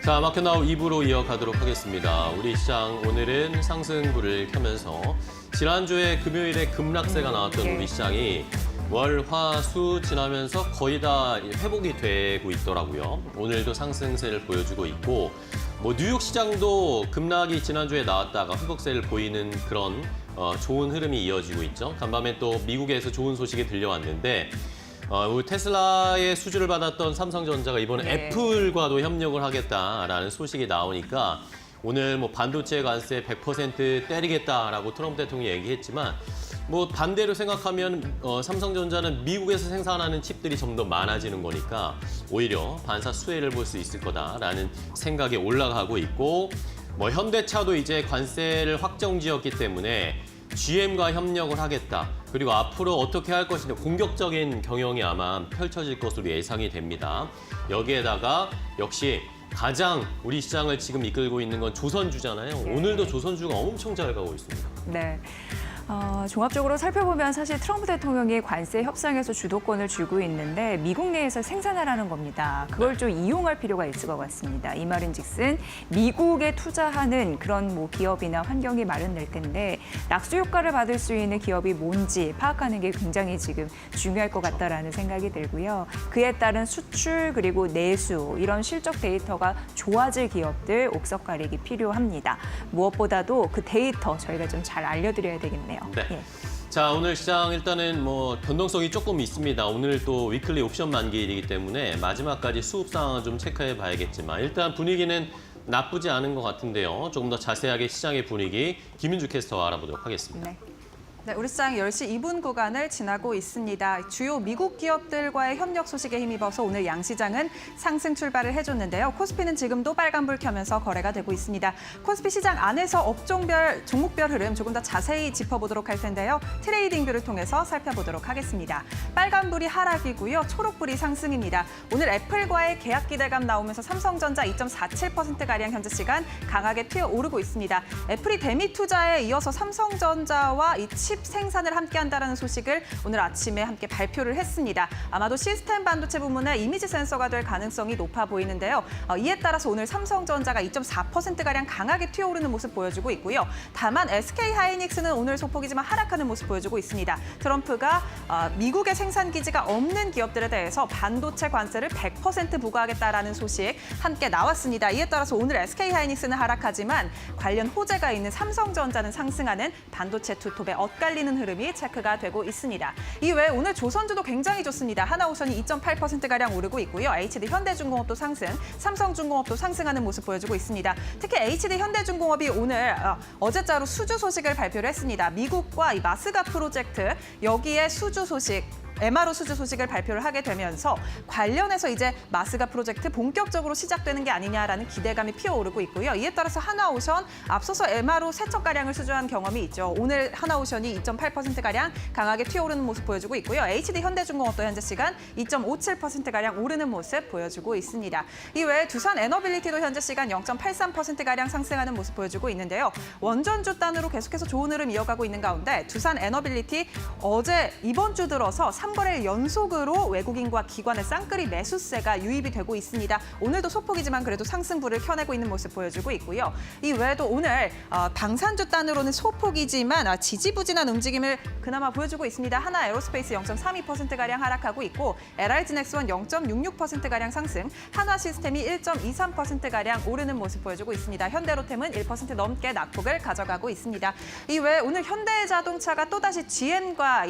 자, 마켓나우 2부로 이어가도록 하겠습니다. 우리 시장 오늘은 상승불을 켜면서 지난주에 금요일에 급락세가 나왔던 우리 시장이 월, 화, 수 지나면서 거의 다 회복이 되고 있더라고요. 오늘도 상승세를 보여주고 있고 뉴욕 시장도 급락이 지난주에 나왔다가 회복세를 보이는 그런 좋은 흐름이 이어지고 있죠. 간밤에 또 미국에서 좋은 소식이 들려왔는데 우리 테슬라의 수주를 받았던 삼성전자가 이번에 애플과도 협력을 하겠다라는 소식이 나오니까 오늘 반도체 관세 100% 때리겠다라고 트럼프 대통령이 얘기했지만 반대로 생각하면 삼성전자는 미국에서 생산하는 칩들이 좀 더 많아지는 거니까 오히려 반사 수혜를 볼 수 있을 거다라는 생각이 올라가고 있고 현대차도 이제 관세를 확정지었기 때문에 GM과 협력을 하겠다. 그리고 앞으로 어떻게 할 것이냐 공격적인 경영이 아마 펼쳐질 것으로 예상이 됩니다. 여기에다가 역시 가장 우리 시장을 지금 이끌고 있는 건 조선주잖아요. 오늘도 조선주가 엄청 잘 가고 있습니다. 네. 종합적으로 살펴보면 사실 트럼프 대통령이 관세 협상에서 주도권을 쥐고 있는데 미국 내에서 생산하라는 겁니다. 그걸 좀 이용할 필요가 있을 것 같습니다. 이 말인즉슨 미국에 투자하는 그런 기업이나 환경이 마련될 텐데 낙수 효과를 받을 수 있는 기업이 뭔지 파악하는 게 굉장히 지금 중요할 것 같다라는 생각이 들고요. 그에 따른 수출 그리고 내수 이런 실적 데이터가 좋아질 기업들 옥석 가리기 필요합니다. 무엇보다도 그 데이터 저희가 좀 잘 알려드려야 되겠네요. 네. 예. 자, 오늘 시장 일단은 변동성이 조금 있습니다. 오늘 또 위클리 옵션 만기일이기 때문에 마지막까지 수급 상황을 좀 체크해 봐야겠지만 일단 분위기는 나쁘지 않은 것 같은데요. 조금 더 자세하게 시장의 분위기 김윤주 캐스터와 알아보도록 하겠습니다. 네, 우리 시장 10시 2분 구간을 지나고 있습니다. 주요 미국 기업들과의 협력 소식에 힘입어서 오늘 양시장은 상승 출발을 해줬는데요. 코스피는 지금도 빨간불 켜면서 거래가 되고 있습니다. 코스피 시장 안에서 업종별, 종목별 흐름 조금 더 자세히 짚어보도록 할 텐데요. 트레이딩뷰를 통해서 살펴보도록 하겠습니다. 빨간불이 하락이고요. 초록불이 상승입니다. 오늘 애플과의 계약 기대감 나오면서 삼성전자 2.47%가량 현재 시간 강하게 튀어오르고 있습니다. 애플이 대미 투자에 이어서 삼성전자와 이 칩 생산을 함께한다는 소식을 오늘 아침에 함께 발표를 했습니다. 아마도 시스템 반도체 부문의 이미지 센서가 될 가능성이 높아 보이는데요. 이에 따라서 오늘 삼성전자가 2.4%가량 강하게 튀어오르는 모습 보여주고 있고요. 다만 SK하이닉스는 오늘 소폭이지만 하락하는 모습 보여주고 있습니다. 트럼프가 미국의 생산 기지가 없는 기업들에 대해서 반도체 관세를 100% 부과하겠다라는 소식 함께 나왔습니다. 이에 따라서 오늘 SK하이닉스는 하락하지만 관련 호재가 있는 삼성전자는 상승하는 반도체 투톱의 엇갈리는 흐름이 체크가 되고 있습니다. 이외에 오늘 조선주도 굉장히 좋습니다. 하나오션이 2.8%가량 오르고 있고요. HD 현대중공업도 상승, 삼성중공업도 상승하는 모습 보여주고 있습니다. 특히 HD 현대중공업이 오늘 어제자로 수주 소식을 발표를 했습니다. 미국과 이 마스가 프로젝트 여기에 수주 소식 MRO 수주 소식을 발표를 하게 되면서 관련해서 이제 마스가 프로젝트 본격적으로 시작되는 게 아니냐라는 기대감이 피어오르고 있고요. 이에 따라서 하나오션 앞서서 MRO 3척가량을 수주한 경험이 있죠. 오늘 하나오션이 2.8%가량 강하게 튀어오르는 모습 보여주고 있고요. HD 현대중공업도 현재 시간 2.57%가량 오르는 모습 보여주고 있습니다. 이외에 두산 에너빌리티도 현재 시간 0.83%가량 상승하는 모습 보여주고 있는데요. 원전주 단으로 계속해서 좋은 흐름 이어가고 있는 가운데 두산 에너빌리티 어제 이번 주 들어서 3거래일 연속으로 외국인과 기관의 쌍끌이 매수세가 유입이 되고 있습니다. 오늘도 소폭이지만 그래도 상승불을 켜내고 있는 모습 보여주고 있고요. 이 외에도 오늘 방산주 단으로는 소폭이지만 지지부진한 움직임을 그나마 보여주고 있습니다. 하나 에어로스페이스 0.32%가량 하락하고 있고 LRG넥스원 0.66%가량 상승, 한화시스템이 1.23%가량 오르는 모습 보여주고 있습니다. 현대로템은 1% 넘게 낙폭을 가져가고 있습니다. 이 외에 오늘 현대자동차가 또다시 GM과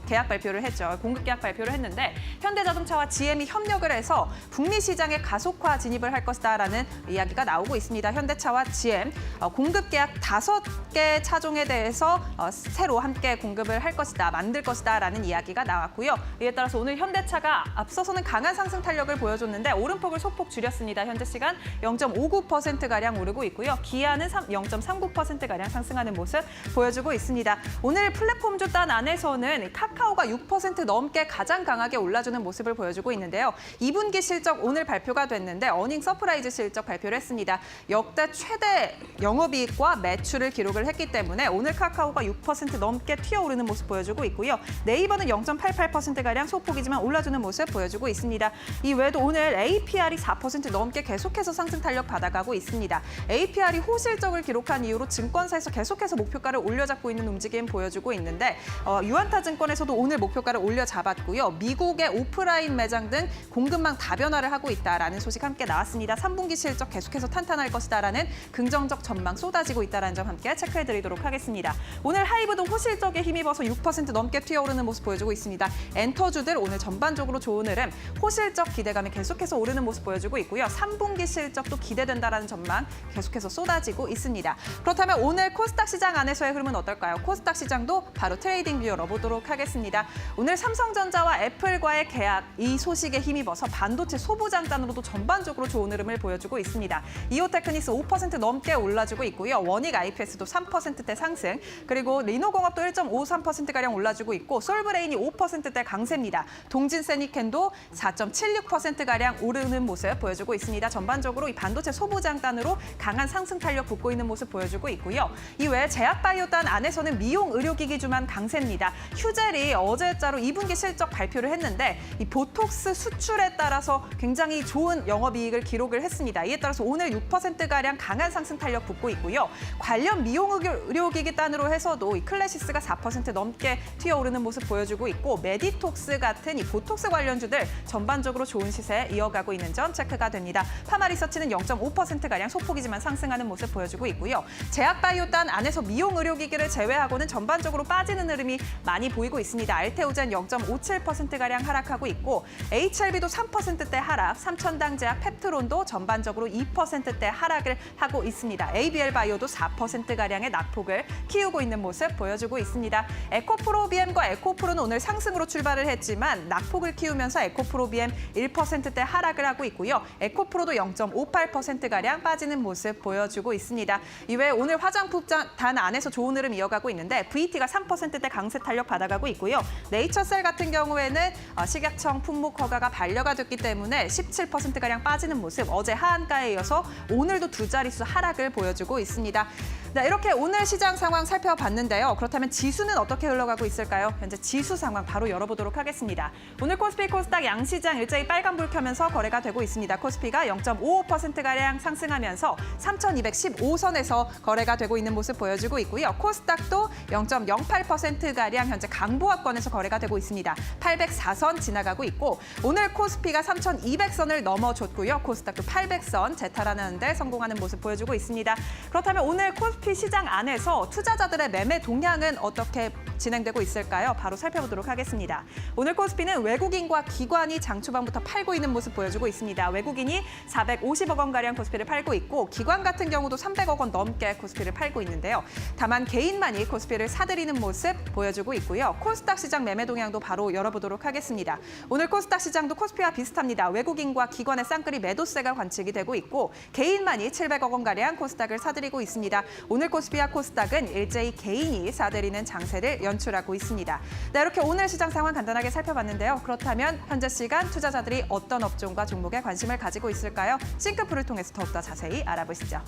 계약 발표를 했죠. 공급 계약 발표를 했는데 현대자동차와 GM이 협력을 해서 북미 시장에 가속화 진입을 할 것이다라는 이야기가 나오고 있습니다. 현대차와 GM 공급 계약 5개 차종에 대해서 새로 함께 공급을 할 것이다, 만들 것이다라는 이야기가 나왔고요. 이에 따라서 오늘 현대차가 앞서서는 강한 상승 탄력을 보여줬는데 오름폭을 소폭 줄였습니다. 현재 시간 0.59%가량 오르고 있고요. 기아는 0.39%가량 상승하는 모습 보여주고 있습니다. 오늘 플랫폼주 단 안에서는 카카오가 6% 넘게 가장 강하게 올라주는 모습을 보여주고 있는데요. 2분기 실적 오늘 발표가 됐는데 어닝 서프라이즈 실적 발표를 했습니다. 역대 최대 영업이익과 매출을 기록을 했기 때문에 오늘 카카오가 6% 넘게 튀어오르는 모습 보여주고 있고요. 네이버는 0.88%가량 소폭이지만 올라주는 모습 보여주고 있습니다. 이 외에도 오늘 APR이 4% 넘게 계속해서 상승 탄력 받아가고 있습니다. APR이 호실적을 기록한 이후로 증권사에서 계속해서 목표가를 올려잡고 있는 움직임 보여주고 있는데 유안타 증권에서도 오늘 목표가를 올려잡았고요. 미국의 오프라인 매장 등 공급망 다변화를 하고 있다라는 소식 함께 나왔습니다. 3분기 실적 계속해서 탄탄할 것이다라는 긍정적 전망 쏟아지고 있다는 점 함께 체크해드리도록 하겠습니다. 오늘 하이브도 호실적에 힘입어서 6% 넘게 튀어오르는 모습 보여주고 있습니다. 엔터주들 오늘 전반적으로 좋은 흐름, 호실적 기대감이 계속해서 오르는 모습 보여주고 있고요. 3분기 실적도 기대된다라는 전망 계속해서 쏟아지고 있습니다. 그렇다면 오늘 코스닥 시장 안에서의 흐름은 어떨까요? 코스닥 시장도 바로 트레이딩 뷰 열어보도록 하겠습니다. 오늘 삼성전자와 애플과의 계약, 이 소식에 힘입어서 반도체 소부장단으로도 전반적으로 좋은 흐름을 보여주고 있습니다. 이오테크닉스 5% 넘게 올라주고 있고요. 원익 IPS도 3%대 상승, 그리고 리노공업도 1.53%가량 올라주고 있고 솔브레인이 5%대 강세입니다. 동진세니켄도 4.76%가량 오르는 모습 보여주고 있습니다. 전반적으로 이 반도체 소부장단으로 강한 상승 탄력 붙고 있는 모습 보여주고 있고요. 이외에 제약바이오단 안에서는 미용 의료기기주만 강세입니다. 휴젤이 어제자로 2분기 실적 발표를 했는데 이 보톡스 수출에 따라서 굉장히 좋은 영업이익을 기록을 했습니다. 이에 따라서 오늘 6%가량 강한 상승 탄력 붙고 있고요. 관련 미용 의료기기 단으로 해서도 이 클래시스가 4% 넘게 튀어오르는 모습 보여주고 있고 메디톡스 같은 이 보톡스 관련주들 전반적으로 좋은 시세 이어가고 있는 점 체크가 됩니다. 파마리서치는 0.5%가량 소폭이지만 상승하는 모습 보여주고 있고요. 제약바이오단 안에서 미용 의료기기를 제외하고는 전반적으로 빠지는 흐름이 많이 보이고 있습니다. 알테오젠 0.57%가량 하락하고 있고 HLB도 3%대 하락, 삼천당제약 펩트론도 전반적으로 2%대 하락을 하고 있습니다. ABL바이오도 4%가량의 낙폭을 키우고 있는 모습 보여주고 있습니다. 에코프로비엠과 에코프로는 오늘 상승으로 출발을 했지만 낙폭을 키우면서 에코프로비엠 1%대 하락을 하고 있고요. 에코프로도 0.58%가량 빠지는 모습 보여주고 있습니다. 이외에 오늘 화장품단 안에서 좋은 흐름 이어가고 있는데 VT가 3%대 강세 탄력 받아가고 있고요. 네이처셀 같은 경우에는 식약청 품목 허가가 반려가 됐기 때문에 17%가량 빠지는 모습, 어제 하한가에 이어서 오늘도 두 자릿수 하락을 보여주고 있습니다. 네, 이렇게 오늘 시장 상황 살펴봤는데요. 그렇다면 지수는 어떻게 흘러가고 있을까요? 현재 지수 상황 바로 열어보도록 하겠습니다. 오늘 코스피 코스닥 양시장 일제히 빨간불 켜면서 거래가 되고 있습니다. 코스피가 0.55%가량 상승하면서 3,215선에서 거래가 되고 있는 모습 보여주고 있고요. 코스닥도 0.08%가량 현재 강보합권에서 거래가 되고 있습니다. 804선 지나가고 있고 오늘 코스피가 3,200선을 넘어줬고요. 코스닥도 800선 재탈하는 데 성공하는 모습 보여주고 있습니다. 그렇다면 오늘 코스피 시장 안에서 투자자들의 매매 동향은 어떻게 진행되고 있을까요? 바로 살펴보도록 하겠습니다. 오늘 코스피는 외국인과 기관이 장 초반부터 팔고 있는 모습 보여주고 있습니다. 외국인이 450억 원가량 코스피를 팔고 있고 기관 같은 경우도 300억 원 넘게 코스피를 팔고 있는데요. 다만 개인만이 코스피를 사들이는 모습 보여주고 있고요. 코스닥 시장 매매 동향도 바로 열어보도록 하겠습니다. 오늘 코스닥 시장도 코스피와 비슷합니다. 외국인과 기관의 쌍끌이 매도세가 관측이 되고 있고 개인만이 700억 원가량 코스닥을 사들이고 있습니다. 오늘 코스피와 코스닥은 일제히 개인이 사들이는 장세를 연출하고 있습니다. 네, 이렇게 오늘 시장 상황 간단하게 살펴봤는데요. 그렇다면 현재 시간 투자자들이 어떤 업종과 종목에 관심을 가지고 있을까요? 싱크풀을 통해서 더욱더 자세히 알아보시죠.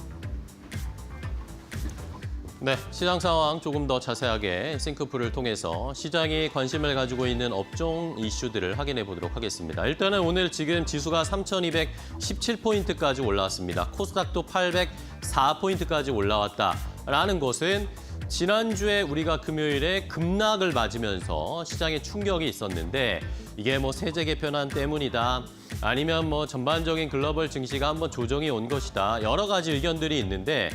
네, 시장 상황 조금 더 자세하게 싱크풀을 통해서 시장이 관심을 가지고 있는 업종 이슈들을 확인해 보도록 하겠습니다. 일단은 오늘 지금 지수가 3,217포인트까지 올라왔습니다. 코스닥도 804포인트까지 올라왔다라는 것은 지난주에 우리가 금요일에 급락을 맞으면서 시장에 충격이 있었는데 이게 뭐 세제 개편안 때문이다. 아니면 뭐 전반적인 글로벌 증시가 한번 조정이 온 것이다. 여러 가지 의견들이 있는데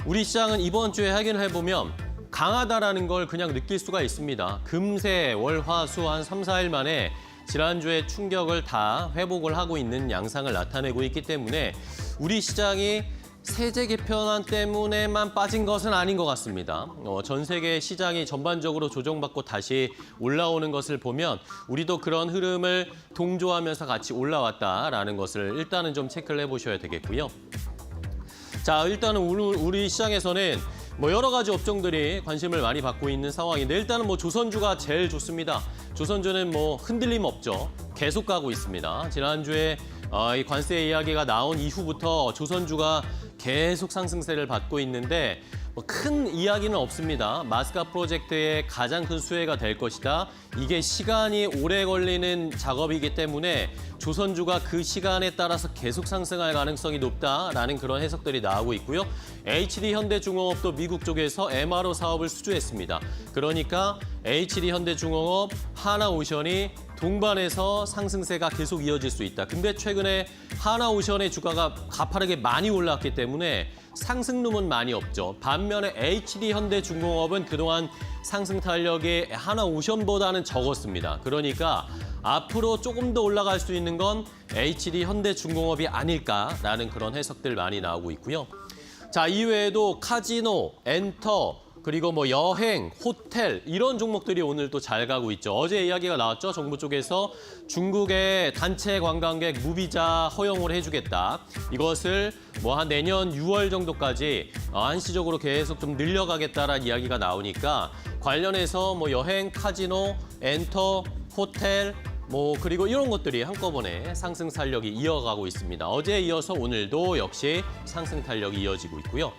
우리 시장은 이번 주에 확인을 해보면 강하다라는 걸 그냥 느낄 수가 있습니다. 금세, 월, 화, 수 한 3, 4일 만에 지난주에 충격을 다 회복을 하고 있는 양상을 나타내고 있기 때문에 우리 시장이 세제 개편안 때문에만 빠진 것은 아닌 것 같습니다. 전 세계 시장이 전반적으로 조정받고 다시 올라오는 것을 보면 우리도 그런 흐름을 동조하면서 같이 올라왔다라는 것을 일단은 좀 체크를 해보셔야 되겠고요. 자, 일단은 우리 시장에서는 뭐 여러 가지 업종들이 관심을 많이 받고 있는 상황인데 일단은 뭐 조선주가 제일 좋습니다. 조선주는 뭐 흔들림 없죠. 계속 가고 있습니다. 지난주에 이 관세 이야기가 나온 이후부터 조선주가 계속 상승세를 받고 있는데 뭐 큰 이야기는 없습니다. 마스카 프로젝트의 가장 큰 수혜가 될 것이다. 이게 시간이 오래 걸리는 작업이기 때문에 조선주가 그 시간에 따라서 계속 상승할 가능성이 높다라는 그런 해석들이 나오고 있고요. HD 현대중공업도 미국 쪽에서 MRO 사업을 수주했습니다. 그러니까 HD 현대중공업, 하나오션이 동반해서 상승세가 계속 이어질 수 있다. 근데 최근에 하나오션의 주가가 가파르게 많이 올랐기 때문에 상승룸은 많이 없죠. 반면에 HD 현대중공업은 그동안 상승 탄력이 하나오션보다는 적었습니다. 그러니까 앞으로 조금 더 올라갈 수 있는 건 HD 현대중공업이 아닐까라는 그런 해석들 많이 나오고 있고요. 자, 이외에도 카지노, 엔터, 그리고 뭐 여행, 호텔 이런 종목들이 오늘 또 잘 가고 있죠. 어제 이야기가 나왔죠. 정부 쪽에서 중국의 단체 관광객 무비자 허용을 해주겠다. 이것을 뭐 한 내년 6월 정도까지 한시적으로 계속 좀 늘려가겠다라는 이야기가 나오니까 관련해서 뭐 여행, 카지노, 엔터, 호텔 뭐 그리고 이런 것들이 한꺼번에 상승 탄력이 이어가고 있습니다. 어제에 이어서 오늘도 역시 상승 탄력이 이어지고 있고요.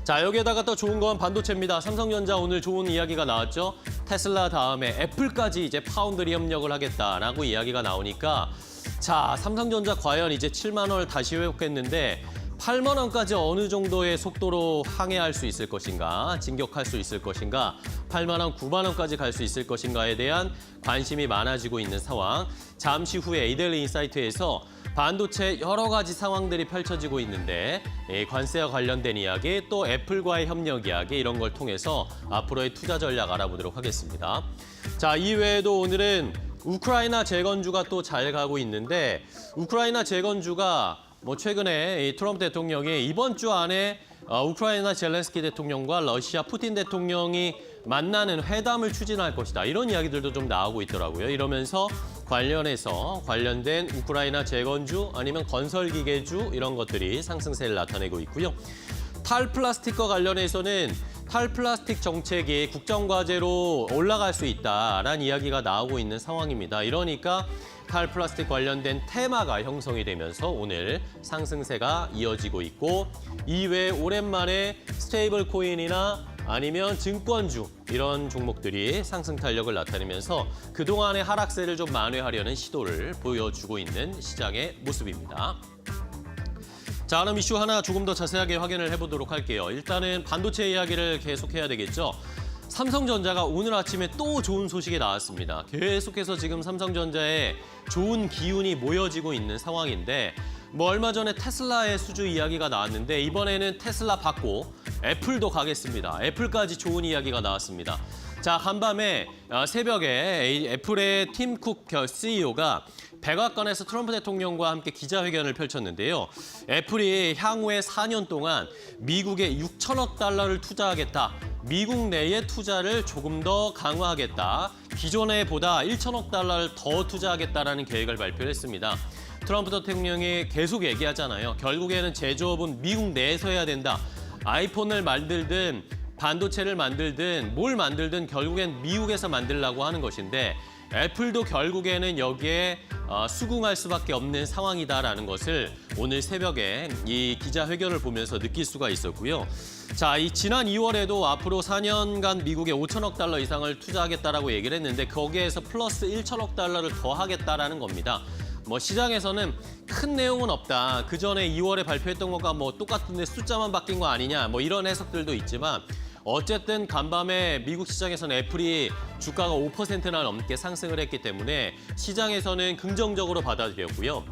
자, 여기에다가 또 좋은 건 반도체입니다. 삼성전자 오늘 좋은 이야기가 나왔죠. 테슬라 다음에 애플까지 이제 파운드리 협력을 하겠다라고 이야기가 나오니까 자, 삼성전자 과연 이제 7만 원을 다시 회복했는데 8만 원까지 어느 정도의 속도로 항해할 수 있을 것인가, 진격할 수 있을 것인가, 8만 원, 9만 원까지 갈 수 있을 것인가에 대한 관심이 많아지고 있는 상황. 잠시 후에 이데일리 인사이트에서 반도체 여러 가지 상황들이 펼쳐지고 있는데 관세와 관련된 이야기, 또 애플과의 협력 이야기 이런 걸 통해서 앞으로의 투자 전략 알아보도록 하겠습니다. 자, 이외에도 오늘은 우크라이나 재건주가 또 잘 가고 있는데 우크라이나 재건주가 뭐 최근에 이 트럼프 대통령이 이번 주 안에 우크라이나 젤렌스키 대통령과 러시아 푸틴 대통령이 만나는 회담을 추진할 것이다. 이런 이야기들도 좀 나오고 있더라고요. 이러면서 관련된 우크라이나 재건주 아니면 건설기계주 이런 것들이 상승세를 나타내고 있고요. 탈플라스틱과 관련해서는 탈플라스틱 정책이 국정과제로 올라갈 수 있다라는 이야기가 나오고 있는 상황입니다. 이러니까 탈플라스틱 관련된 테마가 형성이 되면서 오늘 상승세가 이어지고 있고 이외에 오랜만에 스테이블 코인이나 아니면 증권주 이런 종목들이 상승 탄력을 나타내면서 그동안의 하락세를 좀 만회하려는 시도를 보여주고 있는 시장의 모습입니다. 자, 그럼 이슈 하나 조금 더 자세하게 확인을 해보도록 할게요. 일단은 반도체 이야기를 계속해야 되겠죠. 삼성전자가 오늘 아침에 또 좋은 소식이 나왔습니다. 계속해서 지금 삼성전자에 좋은 기운이 모여지고 있는 상황인데 뭐 얼마 전에 테슬라의 수주 이야기가 나왔는데 이번에는 테슬라 받고 애플도 가겠습니다. 애플까지 좋은 이야기가 나왔습니다. 자, 간밤에 새벽에 애플의 팀 쿡 CEO가 백악관에서 트럼프 대통령과 함께 기자회견을 펼쳤는데요. 애플이 향후에 4년 동안 미국에 6천억 달러를 투자하겠다. 미국 내에 투자를 조금 더 강화하겠다. 기존에 보다 1천억 달러를 더 투자하겠다라는 계획을 발표를 했습니다. 트럼프 대통령이 계속 얘기하잖아요. 결국에는 제조업은 미국 내에서 해야 된다. 아이폰을 만들든 반도체를 만들든 뭘 만들든 결국엔 미국에서 만들려고 하는 것인데 애플도 결국에는 여기에 수긍할 수밖에 없는 상황이다라는 것을 오늘 새벽에 이 기자회견을 보면서 느낄 수가 있었고요. 자, 이 지난 2월에도 앞으로 4년간 미국에 5천억 달러 이상을 투자하겠다라고 얘기를 했는데 거기에서 플러스 1천억 달러를 더 하겠다라는 겁니다. 뭐 시장에서는 큰 내용은 없다. 그 전에 2월에 발표했던 것과 뭐 똑같은데 숫자만 바뀐 거 아니냐. 뭐 이런 해석들도 있지만 어쨌든 간밤에 미국 시장에서는 애플이 주가가 5%나 넘게 상승을 했기 때문에 시장에서는 긍정적으로 받아들였고요.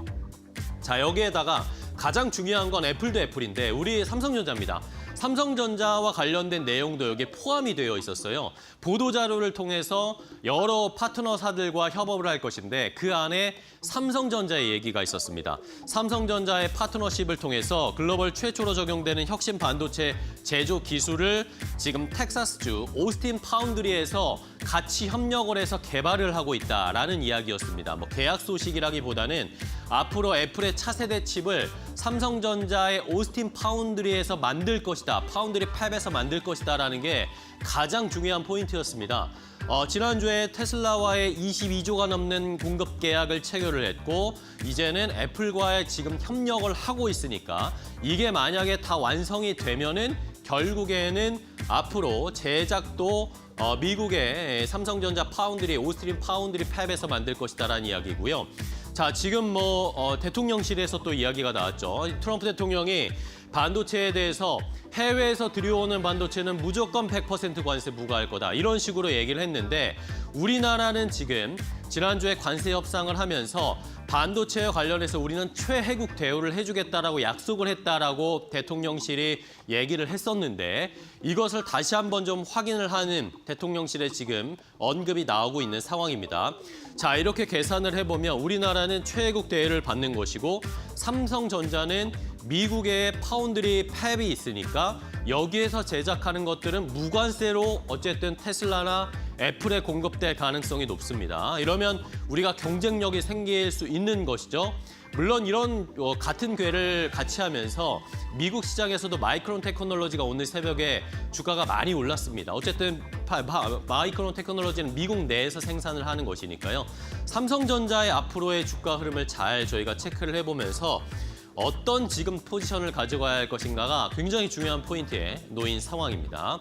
자, 여기에다가 가장 중요한 건 애플도 애플인데 우리 삼성전자입니다. 삼성전자와 관련된 내용도 여기에 포함이 되어 있었어요. 보도자료를 통해서 여러 파트너사들과 협업을 할 것인데 그 안에 삼성전자의 얘기가 있었습니다. 삼성전자의 파트너십을 통해서 글로벌 최초로 적용되는 혁신 반도체 제조 기술을 지금 텍사스주 오스틴 파운드리에서 같이 협력을 해서 개발을 하고 있다라는 이야기였습니다. 뭐 계약 소식이라기보다는 앞으로 애플의 차세대 칩을 삼성전자의 오스틴 파운드리에서 만들 것이다. 파운드리 팹에서 만들 것이다라는 게 가장 중요한 포인트였습니다. 지난주에 테슬라와의 22조가 넘는 공급 계약을 체결을 했고 이제는 애플과의 지금 협력을 하고 있으니까 이게 만약에 다 완성이 되면은 결국에는 앞으로 제작도 미국의 삼성전자 파운드리, 오스틴 파운드리 팹에서 만들 것이다라는 이야기고요. 자, 지금 대통령실에서 또 이야기가 나왔죠. 트럼프 대통령이 반도체에 대해서 해외에서 들여오는 반도체는 무조건 100% 관세 부과할 거다. 이런 식으로 얘기를 했는데 우리나라는 지금 지난주에 관세 협상을 하면서 반도체와 관련해서 우리는 최혜국 대우를 해주겠다라고 약속을 했다라고 대통령실이 얘기를 했었는데 이것을 다시 한번 좀 확인을 하는 대통령실에 지금 언급이 나오고 있는 상황입니다. 자, 이렇게 계산을 해보면 우리나라는 최혜국 대우를 받는 것이고 삼성전자는 미국의 파운드리 팹이 있으니까 여기에서 제작하는 것들은 무관세로 어쨌든 테슬라나 애플에 공급될 가능성이 높습니다. 이러면 우리가 경쟁력이 생길 수 있는 것이죠. 물론 이런 같은 궤를 같이 하면서 미국 시장에서도 마이크론 테크놀로지가 오늘 새벽에 주가가 많이 올랐습니다. 어쨌든 마이크론 테크놀로지는 미국 내에서 생산을 하는 것이니까요. 삼성전자의 앞으로의 주가 흐름을 잘 저희가 체크를 해보면서 어떤 지금 포지션을 가져가야 할 것인가가 굉장히 중요한 포인트에 놓인 상황입니다.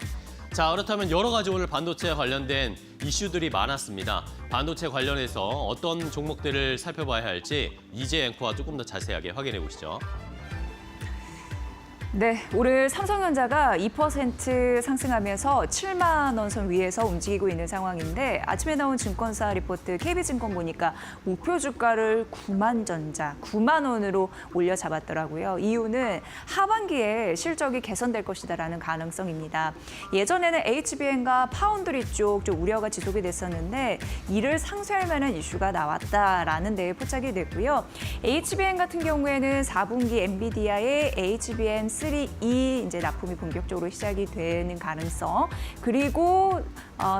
자, 그렇다면 여러 가지 오늘 반도체에 관련된 이슈들이 많았습니다. 반도체 관련해서 어떤 종목들을 살펴봐야 할지 이재 앵커와 조금 더 자세하게 확인해 보시죠. 네, 오늘 삼성전자가 2% 상승하면서 7만 원 선 위에서 움직이고 있는 상황인데 아침에 나온 증권사 리포트 KB증권 보니까 목표 주가를 9만 원으로 올려 잡았더라고요. 이유는 하반기에 실적이 개선될 것이다라는 가능성입니다. 예전에는 HBM과 파운드리 쪽 좀 우려가 지속이 됐었는데 이를 상쇄할 만한 이슈가 나왔다라는 데에 포착이 됐고요. HBM 같은 경우에는 4분기 엔비디아의 HBM3E 이제 납품이 본격적으로 시작이 되는 가능성, 그리고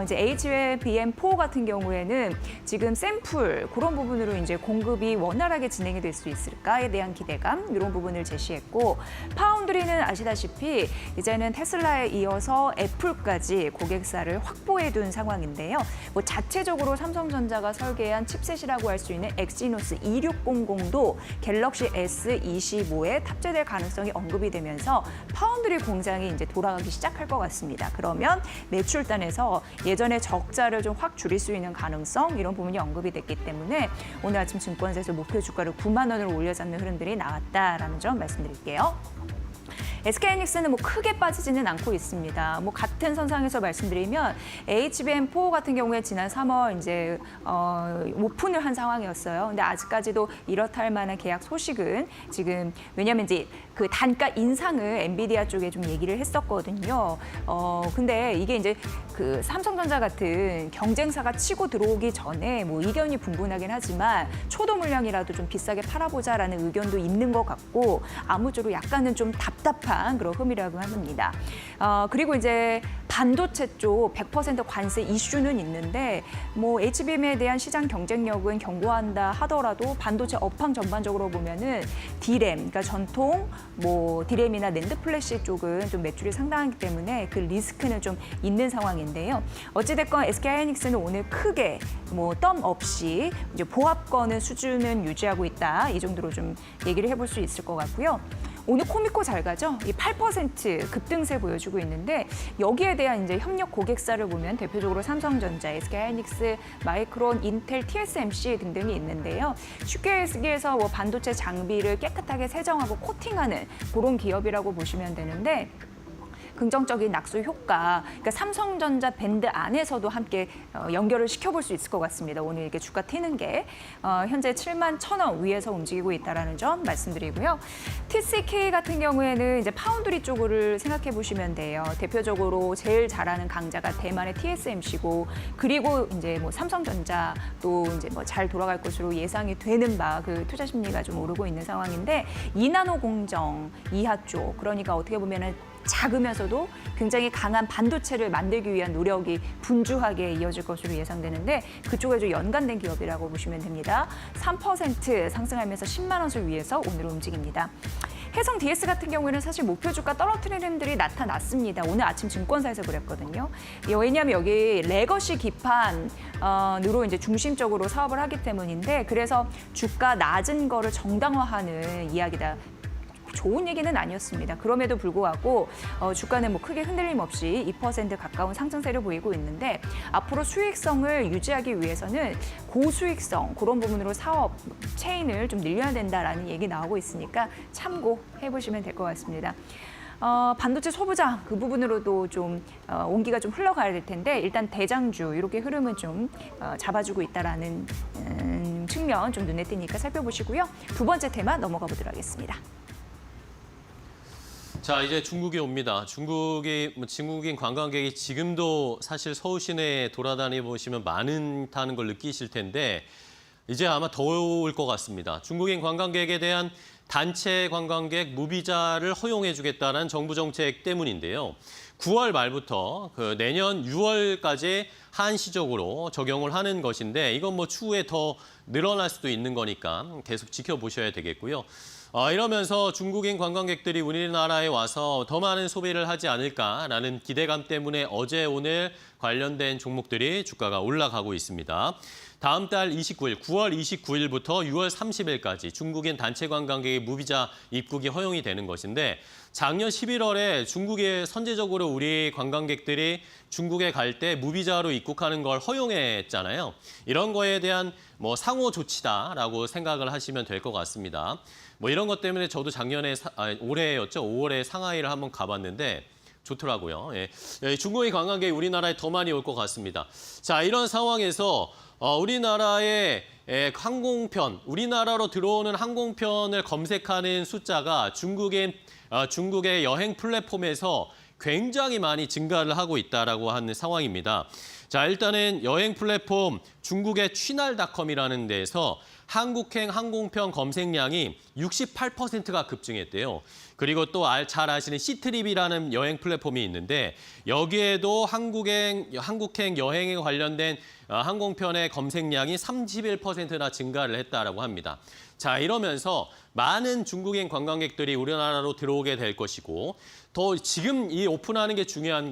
이제 HBM4 같은 경우에는 지금 샘플 그런 부분으로 이제 공급이 원활하게 진행이 될 수 있을까에 대한 기대감 이런 부분을 제시했고, 파운드리는 아시다시피 이제는 테슬라에 이어서 애플까지 고객사를 확보해둔 상황인데요. 뭐 자체적으로 삼성전자가 설계한 칩셋이라고 할 수 있는 엑시노스 2600도 갤럭시 S25에 탑재될 가능성이 언급이 되면서 파운드리 공장이 이제 돌아가기 시작할 것 같습니다. 그러면 매출단에서 예전에 적자를 좀 확 줄일 수 있는 가능성 이런 부분이 언급이 됐기 때문에 오늘 아침 증권사에서 목표 주가를 9만 원으로 올려잡는 흐름들이 나왔다라는 점 말씀드릴게요. SK하이닉스는 뭐 크게 빠지지는 않고 있습니다. 뭐 같은 선상에서 말씀드리면 HBM4 같은 경우에 지난 3월 이제 오픈을 한 상황이었어요. 근데 아직까지도 이렇다 할 만한 계약 소식은 지금 왜냐하면 이제 그 단가 인상을 엔비디아 쪽에 좀 얘기를 했었거든요. 근데 이게 이제 그 삼성전자 같은 경쟁사가 치고 들어오기 전에 뭐 의견이 분분하긴 하지만 초도 물량이라도 좀 비싸게 팔아보자라는 의견도 있는 것 같고 아무쪼록 약간은 좀 답답한 그런 흠이라고 합니다. 그리고 이제 반도체 쪽 100% 관세 이슈는 있는데 뭐 HBM에 대한 시장 경쟁력은 견고한다 하더라도 반도체 업황 전반적으로 보면은 D램, 그러니까 전통 뭐 D램이나 낸드 플래시 쪽은 좀 매출이 상당하기 때문에 그 리스크는 좀 있는 상황인데요. 어찌됐건 SK하이닉스는 오늘 크게 뭐 덤 없이 이제 보합권은 수준은 유지하고 있다. 이 정도로 좀 얘기를 해볼 수 있을 것 같고요. 오늘 코미코 잘 가죠? 이 8% 급등세 보여주고 있는데 여기에 대한 이제 협력 고객사를 보면 대표적으로 삼성전자, SK하이닉스, 마이크론, 인텔, TSMC 등등이 있는데요. 쉽게 얘기해서 뭐 반도체 장비를 깨끗하게 세정하고 코팅하는 그런 기업이라고 보시면 되는데 긍정적인 낙수 효과, 그러니까 삼성전자 밴드 안에서도 함께 연결을 시켜볼 수 있을 것 같습니다. 오늘 이렇게 주가 튀는 게 현재 7만 1,000원 위에서 움직이고 있다는 점 말씀드리고요. TCK 같은 경우에는 이제 파운드리 쪽을 생각해 보시면 돼요. 대표적으로 제일 잘하는 강자가 대만의 TSMC고, 그리고 이제 뭐 삼성전자 또 이제 뭐 잘 돌아갈 것으로 예상이 되는 바 그 투자 심리가 좀 오르고 있는 상황인데 이나노 공정 이하 쪽, 그러니까 어떻게 보면은 작으면서도 굉장히 강한 반도체를 만들기 위한 노력이 분주하게 이어질 것으로 예상되는데 그쪽에 좀 연관된 기업이라고 보시면 됩니다. 3% 상승하면서 10만 원을 위해서 오늘 움직입니다. 해성 DS 같은 경우에는 사실 목표 주가 떨어뜨리는 힘들이 나타났습니다. 오늘 아침 증권사에서 그랬거든요. 왜냐하면 여기 레거시 기판으로 이제 중심적으로 사업을 하기 때문인데 그래서 주가 낮은 거를 정당화하는 이야기다. 좋은 얘기는 아니었습니다. 그럼에도 불구하고 주가는 뭐 크게 흔들림 없이 2% 가까운 상승세를 보이고 있는데 앞으로 수익성을 유지하기 위해서는 고수익성 그런 부분으로 사업 체인을 좀 늘려야 된다라는 얘기 나오고 있으니까 참고해 보시면 될 것 같습니다. 반도체 소부장 그 부분으로도 좀 온기가 좀 흘러가야 될 텐데 일단 대장주 이렇게 흐름은 좀 잡아주고 있다라는 측면 좀 눈에 띄니까 살펴보시고요. 두 번째 테마 넘어가 보도록 하겠습니다. 자, 이제 중국이 옵니다. 중국인 관광객이 지금도 사실 서울 시내에 돌아다니 보시면 많다는 걸 느끼실 텐데 이제 아마 더 올 것 같습니다. 중국인 관광객에 대한 단체 관광객 무비자를 허용해 주겠다는 정부 정책 때문인데요. 9월 말부터 내년 6월까지 한시적으로 적용을 하는 것인데 이건 뭐 추후에 더 늘어날 수도 있는 거니까 계속 지켜보셔야 되겠고요. 이러면서 중국인 관광객들이 우리나라에 와서 더 많은 소비를 하지 않을까라는 기대감 때문에 어제 오늘 관련된 종목들이 주가가 올라가고 있습니다. 다음 달 29일, 9월 29일부터 6월 30일까지 중국인 단체 관광객의 무비자 입국이 허용이 되는 것인데 작년 11월에 중국에 선제적으로 우리 관광객들이 중국에 갈 때 무비자로 입국하는 걸 허용했잖아요. 이런 거에 대한 뭐 상호 조치다라고 생각을 하시면 될 것 같습니다. 뭐 이런 것 때문에 저도 작년에 올해였죠. 5월에 상하이를 한번 가봤는데 좋더라고요. 예. 중국인 관광객이 우리나라에 더 많이 올 것 같습니다. 자, 이런 상황에서 우리나라의 항공편, 우리나라로 들어오는 항공편을 검색하는 숫자가 중국의 여행 플랫폼에서 굉장히 많이 증가를 하고 있다라고 하는 상황입니다. 자, 일단은 여행 플랫폼 중국의 취날닷컴이라는 데에서 한국행 항공편 검색량이 68%가 급증했대요. 그리고 또 잘 아시는 시트립이라는 여행 플랫폼이 있는데 여기에도 한국행 여행에 관련된 항공편의 검색량이 31%나 증가를 했다라고 합니다. 자, 이러면서 많은 중국인 관광객들이 우리나라로 들어오게 될 것이고 더 지금 이 오픈하는 게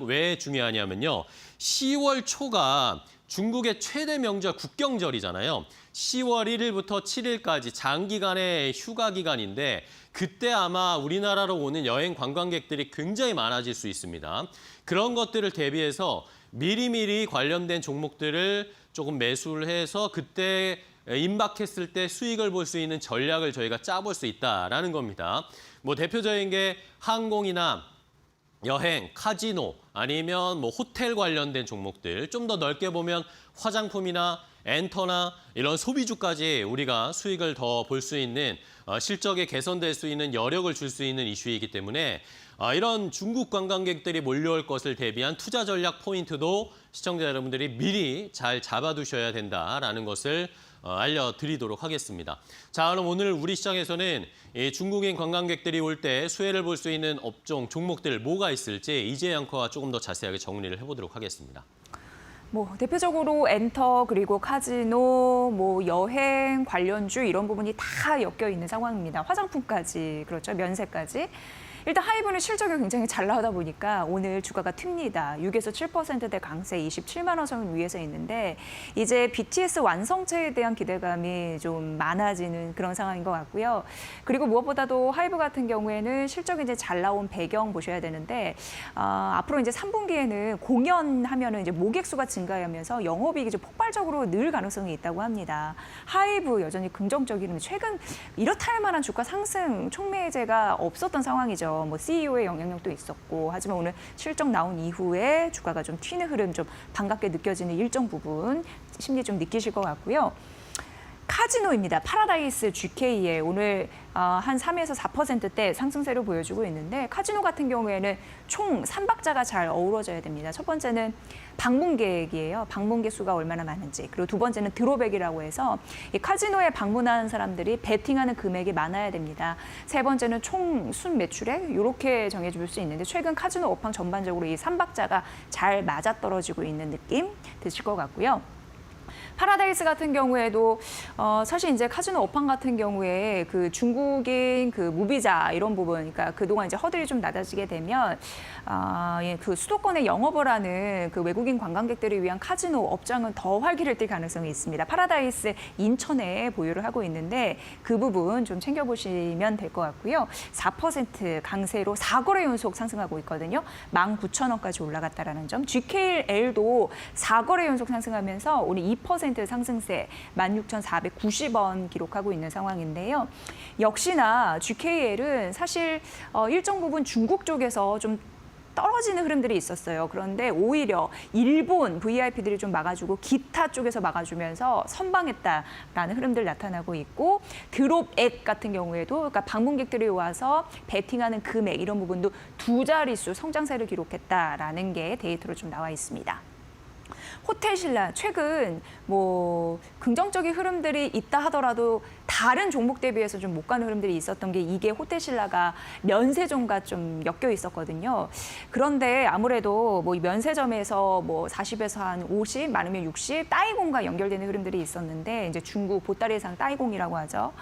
왜 중요하냐면요. 10월 초가 중국의 최대 명절 국경절이잖아요. 10월 1일부터 7일까지 장기간의 휴가 기간인데 그때 아마 우리나라로 오는 여행 관광객들이 굉장히 많아질 수 있습니다. 그런 것들을 대비해서 미리미리 관련된 종목들을 조금 매수를 해서 그때 임박했을 때 수익을 볼 수 있는 전략을 저희가 짜볼 수 있다라는 겁니다. 뭐 대표적인 게 항공이나 여행, 카지노 아니면 뭐 호텔 관련된 종목들 좀 더 넓게 보면 화장품이나 엔터나 이런 소비주까지 우리가 수익을 더 볼 수 있는 실적이 개선될 수 있는 여력을 줄 수 있는 이슈이기 때문에 이런 중국 관광객들이 몰려올 것을 대비한 투자 전략 포인트도 시청자 여러분들이 미리 잘 잡아두셔야 된다라는 것을 알려드리도록 하겠습니다. 자, 그럼 오늘 우리 시장에서는 이 중국인 관광객들이 올 때 수혜를 볼 수 있는 업종, 종목들 뭐가 있을지 이재 앵커가 조금 더 자세하게 정리를 해보도록 하겠습니다. 뭐 대표적으로 엔터 그리고 카지노, 뭐 여행 관련주 이런 부분이 다 엮여 있는 상황입니다. 화장품까지 그렇죠, 면세까지. 일단 하이브는 실적이 굉장히 잘 나오다 보니까 오늘 주가가 튑니다. 6에서 7%대 강세 27만 원 선 위에서 있는데 이제 BTS 완성체에 대한 기대감이 좀 많아지는 그런 상황인 것 같고요. 그리고 무엇보다도 하이브 같은 경우에는 실적이 이제 잘 나온 배경 보셔야 되는데 앞으로 이제 3분기에는 공연하면은 이제 모객 수가 증가하면서 영업이익이 좀 폭발적으로 늘 가능성이 있다고 합니다. 하이브 여전히 긍정적이면 최근 이렇다 할 만한 주가 상승 촉매제가 없었던 상황이죠. 뭐 CEO의 영향력도 있었고 하지만 오늘 실적 나온 이후에 주가가 좀 튀는 흐름 좀 반갑게 느껴지는 일정 부분 심리 좀 느끼실 것 같고요. 카지노입니다. 파라다이스 GK에 오늘 한 3에서 4%대 상승세를 보여주고 있는데 카지노 같은 경우에는 총 3박자가 잘 어우러져야 됩니다. 첫 번째는 방문객이에요. 방문객 수가 얼마나 많은지. 그리고 두 번째는 드롭액이라고 해서 이 카지노에 방문하는 사람들이 베팅하는 금액이 많아야 됩니다. 세 번째는 총 순 매출액 이렇게 정해줄 수 있는데 최근 카지노 업황 전반적으로 이 3박자가 잘 맞아떨어지고 있는 느낌 드실 것 같고요. 파라다이스 같은 경우에도 사실 이제 카지노 업황 같은 경우에 그 중국인 그 무비자 이런 부분, 그러니까 그동안 이제 허들이 좀 낮아지게 되면 그 수도권에 영업을 하는 그 외국인 관광객들을 위한 카지노 업장은 더 활기를 띨 가능성이 있습니다. 파라다이스 인천에 보유를 하고 있는데 그 부분 좀 챙겨보시면 될 것 같고요. 4% 강세로 4거래 연속 상승하고 있거든요. 19,000원까지 올라갔다라는 점. GKL도 4거래 연속 상승하면서 오늘 2% 상승세 16,490원 기록하고 있는 상황인데요. 역시나 GKL은 사실 일정 부분 중국 쪽에서 좀 떨어지는 흐름들이 있었어요. 그런데 오히려 일본 VIP들이 좀 막아주고 기타 쪽에서 막아주면서 선방했다라는 흐름들 나타나고 있고 드롭액 같은 경우에도 그러니까 방문객들이 와서 베팅하는 금액 이런 부분도 2자릿수 성장세를 기록했다라는 게 데이터로 좀 나와 있습니다. 호텔신라 최근 뭐 긍정적인 흐름들이 있다 하더라도 다른 종목 대비해서 좀 못 가는 흐름들이 있었던 게 이게 호텔신라가 면세점과 좀 엮여 있었거든요. 그런데 아무래도 뭐 면세점에서 뭐 40에서 한 50, 많으면 60 따이공과 연결되는 흐름들이 있었는데 이제 중국 보따리상 따이공이라고 하죠.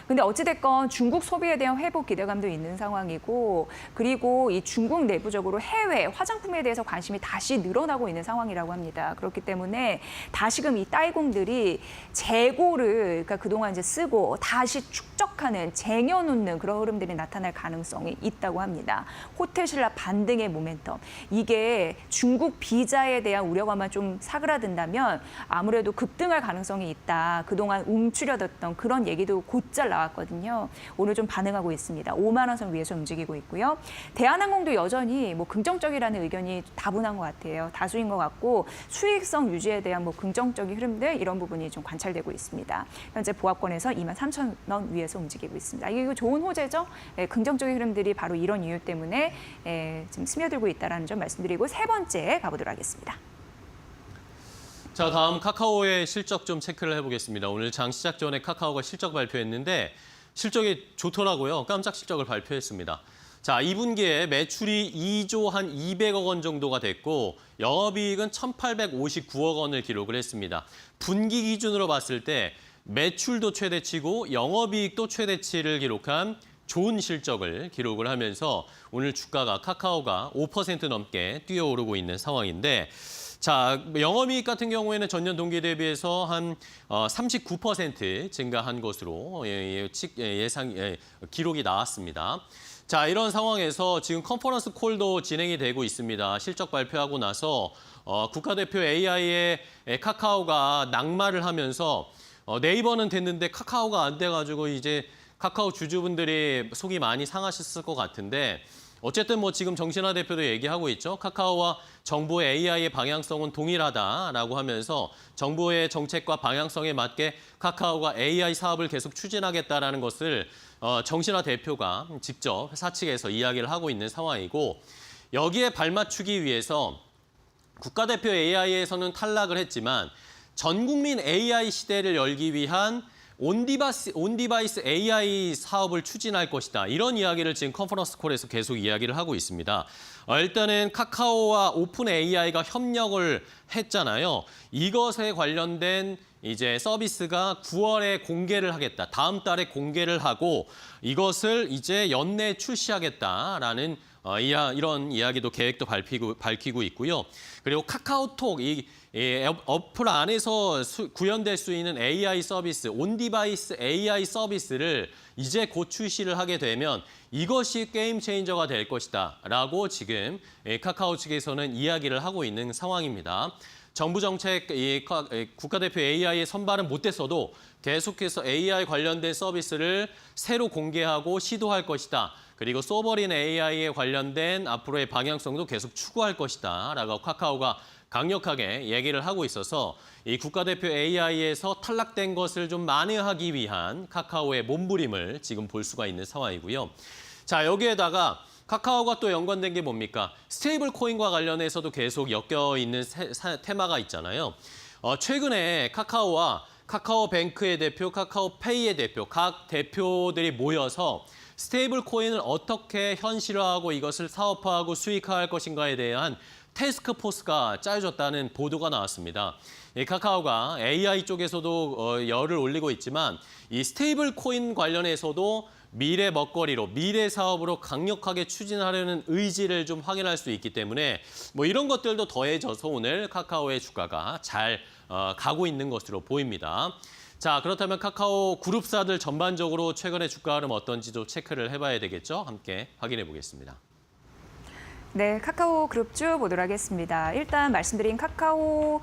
근데 어찌됐건 중국 소비에 대한 회복 기대감도 있는 상황이고 그리고 이 중국 내부적으로 해외 화장품에 대해서 관심이 다시 늘어나고 있는 상황이라고 합니다. 그렇기 때문에 다시금 이 따이공들이 재고를 그러니까 그동안 이제 쓰고 다시 축적하는 쟁여놓는 그런 흐름들이 나타날 가능성이 있다고 합니다. 호텔신라 반등의 모멘텀. 이게 중국 비자에 대한 우려감만 좀 사그라든다면 아무래도 급등할 가능성이 있다. 그동안 움츠려졌던 그런 얘기도 곧잘 나왔거든요. 오늘 좀 반응하고 있습니다. 5만 원 선 위에서 움직이고 있고요. 대한항공도 여전히 뭐 긍정적이라는 의견이 다분한 것 같아요. 다수인 것 같고 수익성 유지에 대한 뭐 긍정적인 흐름들 이런 부분이 좀 관찰되고 있습니다. 현재 보합권에서 23,000원 위에서 움직이고 있습니다. 이거 좋은 호재죠. 긍정적인 흐름들이 바로 이런 이유 때문에 지금 스며들고 있다는 점 말씀드리고 세 번째 가보도록 하겠습니다. 자, 다음 카카오의 실적 좀 체크를 해보겠습니다. 오늘 장 시작 전에 카카오가 실적 발표했는데 실적이 좋더라고요. 깜짝 실적을 발표했습니다. 자, 2분기에 매출이 2조 한 200억 원 정도가 됐고 영업이익은 1,859억 원을 기록을 했습니다. 분기 기준으로 봤을 때 매출도 최대치고 영업이익도 최대치를 기록한 좋은 실적을 기록을 하면서 오늘 주가가 카카오가 5% 넘게 뛰어오르고 있는 상황인데 자, 영업이익 같은 경우에는 전년 동기 대비해서 한 39% 증가한 것으로 기록이 나왔습니다. 자, 이런 상황에서 지금 컨퍼런스 콜도 진행이 되고 있습니다. 실적 발표하고 나서 국가대표 AI의 카카오가 낙마를 하면서 네이버는 됐는데 카카오가 안 돼가지고 이제 카카오 주주분들이 속이 많이 상하셨을 것 같은데 어쨌든 뭐 지금 정신화 대표도 얘기하고 있죠. 카카오와 정부의 AI의 방향성은 동일하다라고 하면서 정부의 정책과 방향성에 맞게 카카오가 AI 사업을 계속 추진하겠다라는 것을 정신화 대표가 직접 사측에서 이야기를 하고 있는 상황이고 여기에 발맞추기 위해서 국가대표 AI에서는 탈락을 했지만 전 국민 AI 시대를 열기 위한 온디바이스 AI 사업을 추진할 것이다. 이런 이야기를 지금 컨퍼런스 콜에서 계속 이야기를 하고 있습니다. 일단은 카카오와 오픈 AI가 협력을 했잖아요. 이것에 관련된 이제 서비스가 9월에 공개를 하겠다. 다음 달에 공개를 하고 이것을 이제 연내 출시하겠다라는 이런 이야기도 계획도 밝히고 있고요. 그리고 카카오톡 이 어플 안에서 구현될 수 있는 AI 서비스, 온디바이스 AI 서비스를 이제 곧 출시를 하게 되면 이것이 게임 체인저가 될 것이다 라고 지금 카카오 측에서는 이야기를 하고 있는 상황입니다. 정부 정책, 국가대표 AI의 선발은 못 됐어도 계속해서 AI 관련된 서비스를 새로 공개하고 시도할 것이다. 그리고 소버린 AI에 관련된 앞으로의 방향성도 계속 추구할 것이다 라고 카카오가 강력하게 얘기를 하고 있어서 이 국가대표 AI에서 탈락된 것을 좀 만회하기 위한 카카오의 몸부림을 지금 볼 수가 있는 상황이고요. 자, 여기에다가 카카오가 또 연관된 게 뭡니까? 스테이블 코인과 관련해서도 계속 엮여 있는 테마가 있잖아요. 최근에 카카오와 카카오뱅크의 대표, 카카오페이의 대표, 각 대표들이 모여서 스테이블 코인을 어떻게 현실화하고 이것을 사업화하고 수익화할 것인가에 대한 태스크포스가 짜여졌다는 보도가 나왔습니다. 이 카카오가 AI 쪽에서도 열을 올리고 있지만 이 스테이블 코인 관련해서도 미래 먹거리로, 미래 사업으로 강력하게 추진하려는 의지를 좀 확인할 수 있기 때문에 뭐 이런 것들도 더해져서 오늘 카카오의 주가가 잘 가고 있는 것으로 보입니다. 자, 그렇다면 카카오 그룹사들 전반적으로 최근의 주가 흐름 어떤지도 체크를 해봐야 되겠죠? 함께 확인해 보겠습니다. 네, 카카오 그룹 쭉 보도록 하겠습니다. 일단 말씀드린 카카오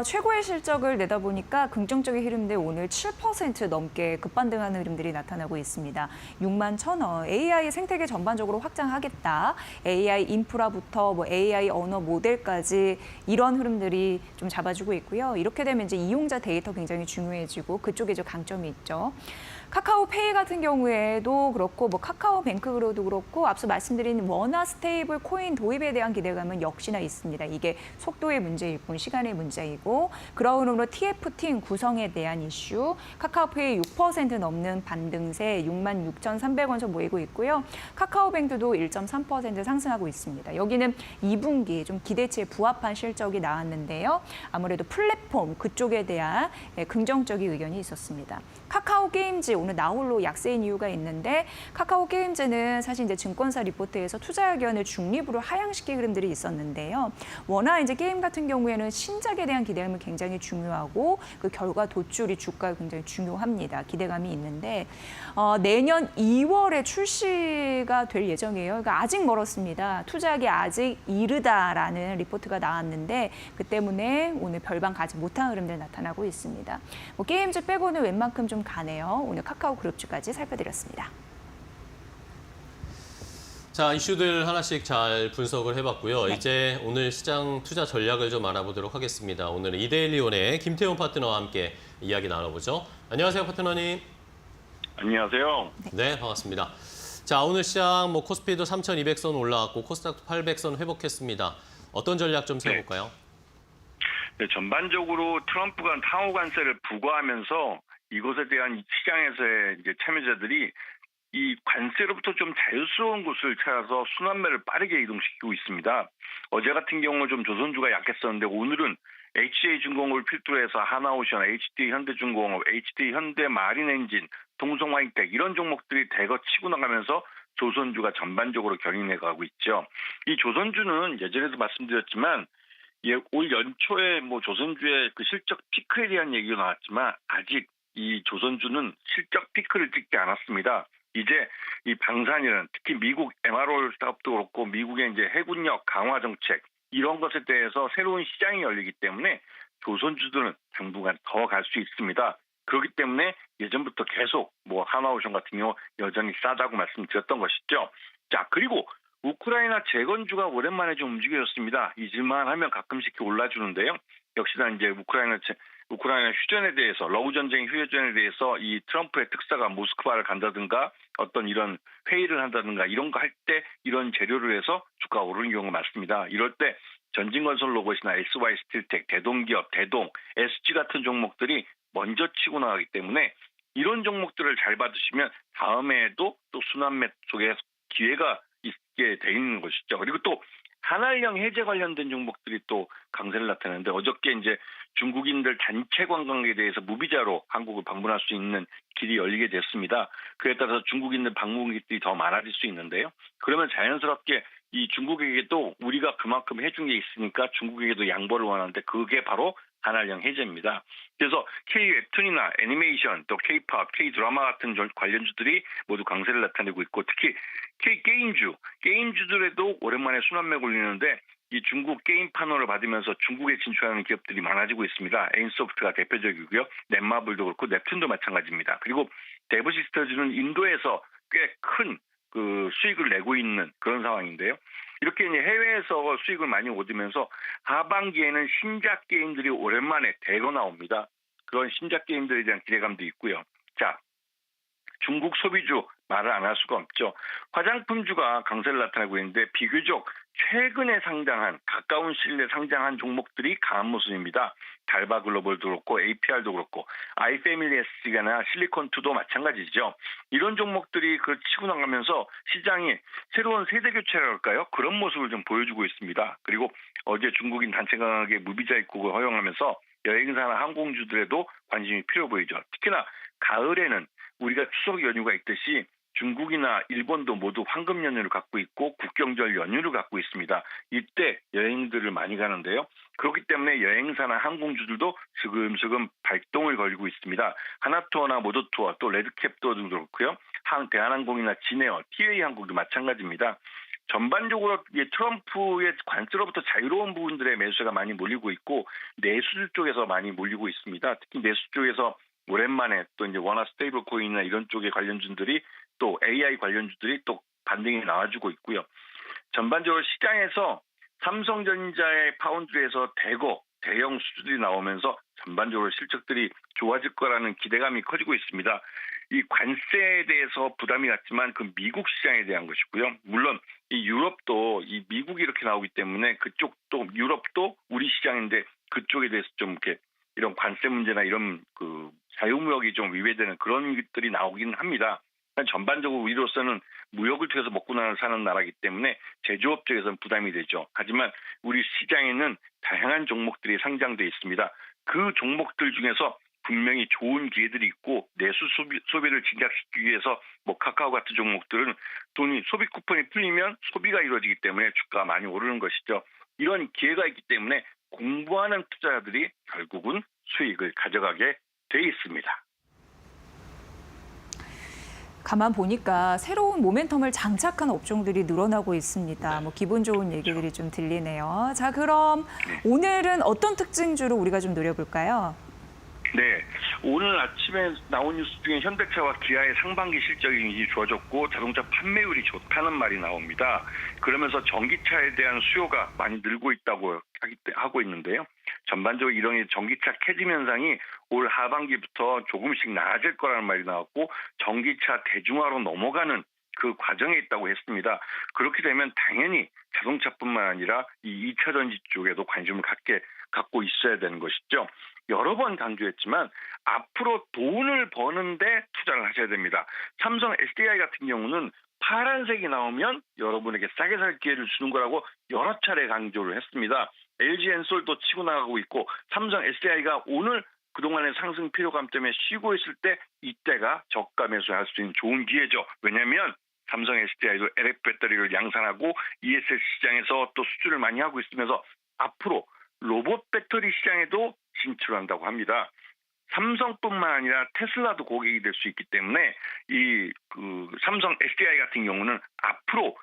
최고의 실적을 내다보니까 긍정적인 흐름인데 오늘 7% 넘게 급반등하는 흐름들이 나타나고 있습니다. 6만 1,000원, AI 생태계 전반적으로 확장하겠다. AI 인프라부터 뭐 AI 언어 모델까지 이런 흐름들이 좀 잡아주고 있고요. 이렇게 되면 이제 이용자 데이터 굉장히 중요해지고 그쪽에 좀 강점이 있죠. 카카오페이 같은 경우에도 그렇고 뭐 카카오뱅크로도 그렇고 앞서 말씀드린 원화 스테이블 코인 도입에 대한 기대감은 역시나 있습니다. 이게 속도의 문제일 뿐 시간의 문제이고 그러므로 TF팀 구성에 대한 이슈 카카오페이 6% 넘는 반등세 66,300원 선 모이고 있고요. 카카오뱅크도 1.3% 상승하고 있습니다. 여기는 2분기 좀 기대치에 부합한 실적이 나왔는데요. 아무래도 플랫폼 그쪽에 대한 긍정적인 의견이 있었습니다. 카카오 게임즈 오늘 나홀로 약세인 이유가 있는데 카카오 게임즈는 사실 이제 증권사 리포트에서 투자 의견을 중립으로 하향시킨 흐름들이 있었는데요. 워낙 이제 게임 같은 경우에는 신작에 대한 기대감이 굉장히 중요하고 그 결과 도출이 주가에 굉장히 중요합니다. 기대감이 있는데 내년 2월에 출시가 될 예정이에요. 그러니까 아직 멀었습니다. 투자하기 아직 이르다라는 리포트가 나왔는데 그 때문에 오늘 별반 가지 못한 흐름들 나타나고 있습니다. 뭐 게임즈 빼고는 웬만큼 좀 가네요. 오늘 카카오 그룹주까지 살펴드렸습니다. 자, 이슈들 하나씩 잘 분석을 해봤고요. 이제 오늘 시장 투자 전략을 좀 알아보도록 하겠습니다. 오늘은 이데일리온의 김태훈 파트너와 함께 이야기 나눠보죠. 안녕하세요, 파트너님. 안녕하세요. 네, 반갑습니다. 자, 오늘 시장 뭐 코스피도 3,200선 올라왔고 코스닥도 800선 회복했습니다. 어떤 전략 좀 세워볼까요? 네, 전반적으로 트럼프가 상호 관세를 부과하면서 이것에 대한 시장에서의 이제 참여자들이 이 관세로부터 좀 자유스러운 곳을 찾아서 순환매를 빠르게 이동시키고 있습니다. 어제 같은 경우 좀 조선주가 약했었는데 오늘은 HJ중공업을 필두로 해서 하나오션, HD 현대중공업, HD 현대마린엔진, 동성화이텍 이런 종목들이 대거 치고 나가면서 조선주가 전반적으로 견인해 가고 있죠. 이 조선주는 예전에도 말씀드렸지만 올 연초에 뭐 조선주의 그 실적 피크에 대한 얘기가 나왔지만 아직 이 조선주는 실적 피크를 찍지 않았습니다. 이제 이 방산이라는 특히 미국 MRO 사업도 그렇고 미국의 이제 해군력 강화 정책 이런 것에 대해서 새로운 시장이 열리기 때문에 조선주들은 당분간 더 갈 수 있습니다. 그렇기 때문에 예전부터 계속 뭐 하나오션 같은 경우 여전히 싸다고 말씀드렸던 것이죠. 자, 그리고 우크라이나 재건주가 오랜만에 좀 움직여졌습니다. 잊을만 하면 가끔씩 올라주는데요. 역시나 이제 우크라이나 휴전에 대해서 러우 전쟁 휴전에 대해서 이 트럼프의 특사가 모스크바를 간다든가 어떤 이런 회의를 한다든가 이런 거 할 때 이런 재료를 해서 주가가 오르는 경우가 많습니다. 이럴 때 전진건설 로봇이나 SY 스틸텍, 대동기업, 대동, SG 같은 종목들이 먼저 치고 나가기 때문에 이런 종목들을 잘 받으시면 다음에도 또 순환매 속에 기회가 있게 돼 있는 것이죠. 그리고 또 한알령 해제 관련된 종목들이 또 강세를 나타내는데 어저께 이제 중국인들 단체 관광에 대해서 무비자로 한국을 방문할 수 있는 길이 열리게 됐습니다. 그에 따라서 중국인들 방문객들이 더 많아질 수 있는데요. 그러면 자연스럽게 이 중국에게도 우리가 그만큼 해준 게 있으니까 중국에게도 양보를 원하는데 그게 바로 한알령 해제입니다. 그래서 K-웹툰이나 애니메이션, 또 K-팝, K-드라마 같은 관련주들이 모두 강세를 나타내고 있고 특히 게임주들에도 오랜만에 순환매 걸리는데 이 중국 게임 판호를 받으면서 중국에 진출하는 기업들이 많아지고 있습니다. 에인소프트가 대표적이고요. 넷마블도 그렇고 넵툰도 마찬가지입니다. 그리고 데브시스터즈는 인도에서 꽤 큰 그 수익을 내고 있는 그런 상황인데요. 이렇게 이제 해외에서 수익을 많이 얻으면서 하반기에는 신작 게임들이 오랜만에 대거 나옵니다. 그런 신작 게임들에 대한 기대감도 있고요. 자, 중국 소비주 말을 안 할 수가 없죠. 화장품주가 강세를 나타내고 있는데 비교적 최근에 상장한 가까운 시일 내에 상장한 종목들이 강한 모습입니다. 달바 글로벌도 그렇고 APR도 그렇고 아이패밀리 SG나 실리콘2도 마찬가지죠. 이런 종목들이 그 치고 나가면서 시장이 새로운 세대 교체라 할까요? 그런 모습을 좀 보여주고 있습니다. 그리고 어제 중국인 단체 강하게 무비자 입국을 허용하면서 여행사나 항공주들에도 관심이 필요 보이죠. 특히나 가을에는 우리가 추석 연휴가 있듯이 중국이나 일본도 모두 황금 연휴를 갖고 있고 국경절 연휴를 갖고 있습니다. 이때 여행들을 많이 가는데요. 그렇기 때문에 여행사나 항공주들도 슬금슬금 발동을 걸고 있습니다. 하나투어나 모더투어 또 레드캡도 그렇고요. 대한항공이나 진에어, TA 항공도 마찬가지입니다. 전반적으로 트럼프의 관세로부터 자유로운 부분들의 매수가 많이 몰리고 있고 내수 쪽에서 많이 몰리고 있습니다. 특히 내수 쪽에서 오랜만에 또 이제 원화 스테이블 코인이나 이런 쪽의 관련주들이 또 AI 관련주들이 또 반등이 나와주고 있고요. 전반적으로 시장에서 삼성전자의 파운드에서 대형 수주들이 나오면서 전반적으로 실적들이 좋아질 거라는 기대감이 커지고 있습니다. 이 관세에 대해서 부담이 갔지만 그 미국 시장에 대한 것이고요. 물론 이 유럽도 이 미국이 이렇게 나오기 때문에 그쪽도 유럽도 우리 시장인데 그쪽에 대해서 좀 이렇게 이런 관세 문제나 이런 그 자유무역이 좀 위배되는 그런 것들이 나오긴 합니다. 전반적으로 우리로서는 무역을 통해서 먹고 사는 나라이기 때문에 제조업 쪽에서는 부담이 되죠. 하지만 우리 시장에는 다양한 종목들이 상장돼 있습니다. 그 종목들 중에서 분명히 좋은 기회들이 있고 내수 소비를 진작시키기 위해서 뭐 카카오 같은 종목들은 소비 쿠폰이 풀리면 소비가 이루어지기 때문에 주가가 많이 오르는 것이죠. 이런 기회가 있기 때문에 공부하는 투자자들이 결국은 수익을 가져가게 돼 있습니다. 가만 보니까 새로운 모멘텀을 장착한 업종들이 늘어나고 있습니다. 뭐 기분 좋은 얘기들이 좀 들리네요. 자, 그럼 오늘은 어떤 특징주로 우리가 좀 노려볼까요? 네, 오늘 아침에 나온 뉴스 중에 현대차와 기아의 상반기 실적이 좋아졌고 자동차 판매율이 좋다는 말이 나옵니다. 그러면서 전기차에 대한 수요가 많이 늘고 있다고 하고 있는데요. 전반적으로 이런 전기차 캐즘 현상이 올 하반기부터 조금씩 나아질 거라는 말이 나왔고 전기차 대중화로 넘어가는 그 과정에 있다고 했습니다. 그렇게 되면 당연히 자동차뿐만 아니라 이 2차 전지 쪽에도 관심을 갖고 있어야 되는 것이죠. 여러 번 강조했지만 앞으로 돈을 버는데 투자를 하셔야 됩니다. 삼성 SDI 같은 경우는 파란색이 나오면 여러분에게 싸게 살 기회를 주는 거라고 여러 차례 강조를 했습니다. LG엔솔도 치고 나가고 있고 삼성 SDI가 오늘 그동안의 상승 피로감 때문에 쉬고 있을 때 이때가 저가 매수할 수 있는 좋은 기회죠. 왜냐하면 삼성 SDI도 LF 배터리를 양산하고 ESS 시장에서 또 수주를 많이 하고 있으면서 앞으로 로봇 배터리 시장에도 진출한다고 합니다. 삼성뿐만 아니라 테슬라도 고객이 될 수 있기 때문에 이 삼성 SDI 같은 경우는 앞으로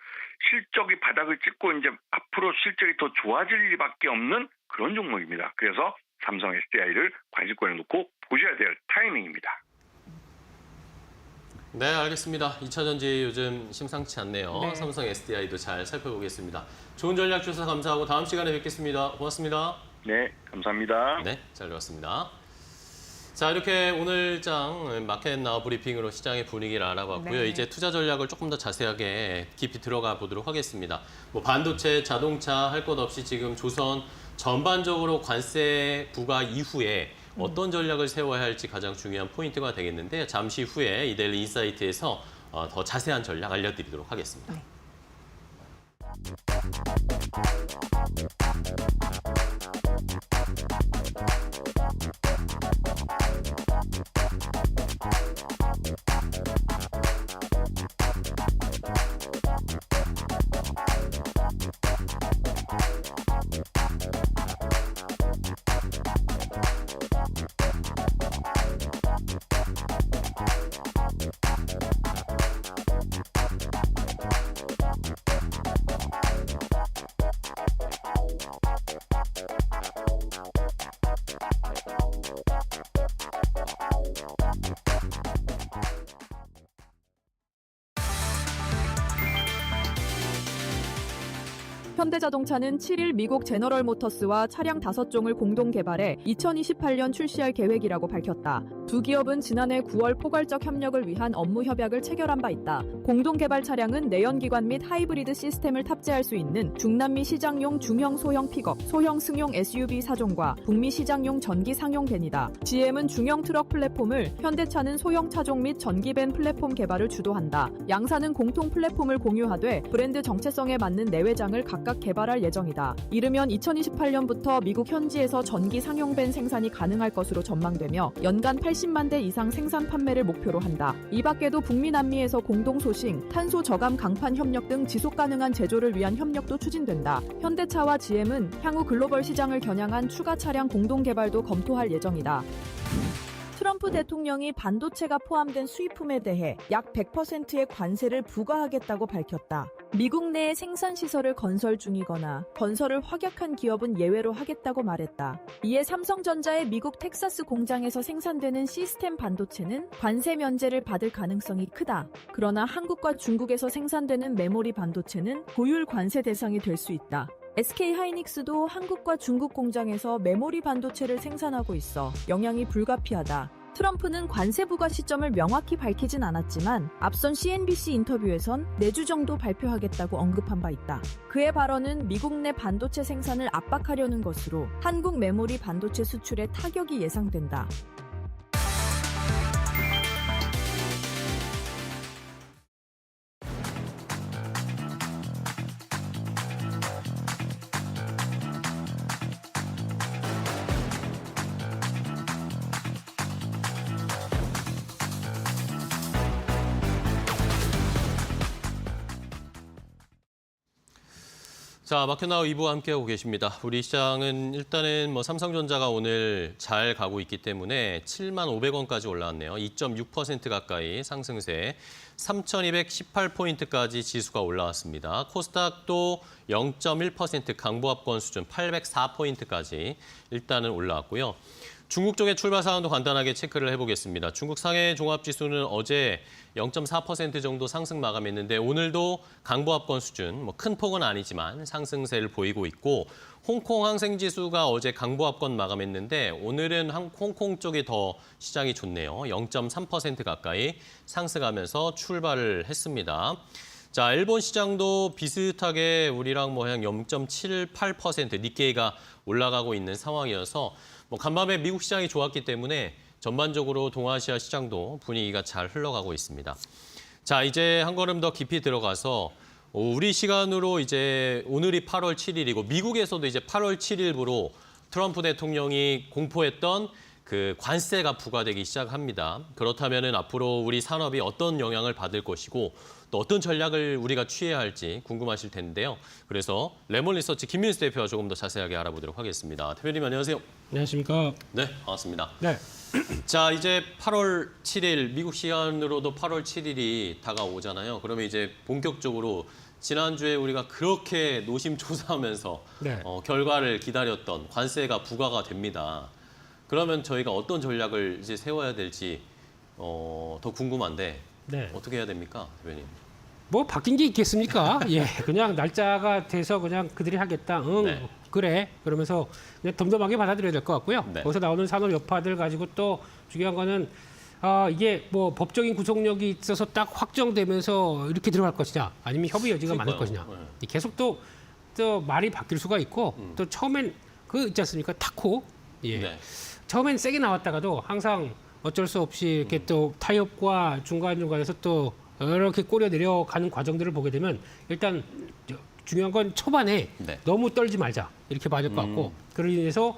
실적이 바닥을 찍고 이제 앞으로 실적이 더 좋아질 일밖에 없는 그런 종목입니다. 그래서 삼성 SDI를 관심권에 놓고 보셔야 될 타이밍입니다. 네, 알겠습니다. 2차 전지 요즘 심상치 않네요. 네. 삼성 SDI도 잘 살펴보겠습니다. 좋은 전략 주셔서 감사하고 다음 시간에 뵙겠습니다. 고맙습니다. 네, 감사합니다. 네, 잘 들었습니다. 자, 이렇게 오늘장 마켓나우 브리핑으로 시장의 분위기를 알아봤고요. 네. 이제 투자 전략을 조금 더 자세하게 깊이 들어가 보도록 하겠습니다. 뭐 반도체, 자동차 할 것 없이 지금 조선 전반적으로 관세 부과 이후에 어떤 전략을 세워야 할지 가장 중요한 포인트가 되겠는데 잠시 후에 이데일리 인사이트에서 더 자세한 전략 알려드리도록 하겠습니다. 네. 현대자동차는 7일 미국 제너럴 모터스와 차량 5종을 공동 개발해 2028년 출시할 계획이라고 밝혔다. 두 기업은 지난해 9월 포괄적 협력을 위한 업무 협약을 체결한 바 있다. 공동 개발 차량은 내연기관 및 하이브리드 시스템을 탑재할 수 있는 중남미 시장용 중형 소형 픽업, 소형 승용 SUV 4종과 북미 시장용 전기 상용 밴이다. GM은 중형 트럭 플랫폼을, 현대차는 소형 차종 및 전기 밴 플랫폼 개발을 주도한다. 양사는 공통 플랫폼을 공유하되 브랜드 정체성에 맞는 내외장을 각각 개발할 예정이다. 이르면 2028년부터 미국 현지에서 전기 상용 밴 생산이 가능할 것으로 전망되며 연간 80만 대 이상 생산 판매를 목표로 한다. 이 밖에도 북미 남미에서 공동 소싱, 탄소 저감 강판 협력 등 지속 가능한 제조를 위한 협력도 추진된다. 현대차와 GM은 향후 글로벌 시장을 겨냥한 추가 차량 공동 개발도 검토할 예정이다. 트럼프 대통령이 반도체가 포함된 수입품에 대해 약 100%의 관세를 부과하겠다고 밝혔다. 미국 내에 생산시설을 건설 중이거나 건설을 확약한 기업은 예외로 하겠다고 말했다. 이에 삼성전자의 미국 텍사스 공장에서 생산되는 시스템 반도체는 관세 면제를 받을 가능성이 크다. 그러나 한국과 중국에서 생산되는 메모리 반도체는 고율 관세 대상이 될 수 있다. SK하이닉스도 한국과 중국 공장에서 메모리 반도체를 생산하고 있어 영향이 불가피하다. 트럼프는 관세 부과 시점을 명확히 밝히진 않았지만 앞선 CNBC 인터뷰에선 내주 정도 발표하겠다고 언급한 바 있다. 그의 발언은 미국 내 반도체 생산을 압박하려는 것으로 한국 메모리 반도체 수출에 타격이 예상된다. 자, 마켓나우 2부 함께하고 계십니다. 우리 시장은 일단은 삼성전자가 오늘 잘 가고 있기 때문에 7만 500원까지 올라왔네요. 2.6% 가까이 상승세, 3,218포인트까지 지수가 올라왔습니다. 코스닥도 0.1% 강보합권 수준 804포인트까지 일단은 올라왔고요. 중국 쪽의 출발 상황도 간단하게 체크를 해보겠습니다. 중국 상해 종합지수는 어제 0.4% 정도 상승 마감했는데 오늘도 강보합권 수준, 큰 폭은 아니지만 상승세를 보이고 있고 홍콩 항생지수가 어제 강보합권 마감했는데 오늘은 홍콩 쪽이 더 시장이 좋네요. 0.3% 가까이 상승하면서 출발을 했습니다. 자, 일본 시장도 비슷하게 우리랑 한 0.78% 니케이가 올라가고 있는 상황이어서 간밤에 미국 시장이 좋았기 때문에 전반적으로 동아시아 시장도 분위기가 잘 흘러가고 있습니다. 자, 이제 한 걸음 더 깊이 들어가서 우리 시간으로 이제 오늘이 8월 7일이고 미국에서도 이제 8월 7일부로 트럼프 대통령이 공포했던 그 관세가 부과되기 시작합니다. 그렇다면은 앞으로 우리 산업이 어떤 영향을 받을 것이고 또 어떤 전략을 우리가 취해야 할지 궁금하실 텐데요. 그래서 레몬리서치 김민수 대표와 조금 더 자세하게 알아보도록 하겠습니다. 대표님 안녕하세요. 안녕하십니까. 네, 반갑습니다. 네. 자, 이제 8월 7일 미국 시간으로도 8월 7일이 다가오잖아요. 그러면 이제 본격적으로 지난주에 우리가 그렇게 노심초사하면서 네. 결과를 기다렸던 관세가 부과가 됩니다. 그러면 저희가 어떤 전략을 이제 세워야 될지 더 궁금한데 네. 어떻게 해야 됩니까, 대표님? 뭐 바뀐 게 있겠습니까? 예, 그냥 날짜가 돼서 그냥 그들이 하겠다. 응, 네. 그래. 그러면서 그냥 덤덤하게 받아들여야 될 것 같고요. 네. 거기서 나오는 산업 여파들 가지고 또 중요한 거는 이게 법적인 구속력이 있어서 딱 확정되면서 이렇게 들어갈 것이냐, 아니면 협의 여지가 많을 것이냐. 네. 계속 또 말이 바뀔 수가 있고 또 처음엔 그 있지 않습니까? 타코. 예. 네. 처음엔 세게 나왔다가도 항상 어쩔 수 없이 이렇게 또 타협과 중간중간에서 또 이렇게 꼬려 내려가는 과정들을 보게 되면 일단 중요한 건 초반에 네. 너무 떨지 말자 이렇게 봐야 될 것 같고 그로 인해서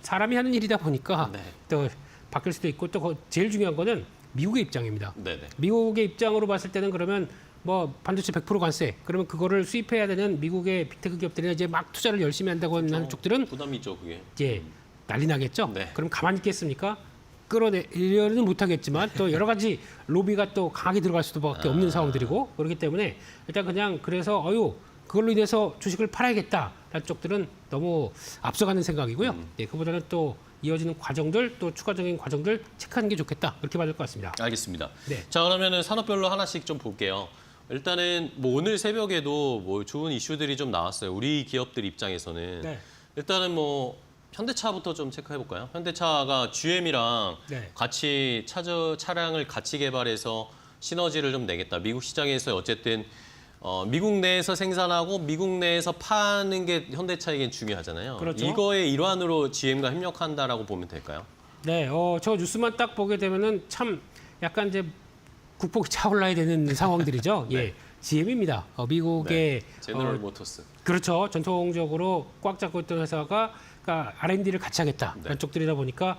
사람이 하는 일이다 보니까 네. 또 바뀔 수도 있고 또 제일 중요한 거는 미국의 입장입니다. 네네. 미국의 입장으로 봤을 때는 그러면 반도체 100% 관세 그러면 그거를 수입해야 되는 미국의 빅테크 기업들이 이제 막 투자를 열심히 한다고 하는 쪽들은 부담이죠, 그게. 이제 난리 나겠죠. 네. 그럼 가만히 있겠습니까? 끌어내려는 못하겠지만 또 여러 가지 로비가 또 강하게 들어갈 수도밖에 없는 상황들이고 그렇기 때문에 일단 그냥 그래서 그걸로 인해서 주식을 팔아야겠다라는 쪽들은 너무 앞서가는 생각이고요. 예, 그보다는 또 이어지는 과정들 또 추가적인 과정들 체크하는 게 좋겠다 그렇게 봐야 될 것 같습니다. 알겠습니다. 네. 자, 그러면은 산업별로 하나씩 좀 볼게요. 일단은 뭐 오늘 새벽에도 뭐 좋은 이슈들이 좀 나왔어요. 우리 기업들 입장에서는 네. 일단은 뭐 현대차부터 좀 체크해 볼까요? 현대차가 GM이랑 네. 같이 차량을 같이 개발해서 시너지를 좀 내겠다. 미국 시장에서 어쨌든 미국 내에서 생산하고 미국 내에서 파는 게 현대차에겐 중요하잖아요. 그렇죠. 이거의 일환으로 GM과 협력한다라고 보면 될까요? 네, 저 뉴스만 딱 보게 되면은 참 약간 이제 국폭이 차올라야 되는 상황들이죠. 네. 예, GM입니다. 미국의 제너럴 모터스. 그렇죠. 전통적으로 꽉 잡고 있던 회사가 그러니까 R&D를 같이 하겠다 네. 이런 쪽들이다 보니까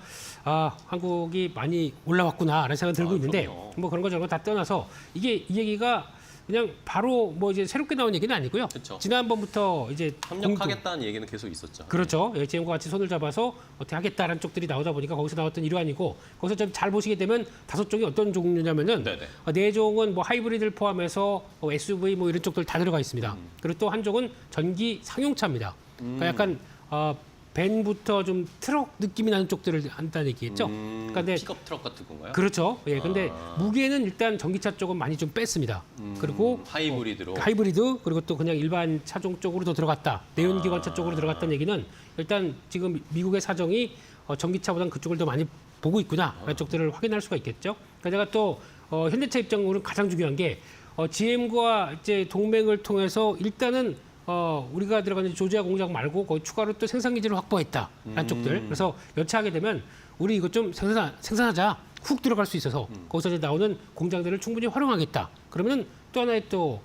한국이 많이 올라왔구나라는 생각이 들고 있는데 그럼요. 뭐 그런 거 저런 거 다 떠나서 이 얘기가 그냥 바로 뭐 이제 새롭게 나온 얘기는 아니고요. 그쵸. 지난번부터 이제 협력하겠다는 얘기는 계속 있었죠. 그렇죠. GM과 같이 손을 잡아서 어떻게 하겠다라는 쪽들이 나오다 보니까 거기서 나왔던 일환이고 거기서 좀 잘 보시게 되면 5종이 어떤 종류냐면은 네네. 4종은 뭐 하이브리드를 포함해서 SUV 뭐 이런 쪽들 다 들어가 있습니다. 그리고 또 한 종은 전기 상용차입니다. 그러니까 약간 밴부터 좀 트럭 느낌이 나는 쪽들을 한다는 얘기겠죠. 그러니까 근데 픽업 트럭 같은 건가요? 그렇죠. 예. 근데 무게는 일단 전기차 쪽은 많이 좀 뺐습니다. 그리고 하이브리드로. 하이브리드 그리고 또 그냥 일반 차종 쪽으로 더 들어갔다. 내연기관차 쪽으로 들어갔다는 얘기는 일단 지금 미국의 사정이 전기차보다는 그쪽을 더 많이 보고 있구나. 라는 쪽들을 확인할 수가 있겠죠. 그러니까 제가 또 현대차 입장으로는 가장 중요한 게 GM과 이제 동맹을 통해서 일단은 우리가 들어가는 조지아 공장 말고 거기 추가로 또 생산 기지를 확보했다라는 쪽들. 그래서 여차하게 되면 우리 이거 좀 생산하자. 훅 들어갈 수 있어서 거기서 이제 나오는 공장들을 충분히 활용하겠다. 그러면은 또 하나의 또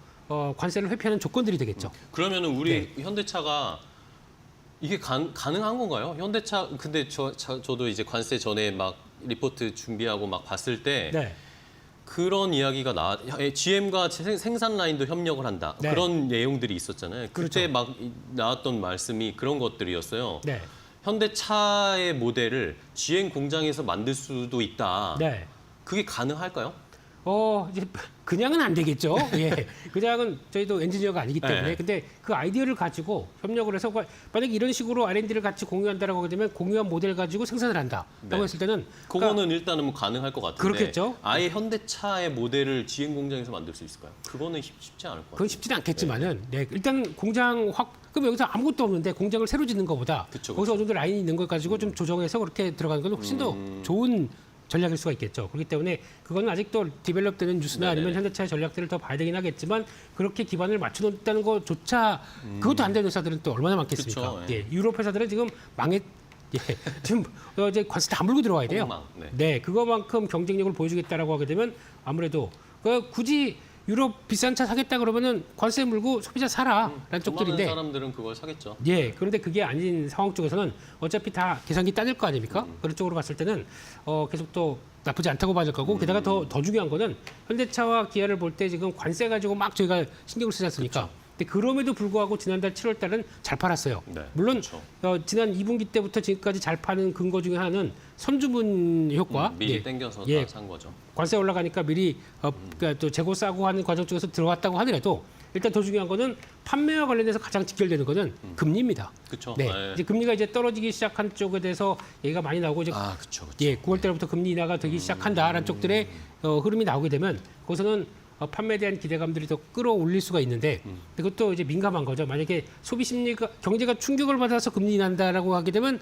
관세를 회피하는 조건들이 되겠죠. 그러면은 우리 네. 현대차가 이게 가능한 건가요? 현대차 근데 저도 이제 관세 전에 막 리포트 준비하고 막 봤을 때 네. 그런 이야기가 GM과 생산 라인도 협력을 한다. 네. 그런 내용들이 있었잖아요. 그때 그렇죠. 막 나왔던 말씀이 그런 것들이었어요. 네. 현대차의 모델을 GM 공장에서 만들 수도 있다. 네. 그게 가능할까요? 이제 그냥은 안 되겠죠. 예. 그냥은 저희도 엔지니어가 아니기 때문에. 네. 근데 그 아이디어를 가지고 협력을 해서 만약에 이런 식으로 R&D를 같이 공유한다라고 하게 되면 공유한 모델 가지고 생산을 한다라고 네. 했을 때는 그거는 일단은 뭐 가능할 것 같은데. 그렇겠죠. 아예 현대차의 모델을 GM 공장에서 만들 수 있을까요? 그거는 쉽지 않을 것 같아요. 그건 쉽지는 않겠지만은 네. 일단 공장 그럼 여기서 아무것도 없는데 공장을 새로 짓는 것보다 그쵸, 거기서 어느 정도 라인이 있는 걸 가지고 좀 조정해서 그렇게 들어가는 건 훨씬 더 좋은 전략일 수가 있겠죠. 그렇기 때문에 그거는 아직도 디벨롭되는 뉴스나 네네. 아니면 현대차의 전략들을 더 봐야 되긴 하겠지만 그렇게 기반을 맞춰놓았다는 것조차 그것도 안 되는 회사들은 또 얼마나 많겠습니까? 그쵸, 예. 예, 유럽 회사들은 지금 지금 이제 관세 다 물고 들어와야 돼요. 폭망, 네. 네, 그거만큼 경쟁력을 보여주겠다라고 하게 되면 아무래도 굳이 유럽 비싼 차 사겠다 그러면은 관세 물고 소비자 사라라는 돈 많은 쪽들인데 사람들은 그걸 사겠죠. 예, 그런데 그게 아닌 상황 쪽에서는 어차피 다 계산기 따질 거 아닙니까? 그런 쪽으로 봤을 때는 계속 또 나쁘지 않다고 봐줄 거고 게다가 더 중요한 거는 현대차와 기아를 볼 때 지금 관세 가지고 막 저희가 신경을 쓰지 않습니까? 근데 그럼에도 불구하고 지난달 7월 달은 잘 팔았어요. 네, 물론 그렇죠. 지난 2분기 때부터 지금까지 잘 파는 근거 중에 하나는 선주문 효과. 미리 예. 땡겨서 예. 다 산 거죠. 관세 올라가니까 미리 그러니까 또 재고 싸고 하는 과정 쪽에서 들어갔다고 하더라도 일단 더 중요한 거는 판매와 관련해서 가장 직결되는 거는 금리입니다. 그렇죠. 네. 이제 금리가 이제 떨어지기 시작한 쪽에 대해서 얘기가 많이 나오고 이제 그렇죠. 예, 9월 달부터 금리 인하가 되기 시작한다라는 쪽들의 흐름이 나오게 되면 거기서는 판매에 대한 기대감들이 더 끌어올릴 수가 있는데 그것도 이제 민감한 거죠. 만약에 소비 심리가 경제가 충격을 받아서 금리 인한다라고 하게 되면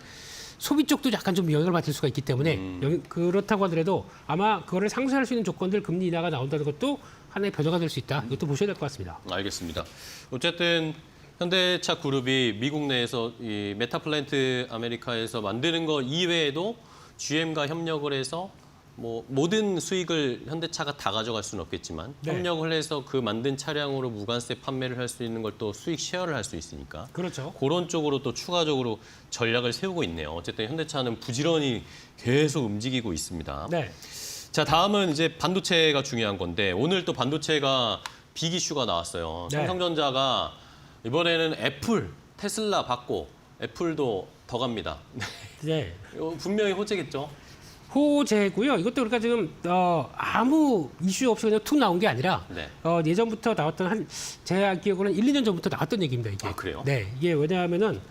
소비 쪽도 약간 좀 영향을 받을 수가 있기 때문에 그렇다고 하더라도 아마 그거를 상쇄할 수 있는 조건들 금리 인하가 나온다는 것도 하나의 변화가 될 수 있다. 이것도 보셔야 될 것 같습니다. 알겠습니다. 어쨌든 현대차 그룹이 미국 내에서 이 메타플랜트 아메리카에서 만드는 거 이외에도 GM과 협력을 해서 뭐 모든 수익을 현대차가 다 가져갈 수는 없겠지만 네. 협력을 해서 그 만든 차량으로 무관세 판매를 할 수 있는 걸 또 수익 쉐어를 할 수 있으니까 그렇죠. 그런 쪽으로 또 추가적으로 전략을 세우고 있네요. 어쨌든 현대차는 부지런히 계속 움직이고 있습니다. 네. 자, 다음은 이제 반도체가 중요한 건데 오늘 또 반도체가 빅 이슈가 나왔어요. 네. 삼성전자가 이번에는 애플, 테슬라 받고 애플도 더 갑니다. 네. 이거 분명히 호재겠죠? 호재고요. 이것도 그러니까 지금 아무 이슈 없이 그냥 툭 나온 게 아니라 네. 예전부터 나왔던 제 기억으로는 1, 2년 전부터 나왔던 얘기입니다. 이게. 아, 그래요? 네. 이게 왜냐하면은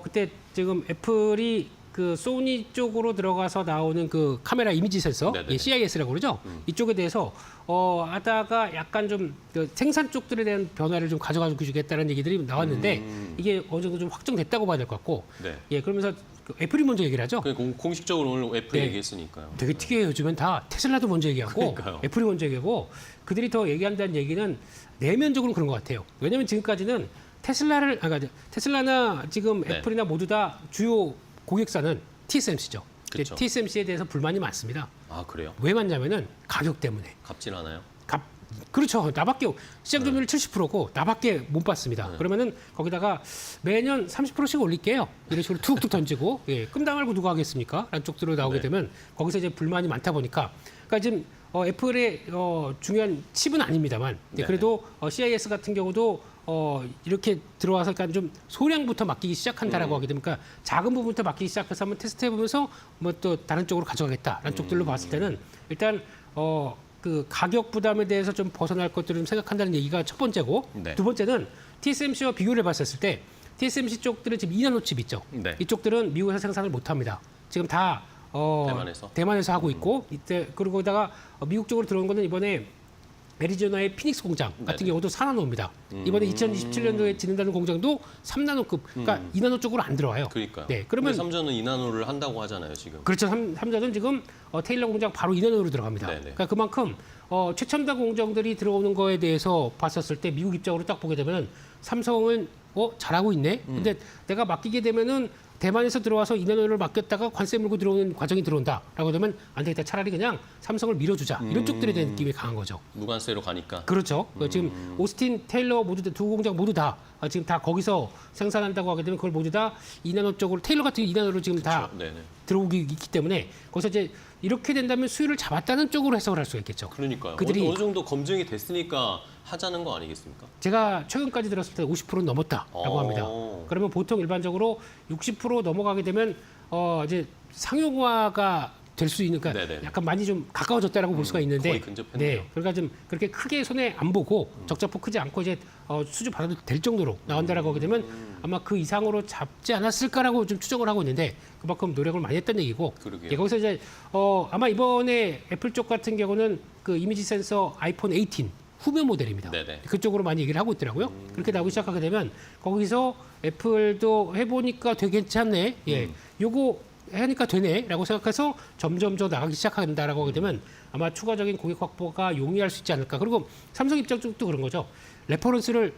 그때 지금 애플이 그 소니 쪽으로 들어가서 나오는 그 카메라 이미지 센서, 네네네. 예, CIS라고 그러죠. 이쪽에 대해서 하다가 약간 좀 그 생산 쪽들에 대한 변화를 좀 가져가지고 주겠다는 얘기들이 나왔는데 이게 어느 정도 좀 확정됐다고 봐야 될 것 같고, 네. 예, 그러면서 그 애플이 먼저 얘기를 하죠. 공식적으로 오늘 애플이 네. 얘기했으니까요. 되게 특이해요. 요즘엔 다 테슬라도 먼저 얘기하고 그러니까요. 애플이 먼저 얘기하고 그들이 더 얘기한다는 얘기는 내면적으로 그런 것 같아요. 왜냐하면 지금까지는 테슬라나 지금 네. 애플이나 모두 다 주요 고객사는 TSMC죠. 그쵸. TSMC에 대해서 불만이 많습니다. 아 그래요? 왜 많냐면은 가격 때문에. 갑질하나요? 그렇죠. 나밖에 시장 점유율 70%고 나밖에 못 받습니다. 그러면은 거기다가 매년 30%씩 올릴게요. 이런 식으로 툭툭 던지고 예, 끔당 말고 누가 하겠습니까? 라는 쪽으로 나오게 네. 되면 거기서 이제 불만이 많다 보니까 그러니까 지금 애플의 중요한 칩은 아닙니다만 예, 네. 그래도 CIS 같은 경우도 이렇게 들어와서 약간 좀 소량부터 맡기기 시작한다라고 하게 되면 그러니까 작은 부분부터 맡기기 시작해서 한번 테스트해 보면서 뭐 또 다른 쪽으로 가져가겠다라는 쪽들로 봤을 때는 일단 그 가격 부담에 대해서 좀 벗어날 것들을 좀 생각한다는 얘기가 첫 번째고 네. 두 번째는 TSMC와 비교를 해봤을 때 TSMC 쪽들은 지금 2나노 칩 있죠. 네. 이쪽들은 미국에서 생산을 못합니다. 지금 다 대만에서 하고 있고 이때 그러고다가 미국 쪽으로 들어온 거는 이번에 애리조나의 피닉스 공장 같은 네네. 경우도 4나노입니다. 이번에 2027년도에 짓는다는 공장도 3나노급, 그러니까 2나노 쪽으로 안 들어와요. 그러니까요. 네, 그러면 삼전은 2나노를 한다고 하잖아요 지금. 그렇죠. 삼전은 지금 테일러 공장 바로 2나노로 들어갑니다. 네네. 그러니까 그만큼 최첨단 공정들이 들어오는 거에 대해서 봤었을 때 미국 입장으로 딱 보게 되면 삼성은 잘하고 있네. 근데 내가 맡기게 되면은 대만에서 들어와서 2나노를 맡겼다가 관세 물고 들어오는 과정이 들어온다라고 되면 안 되겠다. 차라리 그냥 삼성을 밀어주자. 이런 쪽들에 대한 느낌이 강한 거죠. 무관세로 가니까. 그렇죠. 지금 오스틴, 테일러 모두 두 공장 모두 다 지금 다 거기서 생산한다고 하게 되면 그걸 모두 다 2나노 쪽으로 테일러 같은 2나노로 지금 다 네네. 들어오기 있기 때문에 거기서 이제 이렇게 된다면 수율을 잡았다는 쪽으로 해석을 할 수가 있겠죠. 그러니까요. 그들이- 어느 정도 검증이 됐으니까 하자는 거 아니겠습니까? 제가 최근까지 들었을 때 50%는 넘었다라고 합니다. 그러면 보통 일반적으로 60% 넘어가게 되면 이제 상용화가 될 수 있는 그러니까 네네. 약간 많이 좀 가까워졌다라고 볼 수가 있는데 거의 근접했네요. 네, 그러니까 좀 그렇게 크게 손해 안 보고 적자폭 크지 않고 이제 수주 받아도 될 정도로 나온다라고 하게 되면 아마 그 이상으로 잡지 않았을까라고 좀 추정을 하고 있는데 그만큼 노력을 많이 했다는 얘기고 그러게요. 예, 거기서 이제 아마 이번에 애플 쪽 같은 경우는 그 이미지 센서 아이폰 18 후면 모델입니다. 네네. 그쪽으로 많이 얘기를 하고 있더라고요. 그렇게 나오기 시작하게 되면 거기서 애플도 해보니까 되게 괜찮네. 예, 요거 하니까 되네라고 생각해서 점점 더 나가기 시작한다라고 하게 되면 아마 추가적인 고객 확보가 용이할 수 있지 않을까. 그리고 삼성 입장 쪽도 그런 거죠. 레퍼런스를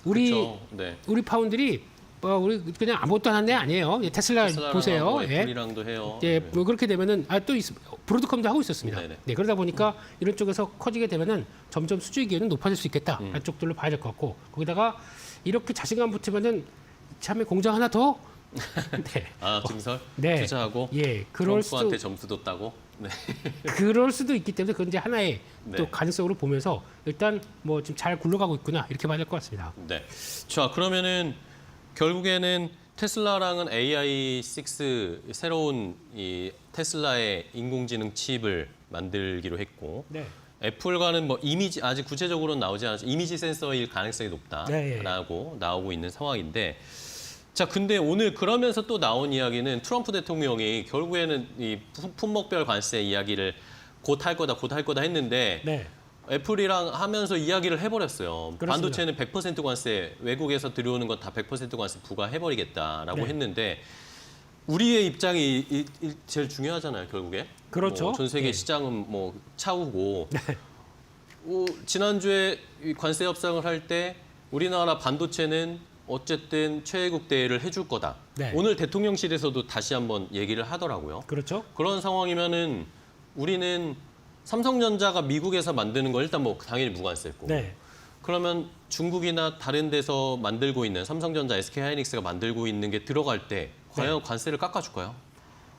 그렇죠. 네. 우리 파운드리 우리 그냥 아무것도 하는 애 아니에요. 예, 테슬라 보세요. 뭐 예. 애플이랑도 해요. 예, 네. 뭐 그렇게 되면은 또 브로드컴도 하고 있었습니다. 네네. 네, 그러다 보니까 이런 쪽에서 커지게 되면은 점점 수주의 기회는 높아질 수 있겠다. 라는 쪽들로 봐야 될 것 같고 거기다가 이렇게 자신감 붙으면은 참에 공장 하나 더. 네. 아 증설 네. 투자하고 예, 그럴 트럼프한테 수도 점수도 따고. 네. 그럴 수도 있기 때문에 그건 이제 하나의 네. 또 가능성으로 보면서 일단 뭐 지금 잘 굴러가고 있구나 이렇게 봐야 될 것 같습니다. 네. 자 그러면은 결국에는 테슬라랑은 AI6 새로운 이 테슬라의 인공지능 칩을 만들기로 했고 네. 애플과는 뭐 이미지 아직 구체적으로는 나오지 않았지만 이미지 센서일 가능성이 높다라고 네. 나오고 있는 상황인데 자 근데 오늘 그러면서 또 나온 이야기는 트럼프 대통령이 결국에는 이 품목별 관세 이야기를 곧 할 거다 했는데 네. 애플이랑 하면서 이야기를 해버렸어요. 그렇습니다. 반도체는 100% 관세, 외국에서 들여오는 건 다 100% 관세 부과해버리겠다라고 네. 했는데 우리의 입장이 제일 중요하잖아요, 결국에. 그렇죠. 뭐 전 세계 예. 시장은 뭐 차우고 지난주에 이 관세 협상을 할 때 우리나라 반도체는 어쨌든 최애국 대회를 해줄 거다. 네. 오늘 대통령실에서도 다시 한번 얘기를 하더라고요. 그렇죠. 그런 상황이면은 우리는 삼성전자가 미국에서 만드는 거 일단 뭐 당연히 무관세고. 네. 그러면 중국이나 다른 데서 만들고 있는 삼성전자, SK하이닉스가 만들고 있는 게 들어갈 때 과연 관세를 깎아줄까요?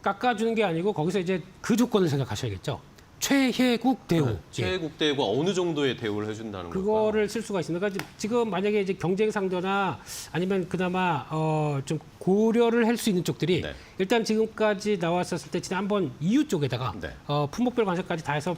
깎아주는 게 아니고 거기서 이제 그 조건을 생각하셔야겠죠. 최혜국 대우. 예. 최애국 대우가 어느 정도의 대우를 해준다는 걸까요? 그거를 쓸 수가 있습니다. 그러니까 지금 만약에 이제 경쟁 상대나 아니면 그나마 좀 고려를 할 수 있는 쪽들이 네. 일단 지금까지 나왔었을 때 지난번 EU 쪽에다가 네. 품목별 관세까지 다 해서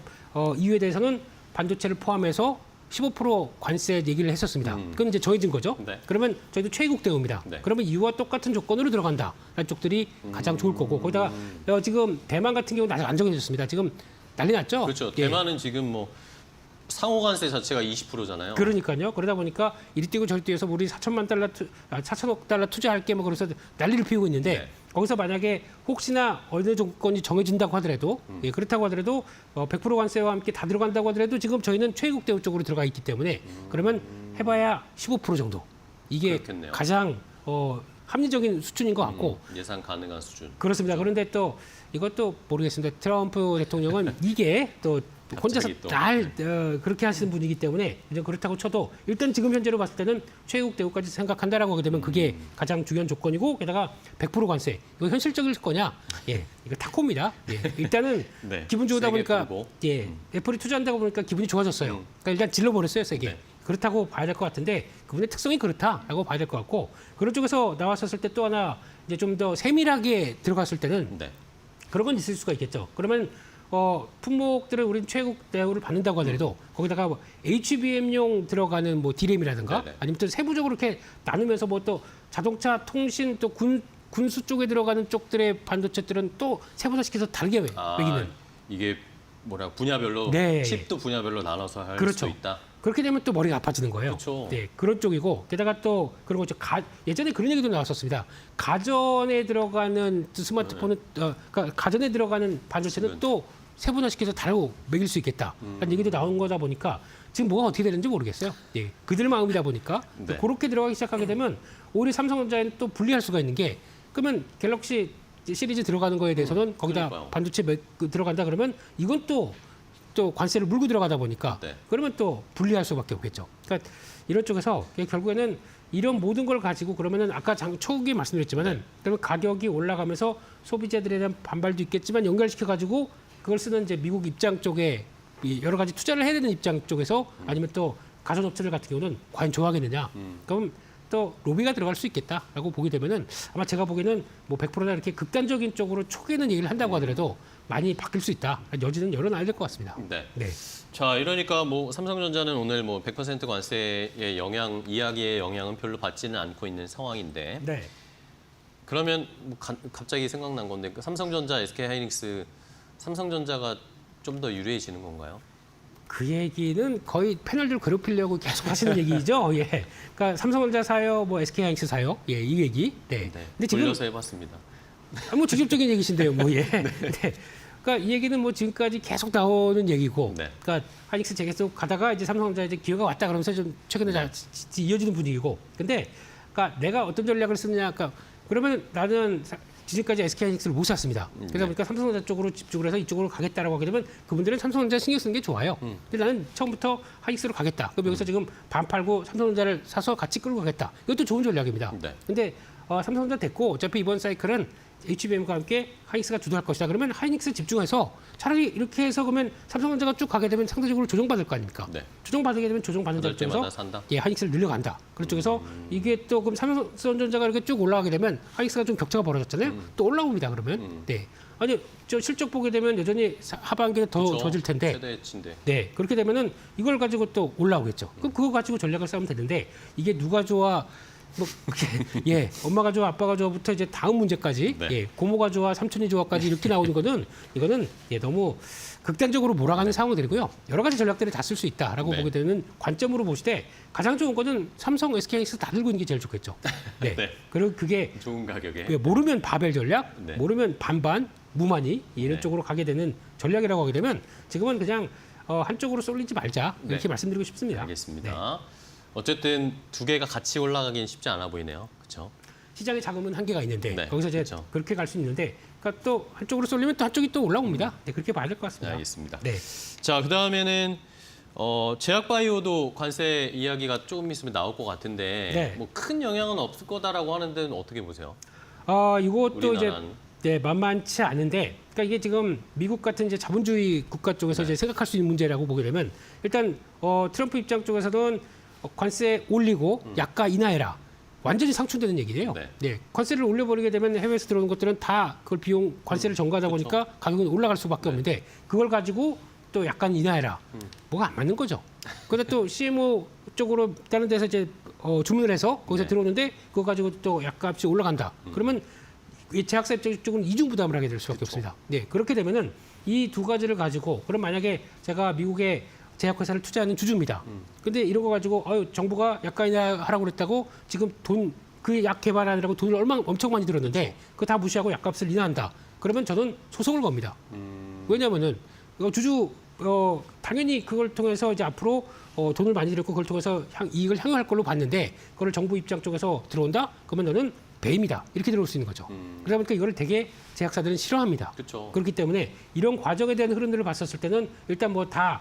EU에 대해서는 반도체를 포함해서 15% 관세 얘기를 했었습니다. 그건 이제 정해진 거죠. 네. 그러면 저희도 최애국 대우입니다. 네. 그러면 이와 똑같은 조건으로 들어간다. 라는 쪽들이 가장 좋을 거고 거기다가 지금 대만 같은 경우는 아직 안 정해졌습니다. 지금 난리 났죠. 그렇죠. 예. 대만은 지금 뭐 상호 관세 자체가 20%잖아요. 그러니까요. 그러다 보니까 이리 뛰고 저리 뛰어서 우리 4천억 달러 투자할게 뭐 그래서 난리를 피우고 있는데 네. 거기서 만약에 혹시나 어느 조건이 정해진다고 하더라도 예, 그렇다고 하더라도 100% 관세와 함께 다 들어간다고 하더라도 지금 저희는 최애국 대우 쪽으로 들어가 있기 때문에 그러면 해봐야 15% 정도 이게 그렇겠네요. 가장 합리적인 수준인 것 같고 예상 가능한 수준. 그렇습니다. 그런데 또 이것도 모르겠습니다. 트럼프 대통령은 이게 또 혼자서 갑자기 또. 잘 그렇게 하시는 분이기 때문에 이제 그렇다고 쳐도 일단 지금 현재로 봤을 때는 최애국 대우까지 생각한다라고 하게 되면 그게 가장 중요한 조건이고 게다가 100% 관세 이거 현실적일 거냐? 예, 이거 타코입니다. 예, 일단은 네, 기분 좋다 세게 보니까 풀고. 예, 애플이 투자한다고 보니까 기분이 좋아졌어요. 그러니까 일단 질러버렸어요, 세게. 네. 그렇다고 봐야 될 것 같은데 그분의 특성이 그렇다라고 봐야 될 것 같고 그런 쪽에서 나왔었을 때 또 하나 이제 좀 더 세밀하게 들어갔을 때는 네. 그런 건 있을 수가 있겠죠. 그러면 품목들을 우리는 최고 대우를 받는다고 하더라도 거기다가 뭐 HBM용 들어가는 뭐 D램이라든가 네네. 아니면 또 세부적으로 이렇게 나누면서 뭐 또 자동차, 통신, 또 군수 쪽에 들어가는 쪽들의 반도체들은 또 세분화시켜서 다르게 매기는. 이게 뭐라 분야별로 네. 칩도 분야별로 나눠서 할 그렇죠. 수 있다. 그렇게 되면 또 머리가 아파지는 거예요. 그렇죠. 네, 그런 쪽이고 게다가 또 그런 거죠. 예전에 그런 얘기도 나왔었습니다. 가전에 들어가는 스마트폰은 그러니까 가전에 들어가는 반도체는 또 세분화시켜서 다르고 매길 수 있겠다. 라는 얘기도 나온 거다 보니까 지금 뭐가 어떻게 되는지 모르겠어요. 예, 그들 마음이다 보니까 네. 그렇게 들어가기 시작하게 되면 오히려 삼성전자에는 또 불리할 수가 있는 게 그러면 갤럭시 시리즈 들어가는 거에 대해서는 거기다 그러니까요. 반도체 들어간다 그러면 이건 또 관세를 물고 들어가다 보니까 네. 그러면 또 불리할 수밖에 없겠죠. 그러니까 이런 쪽에서 결국에는 이런 모든 걸 가지고 그러면은 아까 초기에 말씀드렸지만은 그러면 가격이 올라가면서 소비자들에 대한 반발도 있겠지만 연결시켜 가지고 그걸 쓰는 이제 미국 입장 쪽에 여러 가지 투자를 해야 되는 입장 쪽에서 아니면 또 가전업체들 같은 경우는 과연 좋아하겠느냐. 그럼 또 로비가 들어갈 수 있겠다라고 보게 되면은 아마 제가 보기에는 뭐 100%나 이렇게 극단적인 쪽으로 초기에는 얘기를 한다고 하더라도 많이 바뀔 수 있다. 여지는 열어놔야 될 것 같습니다. 네. 네. 자, 이러니까 뭐 삼성전자는 오늘 뭐 100% 관세의 이야기의 영향은 별로 받지는 않고 있는 상황인데 네. 그러면 뭐 갑자기 생각난 건데 그 삼성전자, SK하이닉스, 삼성전자가 좀 더 유리해지는 건가요? 그 얘기는 거의 패널들 괴롭히려고 계속 하시는 얘기죠. 예. 그러니까 삼성전자 사요, 뭐 SK하이닉스 사요. 예, 이 얘기. 네. 네. 근데 지금 돌려서 해봤습니다. 뭐 직접적인 얘기신데요, 뭐 예. 네. 그러니까 이 얘기는 뭐 지금까지 계속 나오는 얘기고, 네. 그러니까 하이닉스 계속 가다가 이제 삼성전자 이제 기회가 왔다 그러면서 좀 최근에 잘 이어지는 분위기고, 근데 그러니까 내가 어떤 전략을 쓰느냐, 그러니까 그러면 나는 지금까지 SK하이닉스를 못 샀습니다. 그러다 보니까 삼성전자 쪽으로 집중을 해서 이쪽으로 가겠다라고 하게 되면 그분들은 삼성전자 신경 쓰는 게 좋아요. 근데 나는 처음부터 하이닉스로 가겠다. 그럼 여기서 지금 반 팔고 삼성전자를 사서 같이 끌고 가겠다. 이것도 좋은 전략입니다. 네. 근데 삼성전자 됐고 어차피 이번 사이클은 HBM과 함께 하이닉스가 주도할 것이다. 그러면 하이닉스 집중해서 차라리 이렇게 해서 그러면 삼성전자가 쭉 가게 되면 상대적으로 조정받을 거 아닙니까? 네. 조정받게 되면 조정받는 받을 때마다 쪽에서 산다? 예, 하이닉스를 늘려간다. 그런 쪽에서 이게 또 그럼 삼성전자가 이렇게 쭉 올라가게 되면 하이닉스가 좀 격차가 벌어졌잖아요. 또 올라옵니다. 그러면 네. 아니 저 실적 보게 되면 여전히 하반기에 더 그렇죠. 젖을 텐데 최대치인데. 네, 그렇게 되면은 이걸 가지고 또 올라오겠죠. 그럼 그거 가지고 전략을 싸우면 되는데 이게 누가 좋아, 뭐 이렇게 예, 엄마가 좋아, 아빠가 좋아부터 이제 다음 문제까지 네. 예, 고모가 좋아, 삼촌이 좋아까지 이렇게 나오는 거는 이거는 예, 너무 극단적으로 몰아가는 상황들이고요. 여러 가지 전략들을 다 쓸 수 있다라고 네. 보게 되는 관점으로 보시되 가장 좋은 거는 삼성, SK하이닉스 다 들고 있는 게 제일 좋겠죠. 네. 네. 그리고 그게 좋은 가격에. 예, 모르면 바벨 전략, 네. 모르면 반반, 무만이 이런 네. 쪽으로 가게 되는 전략이라고 하게 되면 지금은 그냥 한쪽으로 쏠리지 말자 이렇게 네. 말씀드리고 싶습니다. 알겠습니다. 어쨌든 두 개가 같이 올라가긴 쉽지 않아 보이네요. 그렇죠? 시장의 자금은 한계가 있는데 네, 거기서 이제 그렇죠. 그렇게 갈 수 있는데 그러니까 또 한쪽으로 쏠리면 또 한쪽이 또 올라옵니다. 네, 그렇게 봐야 될 것 네, 같습니다. 알겠습니다. 네. 자, 그다음에는 제약바이오도 관세 이야기가 조금 있으면 나올 것 같은데 네. 뭐 큰 영향은 없을 거다라고 하는 데는 어떻게 보세요? 이것도 이제 우리나라는. 네, 만만치 않은데, 그러니까 이게 지금 미국 같은 이제 자본주의 국가 쪽에서 네. 이제 생각할 수 있는 문제라고 보게 되면 일단 트럼프 입장 쪽에서는 관세 올리고 약가 인하해라. 완전히 상충되는 얘기예요. 네. 관세를 올려버리게 되면 해외에서 들어오는 것들은 다 그걸 비용 관세를 전가하다 그렇죠. 보니까 가격은 올라갈 수밖에 없는데 그걸 가지고 또 약간 인하해라. 뭐가 안 맞는 거죠. 근데 또 CMO 쪽으로 다른 데서 이제 주문을 해서 거기서 네. 들어오는데 그거 가지고 또 약값이 올라간다. 그러면 이 제약사 쪽은 이중 부담을 하게 될 수밖에 없습니다. 네, 그렇게 되면은 이 두 가지를 가지고 그럼 만약에 제가 미국에 제약회사를 투자하는 주주입니다. 근데 이런 거 가지고 정부가 약간이나 하라고 그랬다고 지금 그 약 개발하느라고 돈을 엄청 많이 들었는데 그거 다 무시하고 약값을 인하한다. 그러면 저는 소송을 겁니다. 왜냐하면은 주주 당연히 그걸 통해서 이제 앞으로 돈을 많이 들였고 그걸 통해서 이익을 향유할 걸로 봤는데 그걸 정부 입장 쪽에서 들어온다? 그러면 너는 배임이다. 이렇게 들어올 수 있는 거죠. 그러다 보니까 이거를 되게 제약사들은 싫어합니다. 그렇죠. 그렇기 때문에 이런 과정에 대한 흐름들을 봤었을 때는 일단 뭐 다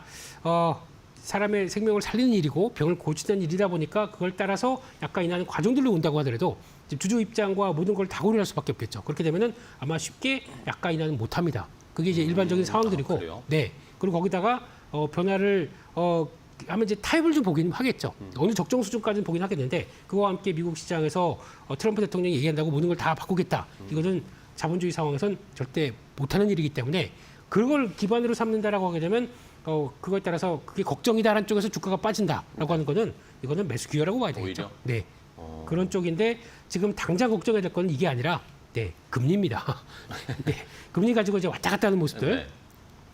사람의 생명을 살리는 일이고 병을 고치는 일이다 보니까 그걸 따라서 약간 인하는 과정들로 온다고 하더라도 주주 입장과 모든 걸 다 고려할 수밖에 없겠죠. 그렇게 되면은 아마 쉽게 약간 인하는 못합니다. 그게 이제 일반적인 상황들이고, 그래요? 네. 그리고 거기다가 변화를 하면 이제 타협을 좀 보긴 하겠죠. 어느 적정 수준까지는 보긴 하겠는데 그와 함께 미국 시장에서 트럼프 대통령이 얘기한다고 모든 걸 다 바꾸겠다. 이거는 자본주의 상황에선 절대 못하는 일이기 때문에 그걸 기반으로 삼는다라고 하게 되면 그거에 따라서 그게 걱정이다라는 쪽에서 주가가 빠진다라고 하는 거는 이거는 매수 기회라고 봐야 되겠죠. 오히려? 네. 그런 쪽인데 지금 당장 걱정해야 될 거는 이게 아니라 네, 금리입니다. 네, 금리 가지고 이제 왔다 갔다 하는 모습들.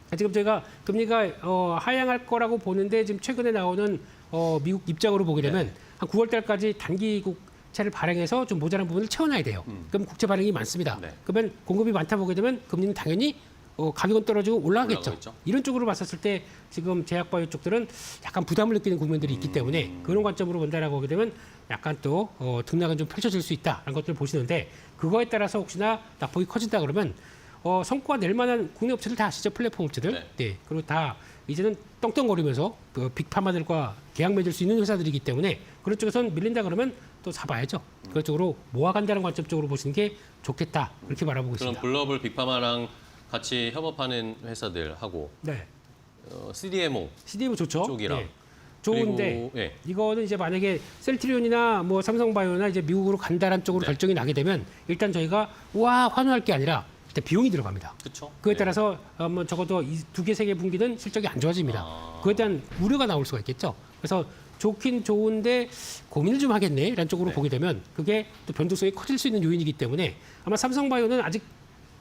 네. 지금 저희가 금리가 하향할 거라고 보는데 지금 최근에 나오는 미국 입장으로 보게 되면 한 9월 달까지 단기 국채를 발행해서 좀 모자란 부분을 채워놔야 돼요. 그럼 국채 발행이 많습니다. 네. 그러면 공급이 많다 보게 되면 금리는 당연히 가격은 떨어지고 올라가겠죠. 올라가겠죠. 이런 쪽으로 봤었을 때 지금 제약바이오 쪽들은 약간 부담을 느끼는 국면들이 있기 때문에 그런 관점으로 본다라고 하게 되면 약간 또 등락은 좀 펼쳐질 수 있다라는 것들을 보시는데 그거에 따라서 혹시나 낙폭이 커진다 그러면 성과 낼 만한 국내 업체들 다 아시죠? 플랫폼 업체들. 네. 네. 그리고 다 이제는 떵떵거리면서 빅파마들과 계약 맺을 수 있는 회사들이기 때문에 그런 쪽에서는 밀린다 그러면 또 사봐야죠. 그런 쪽으로 모아간다는 관점 쪽으로 보시는 게 좋겠다. 그렇게 바라보고 그럼 있습니다. 글로벌 빅파마랑 같이 협업하는 회사들하고 네. CDMO CDMO 좋죠. 쪽이랑 네. 좋은데 그리고, 예. 이거는 이제 만약에 셀트리온이나 뭐 삼성바이오나 이제 미국으로 간다라는 쪽으로 네. 결정이 나게 되면 일단 저희가 와 환호할 게 아니라 일단 비용이 들어갑니다. 그렇죠. 그에 따라서 뭐 적어도 이 두 개, 세 개 분기는 실적이 안 좋아집니다. 그에 대한 우려가 나올 수가 있겠죠. 그래서 좋긴 좋은데 고민을 좀 하겠네라는 쪽으로 보게 되면 그게 또 변동성이 커질 수 있는 요인이기 때문에 아마 삼성바이오는 아직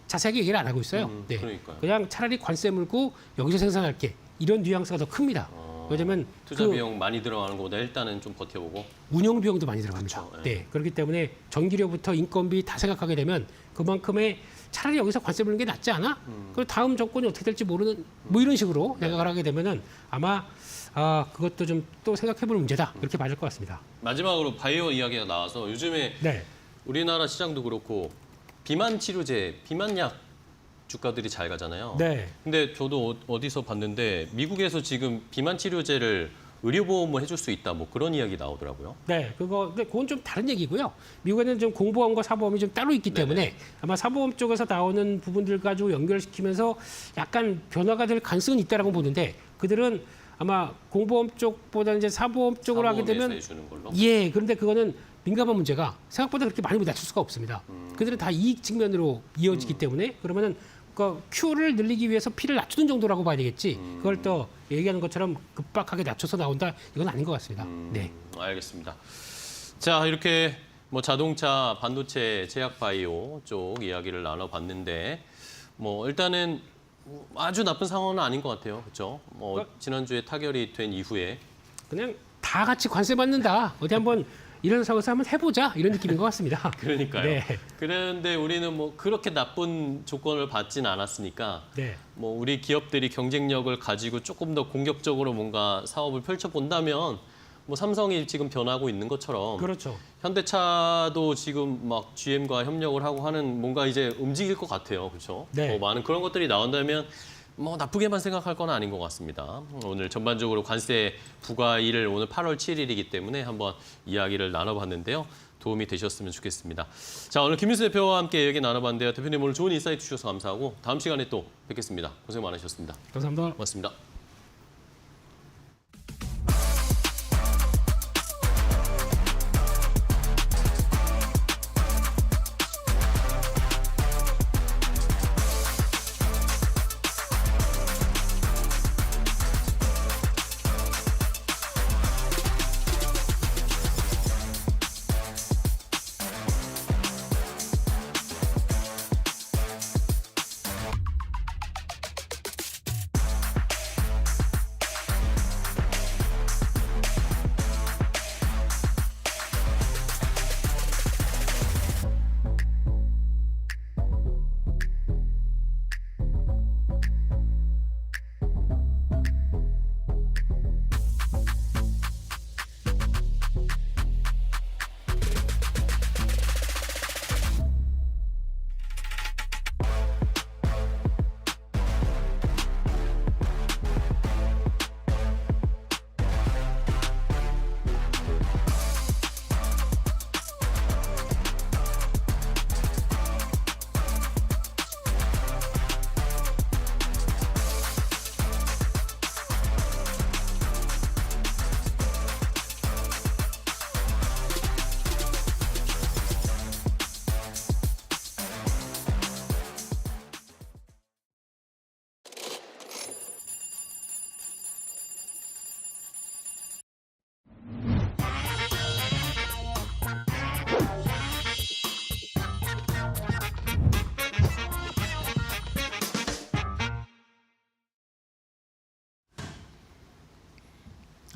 자세하게 얘기를 안 하고 있어요. 네. 그러니까요. 그냥 차라리 관세 물고 여기서 생산할게 이런 뉘앙스가 더 큽니다. 왜냐면 투자 비용 많이 들어가는 것보다 일단은 좀 버텨보고. 운영 비용도 많이 들어갑니다. 그렇죠. 네. 그렇기 때문에 전기료부터 인건비 다 생각하게 되면 그만큼의 차라리 여기서 관세 물는 게 낫지 않아? 그리고 다음 정권이 어떻게 될지 모르는 뭐 이런 식으로 생각을 하게 되면은 아마 그것도 좀 또 생각해볼 문제다 이렇게 맞을 것 같습니다. 마지막으로 바이오 이야기가 나와서 요즘에 네. 우리나라 시장도 그렇고 비만 치료제, 비만약 주가들이 잘 가잖아요. 네. 근데 저도 어디서 봤는데 미국에서 지금 비만 치료제를 의료보험을 해줄 수 있다 뭐 그런 이야기 나오더라고요. 네, 근데 그건 좀 다른 얘기고요. 미국에는 좀 공보험과 사보험이 좀 따로 있기 때문에 아마 사보험 쪽에서 나오는 부분들 가지고 연결시키면서 약간 변화가 될 가능성은 있다라고 보는데 그들은 아마 공보험 쪽보다는 이제 사보험 쪽으로 하게 되면 해주는 걸로. 예, 그런데 그거는 민감한 문제가 생각보다 그렇게 많이 낮출 수가 없습니다. 그들은 다 이익 측면으로 이어지기 때문에 그러면은 그 Q를 늘리기 위해서 P를 낮추는 정도라고 봐야 되겠지. 그걸 또 얘기하는 것처럼 급박하게 낮춰서 나온다 이건 아닌 것 같습니다. 네. 알겠습니다. 자, 이렇게 뭐 자동차, 반도체, 제약 바이오 쪽 이야기를 나눠봤는데 뭐 일단은 아주 나쁜 상황은 아닌 것 같아요. 그렇죠? 뭐 지난주에 타결이 된 이후에 그냥 다 같이 관세 받는다. 어디 한번 이런 상황에서 한번 해보자 이런 느낌인 것 같습니다. 그러니까요. 네. 그런데 우리는 뭐 그렇게 나쁜 조건을 받진 않았으니까 네. 뭐 우리 기업들이 경쟁력을 가지고 조금 더 공격적으로 뭔가 사업을 펼쳐본다면 뭐 삼성이 지금 변하고 있는 것처럼 그렇죠. 현대차도 지금 막 GM과 협력을 하고 하는 뭔가 이제 움직일 것 같아요. 그렇죠? 네. 많은 그런 것들이 나온다면 뭐 나쁘게만 생각할 건 아닌 것 같습니다. 오늘 전반적으로 관세 부과일을 오늘 8월 7일이기 때문에 한번 이야기를 나눠봤는데요. 도움이 되셨으면 좋겠습니다. 자, 오늘 김민수 대표와 함께 얘기 나눠봤는데요. 대표님 오늘 좋은 인사이트 주셔서 감사하고 다음 시간에 또 뵙겠습니다. 고생 많으셨습니다. 감사합니다. 고맙습니다.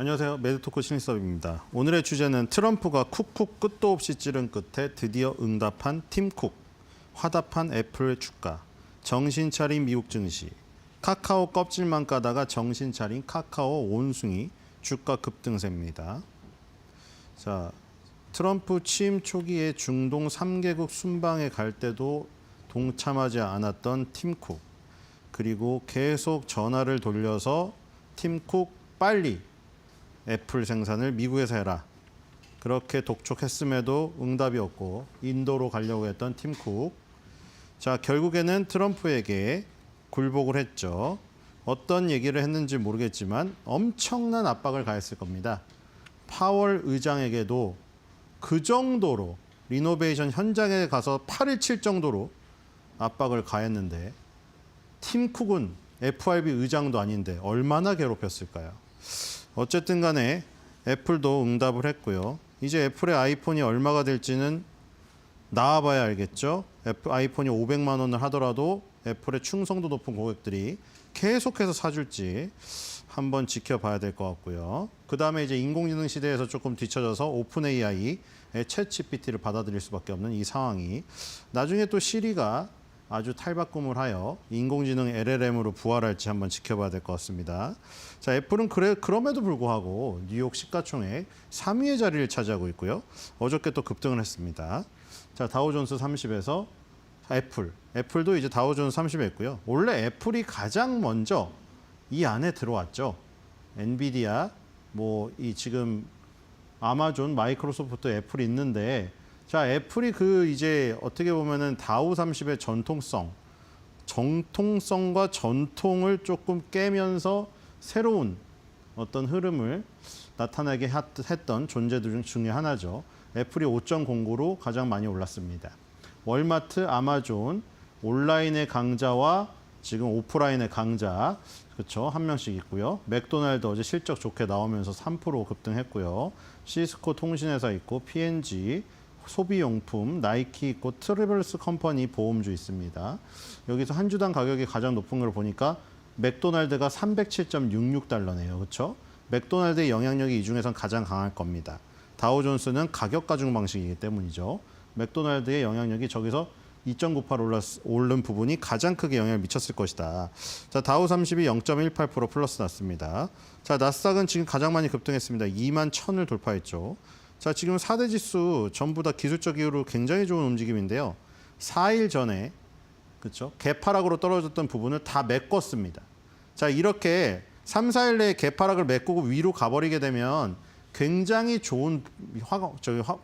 안녕하세요. 매드토크 신일섭입니다. 오늘의 주제는 트럼프가 쿡쿡 끝도 없이 찌른 끝에 드디어 응답한 팀쿡, 화답한 애플 주가, 정신 차린 미국 증시, 카카오 껍질만 까다가 정신 차린 카카오 온숭이 주가 급등세입니다. 자, 트럼프 취임 초기에 중동 3개국 순방에 갈 때도 동참하지 않았던 팀쿡, 그리고 계속 전화를 돌려서 팀쿡 빨리 애플 생산을 미국에서 해라. 그렇게 독촉했음에도 응답이 없고 인도로 가려고 했던 팀쿡. 자, 결국에는 트럼프에게 굴복을 했죠. 어떤 얘기를 했는지 모르겠지만 엄청난 압박을 가했을 겁니다. 파월 의장에게도 그 정도로 리노베이션 현장에 가서 팔을 칠 정도로 압박을 가했는데 팀쿡은 FRB 의장도 아닌데 얼마나 괴롭혔을까요? 어쨌든 간에 애플도 응답을 했고요. 이제 애플의 아이폰이 얼마가 될지는 나와봐야 알겠죠. 아이폰이 500만 원을 하더라도 애플의 충성도 높은 고객들이 계속해서 사줄지 한번 지켜봐야 될 것 같고요. 그다음에 이제 인공지능 시대에서 조금 뒤쳐져서 오픈 AI의 챗 GPT를 받아들일 수밖에 없는 이 상황이 나중에 또 시리가 아주 탈바꿈을 하여 인공지능 LLM으로 부활할지 한번 지켜봐야 될 것 같습니다. 자, 애플은 그럼에도 불구하고 뉴욕 시가총액 3위의 자리를 차지하고 있고요. 어저께 또 급등을 했습니다. 자, 다우존스 30에서 애플도 이제 다우존스 30에 있고요. 원래 애플이 가장 먼저 이 안에 들어왔죠. 엔비디아, 뭐 이 지금 아마존, 마이크로소프트, 애플이 있는데, 자, 애플이 이제 어떻게 보면은 다우 30의 정통성과 전통을 조금 깨면서 새로운 어떤 흐름을 나타나게 했던 존재들 중에 하나죠. 애플이 5.09로 가장 많이 올랐습니다. 월마트, 아마존, 온라인의 강자와 지금 오프라인의 강자, 그렇죠, 한 명씩 있고요. 맥도날드 어제 실적 좋게 나오면서 3% 급등했고요. 시스코 통신회사 있고, P&G, 소비용품, 나이키 있고, 트래블스 컴퍼니 보험주 있습니다. 여기서 한 주당 가격이 가장 높은 걸 보니까 맥도날드가 307.66달러네요. 그렇죠? 맥도날드의 영향력이 이 중에선 가장 강할 겁니다. 다우존스는 가격 가중 방식이기 때문이죠. 맥도날드의 영향력이 저기서 2.98 오른 부분이 가장 크게 영향을 미쳤을 것이다. 자, 다우 30이 0.18% 플러스 났습니다. 자, 나스닥은 지금 가장 많이 급등했습니다. 2만 1000을 돌파했죠. 자, 지금 4대 지수 전부 다 기술적 이유로 굉장히 좋은 움직임인데요. 4일 전에 그렇죠? 개파락으로 떨어졌던 부분을 다 메꿨습니다. 자, 이렇게 3, 4일 내에 개파락을 메꾸고 위로 가버리게 되면 굉장히 좋은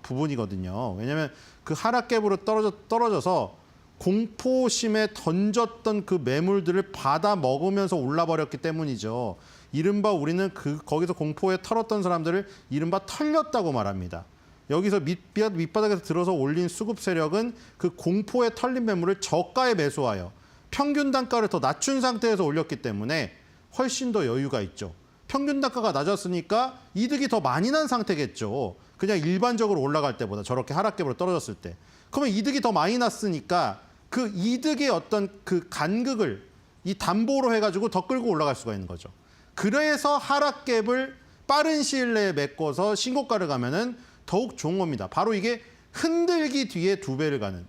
부분이거든요. 왜냐하면 그 하락갭으로 떨어져서 공포심에 던졌던 그 매물들을 받아 먹으면서 올라버렸기 때문이죠. 이른바 우리는 거기서 공포에 털었던 사람들을 이른바 털렸다고 말합니다. 여기서 밑바닥에서 들어서 올린 수급 세력은 그 공포에 털린 매물을 저가에 매수하여 평균 단가를 더 낮춘 상태에서 올렸기 때문에 훨씬 더 여유가 있죠. 평균 단가가 낮았으니까 이득이 더 많이 난 상태겠죠. 그냥 일반적으로 올라갈 때보다 저렇게 하락갭으로 떨어졌을 때. 그러면 이득이 더 많이 났으니까 그 이득의 어떤 그 간극을 이 담보로 해가지고 더 끌고 올라갈 수가 있는 거죠. 그래서 하락갭을 빠른 시일 내에 메꿔서 신고가를 가면은 더욱 좋은 겁니다. 바로 이게 흔들기 뒤에 2배를 가는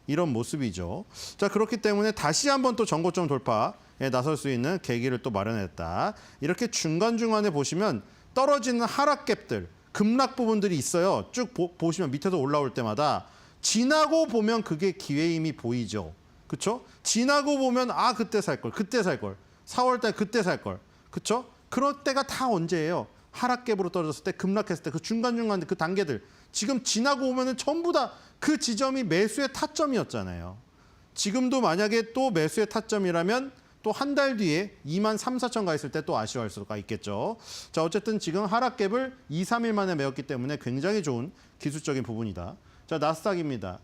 이런 모습이죠. 자, 그렇기 때문에 다시 한번 또 전고점 돌파에 나설 수 있는 계기를 또 마련했다. 이렇게 중간중간에 보시면 떨어지는 하락갭들, 급락 부분들이 있어요. 쭉 보시면 밑에서 올라올 때마다 지나고 보면 그게 기회의 힘이 보이죠. 그렇죠? 지나고 보면 그때 살 걸. 4월 달 그때 살 걸. 그렇죠? 그럴 때가 다 언제예요? 하락갭으로 떨어졌을 때, 급락했을 때, 그 중간중간 그 단계들. 지금 지나고 오면은 전부 다 그 지점이 매수의 타점이었잖아요. 지금도 만약에 또 매수의 타점이라면 또 한 달 뒤에 2만 3, 4천 가 있을 때 또 아쉬워할 수가 있겠죠. 자, 어쨌든 지금 하락갭을 2, 3일 만에 메웠기 때문에 굉장히 좋은 기술적인 부분이다. 자, 나스닥입니다.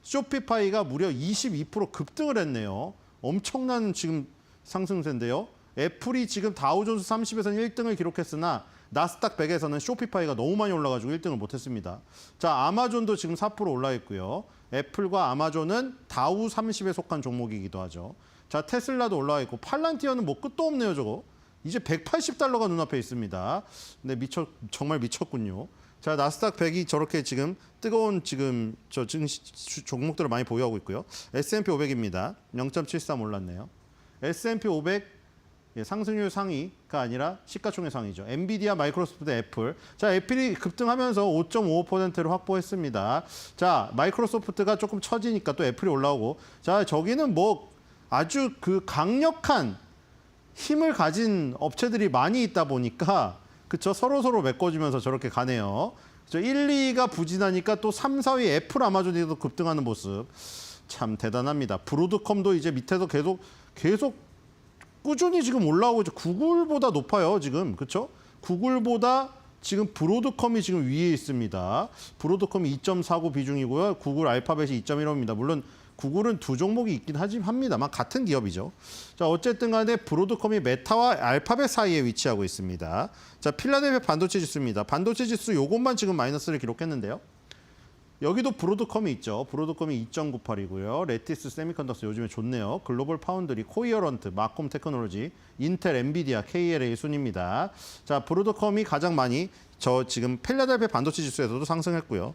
쇼피파이가 무려 22% 급등을 했네요. 엄청난 지금 상승세인데요. 애플이 지금 다우존스 30에서는 1등을 기록했으나 나스닥 100에서는 쇼피파이가 너무 많이 올라가지고 1등을 못했습니다. 자, 아마존도 지금 4% 올라 있고요. 애플과 아마존은 다우 30에 속한 종목이기도 하죠. 자, 테슬라도 올라와 있고 팔란티어는 뭐 끝도 없네요, 저거. 이제 180달러가 눈앞에 있습니다. 네, 정말 미쳤군요. 자, 나스닥 100이 저렇게 지금 뜨거운 지금 종목들을 많이 보유하고 있고요. S&P 500입니다. 0.73 올랐네요. S&P 500 상승률 상위가 아니라 시가총액 상위죠. 엔비디아, 마이크로소프트, 애플. 자, 애플이 급등하면서 5.55%를 확보했습니다. 자, 마이크로소프트가 조금 처지니까 또 애플이 올라오고. 자, 저기는 뭐 아주 그 강력한 힘을 가진 업체들이 많이 있다 보니까 그쵸? 서로 메꿔주면서 저렇게 가네요. 그쵸? 1, 2가 부진하니까 또 3, 4위 애플, 아마존이 또 급등하는 모습. 참 대단합니다. 브로드컴도 이제 밑에서 계속 꾸준히 지금 올라오고 있죠. 구글보다 높아요, 지금. 그렇죠? 구글보다 지금 브로드컴이 지금 위에 있습니다. 브로드컴이 2.49 비중이고요. 구글 알파벳이 2.15입니다. 물론 구글은 두 종목이 있긴 합니다만 같은 기업이죠. 자, 어쨌든 간에 브로드컴이 메타와 알파벳 사이에 위치하고 있습니다. 자, 필라델피아 반도체 지수입니다. 반도체 지수 요것만 지금 마이너스를 기록했는데요. 여기도 브로드컴이 있죠. 브로드컴이 2.98이고요. 레티스 세미컨덕터 요즘에 좋네요. 글로벌 파운드리, 코이어런트, 마콤 테크놀로지, 인텔, 엔비디아, KLA 순입니다. 자, 브로드컴이 가장 많이 지금 필라델피아 반도체 지수에서도 상승했고요.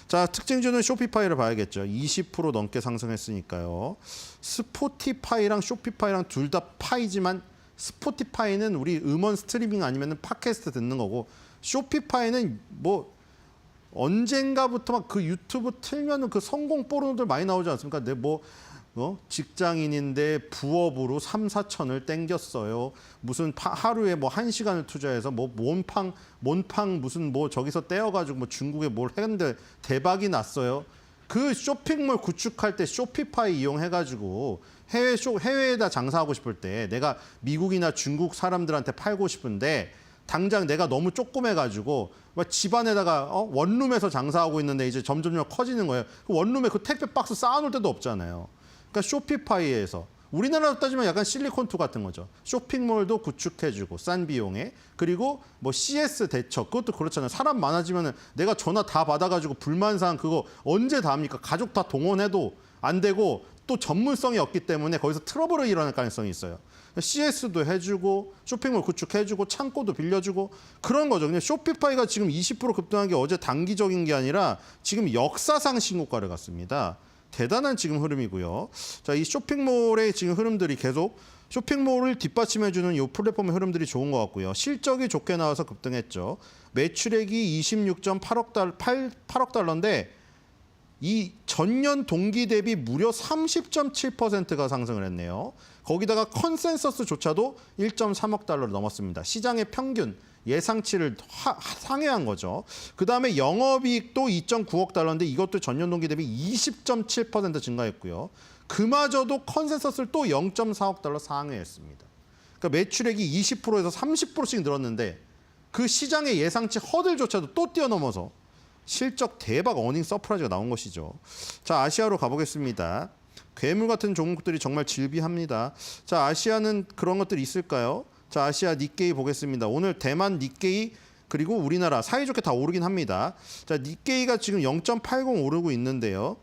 자, 특징주는 쇼피파이를 봐야겠죠. 20% 넘게 상승했으니까요. 스포티파이랑 쇼피파이랑 둘 다 파이지만 스포티파이는 우리 음원 스트리밍 아니면 팟캐스트 듣는 거고 쇼피파이는 뭐 언젠가부터 막 그 유튜브 틀면은 그 성공 포르노들 많이 나오지 않습니까? 내 직장인인데 부업으로 3, 4천을 땡겼어요. 무슨 하루에 뭐 1시간을 투자해서 뭐 몬팡 무슨 뭐 저기서 떼어가지고 뭐 중국에 뭘 했는데 대박이 났어요. 그 쇼핑몰 구축할 때 쇼피파이 이용해가지고 해외에다 장사하고 싶을 때 내가 미국이나 중국 사람들한테 팔고 싶은데 당장 내가 너무 조그매가지고 집안에다가 원룸에서 장사하고 있는데 이제 점점 커지는 거예요. 그 원룸에 그 택배 박스 쌓아놓을 데도 없잖아요. 그러니까 쇼피파이에서 우리나라로 따지면 약간 실리콘2 같은 거죠. 쇼핑몰도 구축해주고 싼 비용에 그리고 뭐 CS 대처 그것도 그렇잖아요. 사람 많아지면 내가 전화 다 받아가지고 불만사항 그거 언제 다 합니까? 가족 다 동원해도 안 되고 또 전문성이 없기 때문에 거기서 트러블이 일어날 가능성이 있어요. CS도 해주고 쇼핑몰 구축해주고 창고도 빌려주고 그런 거죠. 근데 쇼피파이가 지금 20% 급등한 게 어제 단기적인 게 아니라 지금 역사상 신고가를 갔습니다. 대단한 지금 흐름이고요. 자, 이 쇼핑몰의 지금 흐름들이 계속 쇼핑몰을 뒷받침해주는 이 플랫폼의 흐름들이 좋은 것 같고요. 실적이 좋게 나와서 급등했죠. 매출액이 26.8억 달러인데 이 전년 동기 대비 무려 30.7%가 상승을 했네요. 거기다가 컨센서스조차도 1.3억 달러를 넘었습니다. 시장의 평균 예상치를 상회한 거죠. 그다음에 영업이익도 2.9억 달러인데 이것도 전년 동기 대비 20.7% 증가했고요. 그마저도 컨센서스를 또 0.4억 달러 상회했습니다. 그러니까 매출액이 20%에서 30%씩 늘었는데 그 시장의 예상치 허들조차도 또 뛰어넘어서 실적 대박 어닝 서프라이즈가 나온 것이죠. 자, 아시아로 가보겠습니다. 괴물 같은 종목들이 정말 질비합니다. 자, 아시아는 그런 것들이 있을까요? 자, 아시아 니케이 보겠습니다. 오늘 대만 니케이 그리고 우리나라 사이좋게 다 오르긴 합니다. 자, 니케이가 지금 0.80 오르고 있는데요.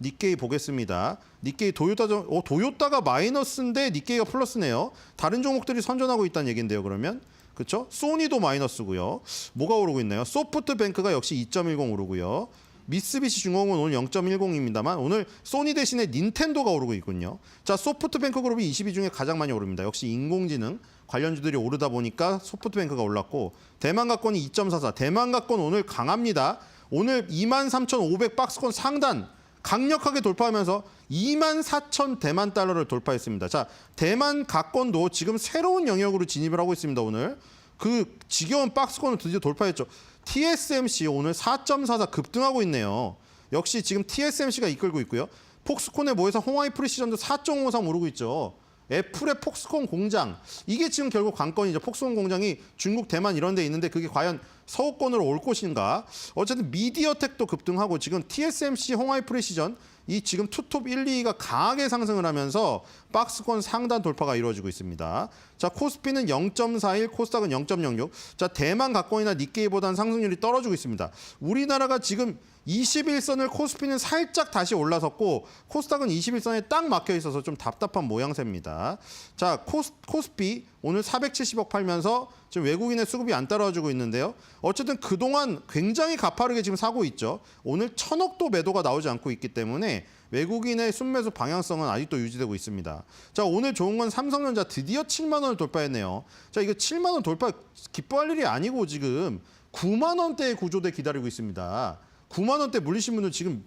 니케이 보겠습니다. 니케이 도요타가 마이너스인데 니케이가 플러스네요. 다른 종목들이 선전하고 있다는 얘기인데요. 그러면 그렇죠? 소니도 마이너스고요. 뭐가 오르고 있나요? 소프트뱅크가 역시 2.10 오르고요. 미쓰비시 중공은 오늘 0.10입니다만 오늘 소니 대신에 닌텐도가 오르고 있군요. 자, 소프트뱅크 그룹이 20위 중에 가장 많이 오릅니다. 역시 인공지능 관련주들이 오르다 보니까 소프트뱅크가 올랐고 대만가권이 2.44. 대만가권 오늘 강합니다. 오늘 23,500 박스권 상단 강력하게 돌파하면서 24,000 대만 달러를 돌파했습니다. 자, 대만 가권도 지금 새로운 영역으로 진입을 하고 있습니다. 오늘 그 지겨운 박스권을 드디어 돌파했죠. TSMC 오늘 4.44 급등하고 있네요. 역시 지금 TSMC가 이끌고 있고요. 폭스콘에 모여서 홍하이 프리시전도 4.53 오르고 있죠. 애플의 폭스콘 공장 이게 지금 결국 관건이죠. 폭스콘 공장이 중국, 대만 이런 데 있는데 그게 과연 서구권으로 올 것인가. 어쨌든 미디어텍도 급등하고 지금 TSMC, 홍하이 프리시전 이 지금 투톱 1, 2위가 강하게 상승을 하면서 박스권 상단 돌파가 이루어지고 있습니다. 자, 코스피는 0.41, 코스닥은 0.06. 자, 대만 가권이나 니케이보다는 상승률이 떨어지고 있습니다. 우리나라가 지금 21선을 코스피는 살짝 다시 올라섰고 코스닥은 21선에 딱 막혀 있어서 좀 답답한 모양새입니다. 자, 코스피 오늘 470억 팔면서 지금 외국인의 수급이 안 따라와주고 있는데요. 어쨌든 그동안 굉장히 가파르게 지금 사고 있죠. 오늘 1000억도 매도가 나오지 않고 있기 때문에 외국인의 순매수 방향성은 아직도 유지되고 있습니다. 자, 오늘 좋은 건 삼성전자 드디어 7만 원을 돌파했네요. 자, 이거 7만 원 돌파 기뻐할 일이 아니고 지금 9만 원대의 구조대 기다리고 있습니다. 9만 원대 물리신 분들 지금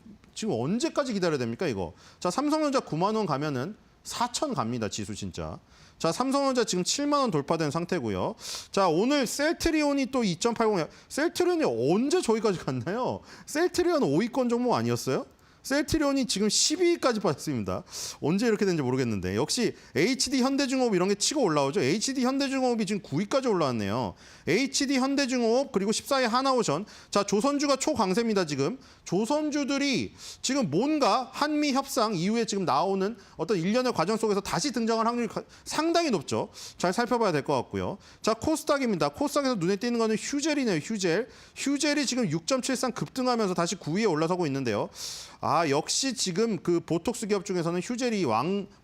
언제까지 기다려야 됩니까, 이거? 자, 삼성전자 9만 원 가면은 4천 갑니다, 지수 진짜. 자, 삼성전자 지금 7만 원 돌파된 상태고요. 자, 오늘 셀트리온이 또 2.80. 셀트리온이 언제 저기까지 갔나요? 셀트리온 5위권 종목 아니었어요? 셀트리온이 지금 12위까지 빠졌습니다. 언제 이렇게 된지 모르겠는데 역시 HD 현대중공업 이런 게 치고 올라오죠. HD 현대중공업이 지금 9위까지 올라왔네요. HD 현대중공업 그리고 14위 하나오션. 자, 조선주가 초강세입니다. 지금 조선주들이 지금 뭔가 한미 협상 이후에 지금 나오는 어떤 일련의 과정 속에서 다시 등장할 확률이 상당히 높죠. 잘 살펴봐야 될 것 같고요. 자, 코스닥입니다. 코스닥에서 눈에 띄는 거는 휴젤이네요. 휴젤이 지금 6.73 급등하면서 다시 9위에 올라서고 있는데요. 아, 역시 지금 그 보톡스 기업 중에서는 휴젤이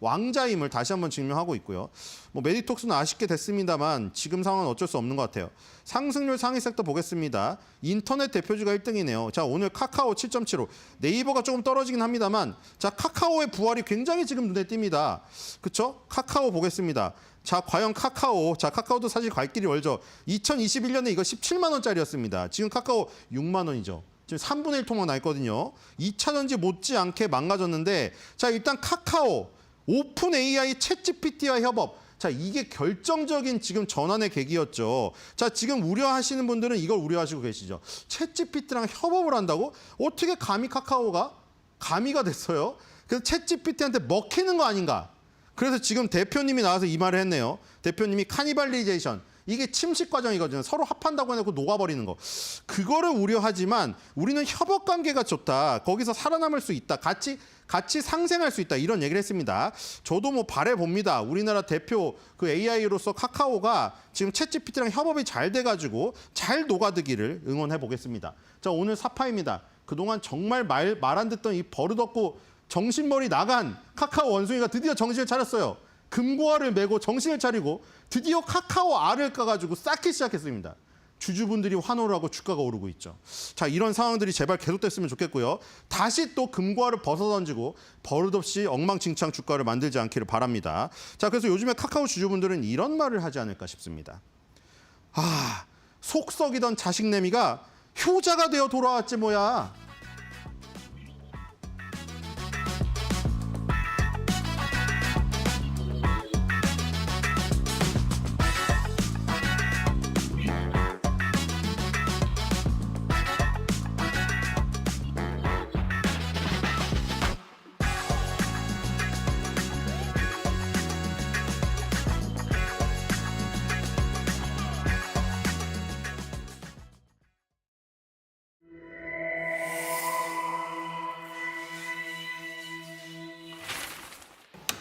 왕자임을 다시 한번 증명하고 있고요. 뭐 메디톡스는 아쉽게 됐습니다만 지금 상황은 어쩔 수 없는 것 같아요. 상승률 상위 섹터 보겠습니다. 인터넷 대표주가 1등이네요. 자, 오늘 카카오 7.75. 네이버가 조금 떨어지긴 합니다만 자, 카카오의 부활이 굉장히 지금 눈에 띕니다. 그렇죠? 카카오 보겠습니다. 자, 과연 카카오. 자, 카카오도 사실 갈 길이 멀죠. 2021년에 이거 17만 원짜리였습니다. 지금 카카오 6만 원이죠. 지금 3분의 1 토막 나 있거든요. 2차 전지 못지않게 망가졌는데 자, 일단 카카오, 오픈 AI, 챗GPT와 협업. 자, 이게 결정적인 지금 전환의 계기였죠. 자, 지금 우려하시는 분들은 이걸 우려하시고 계시죠. 챗GPT랑 협업을 한다고? 어떻게 감히 카카오가 가미가 됐어요? 그래서 챗GPT한테 먹히는 거 아닌가? 그래서 지금 대표님이 나와서 이 말을 했네요. 대표님이 카니발리제이션. 이게 침식 과정이거든요. 서로 합한다고 해놓고 녹아버리는 거. 그거를 우려하지만 우리는 협업 관계가 좋다. 거기서 살아남을 수 있다. 같이 상생할 수 있다. 이런 얘기를 했습니다. 저도 뭐 바라봅니다. 우리나라 대표 그 AI로서 카카오가 지금 챗GPT랑 협업이 잘 돼가지고 잘 녹아들기를 응원해 보겠습니다. 자, 오늘 사파입니다. 그동안 정말 말 안 듣던 이 버릇없고 정신머리 나간 카카오 원숭이가 드디어 정신을 차렸어요. 금고알을 메고 정신을 차리고 드디어 카카오 알을 까가지고 쌓기 시작했습니다. 주주분들이 환호를 하고 주가가 오르고 있죠. 자, 이런 상황들이 제발 계속됐으면 좋겠고요. 다시 또 금고알을 벗어던지고 버릇없이 엉망진창 주가를 만들지 않기를 바랍니다. 자, 그래서 요즘에 카카오 주주분들은 이런 말을 하지 않을까 싶습니다. 아, 속썩이던 자식내미가 효자가 되어 돌아왔지 뭐야.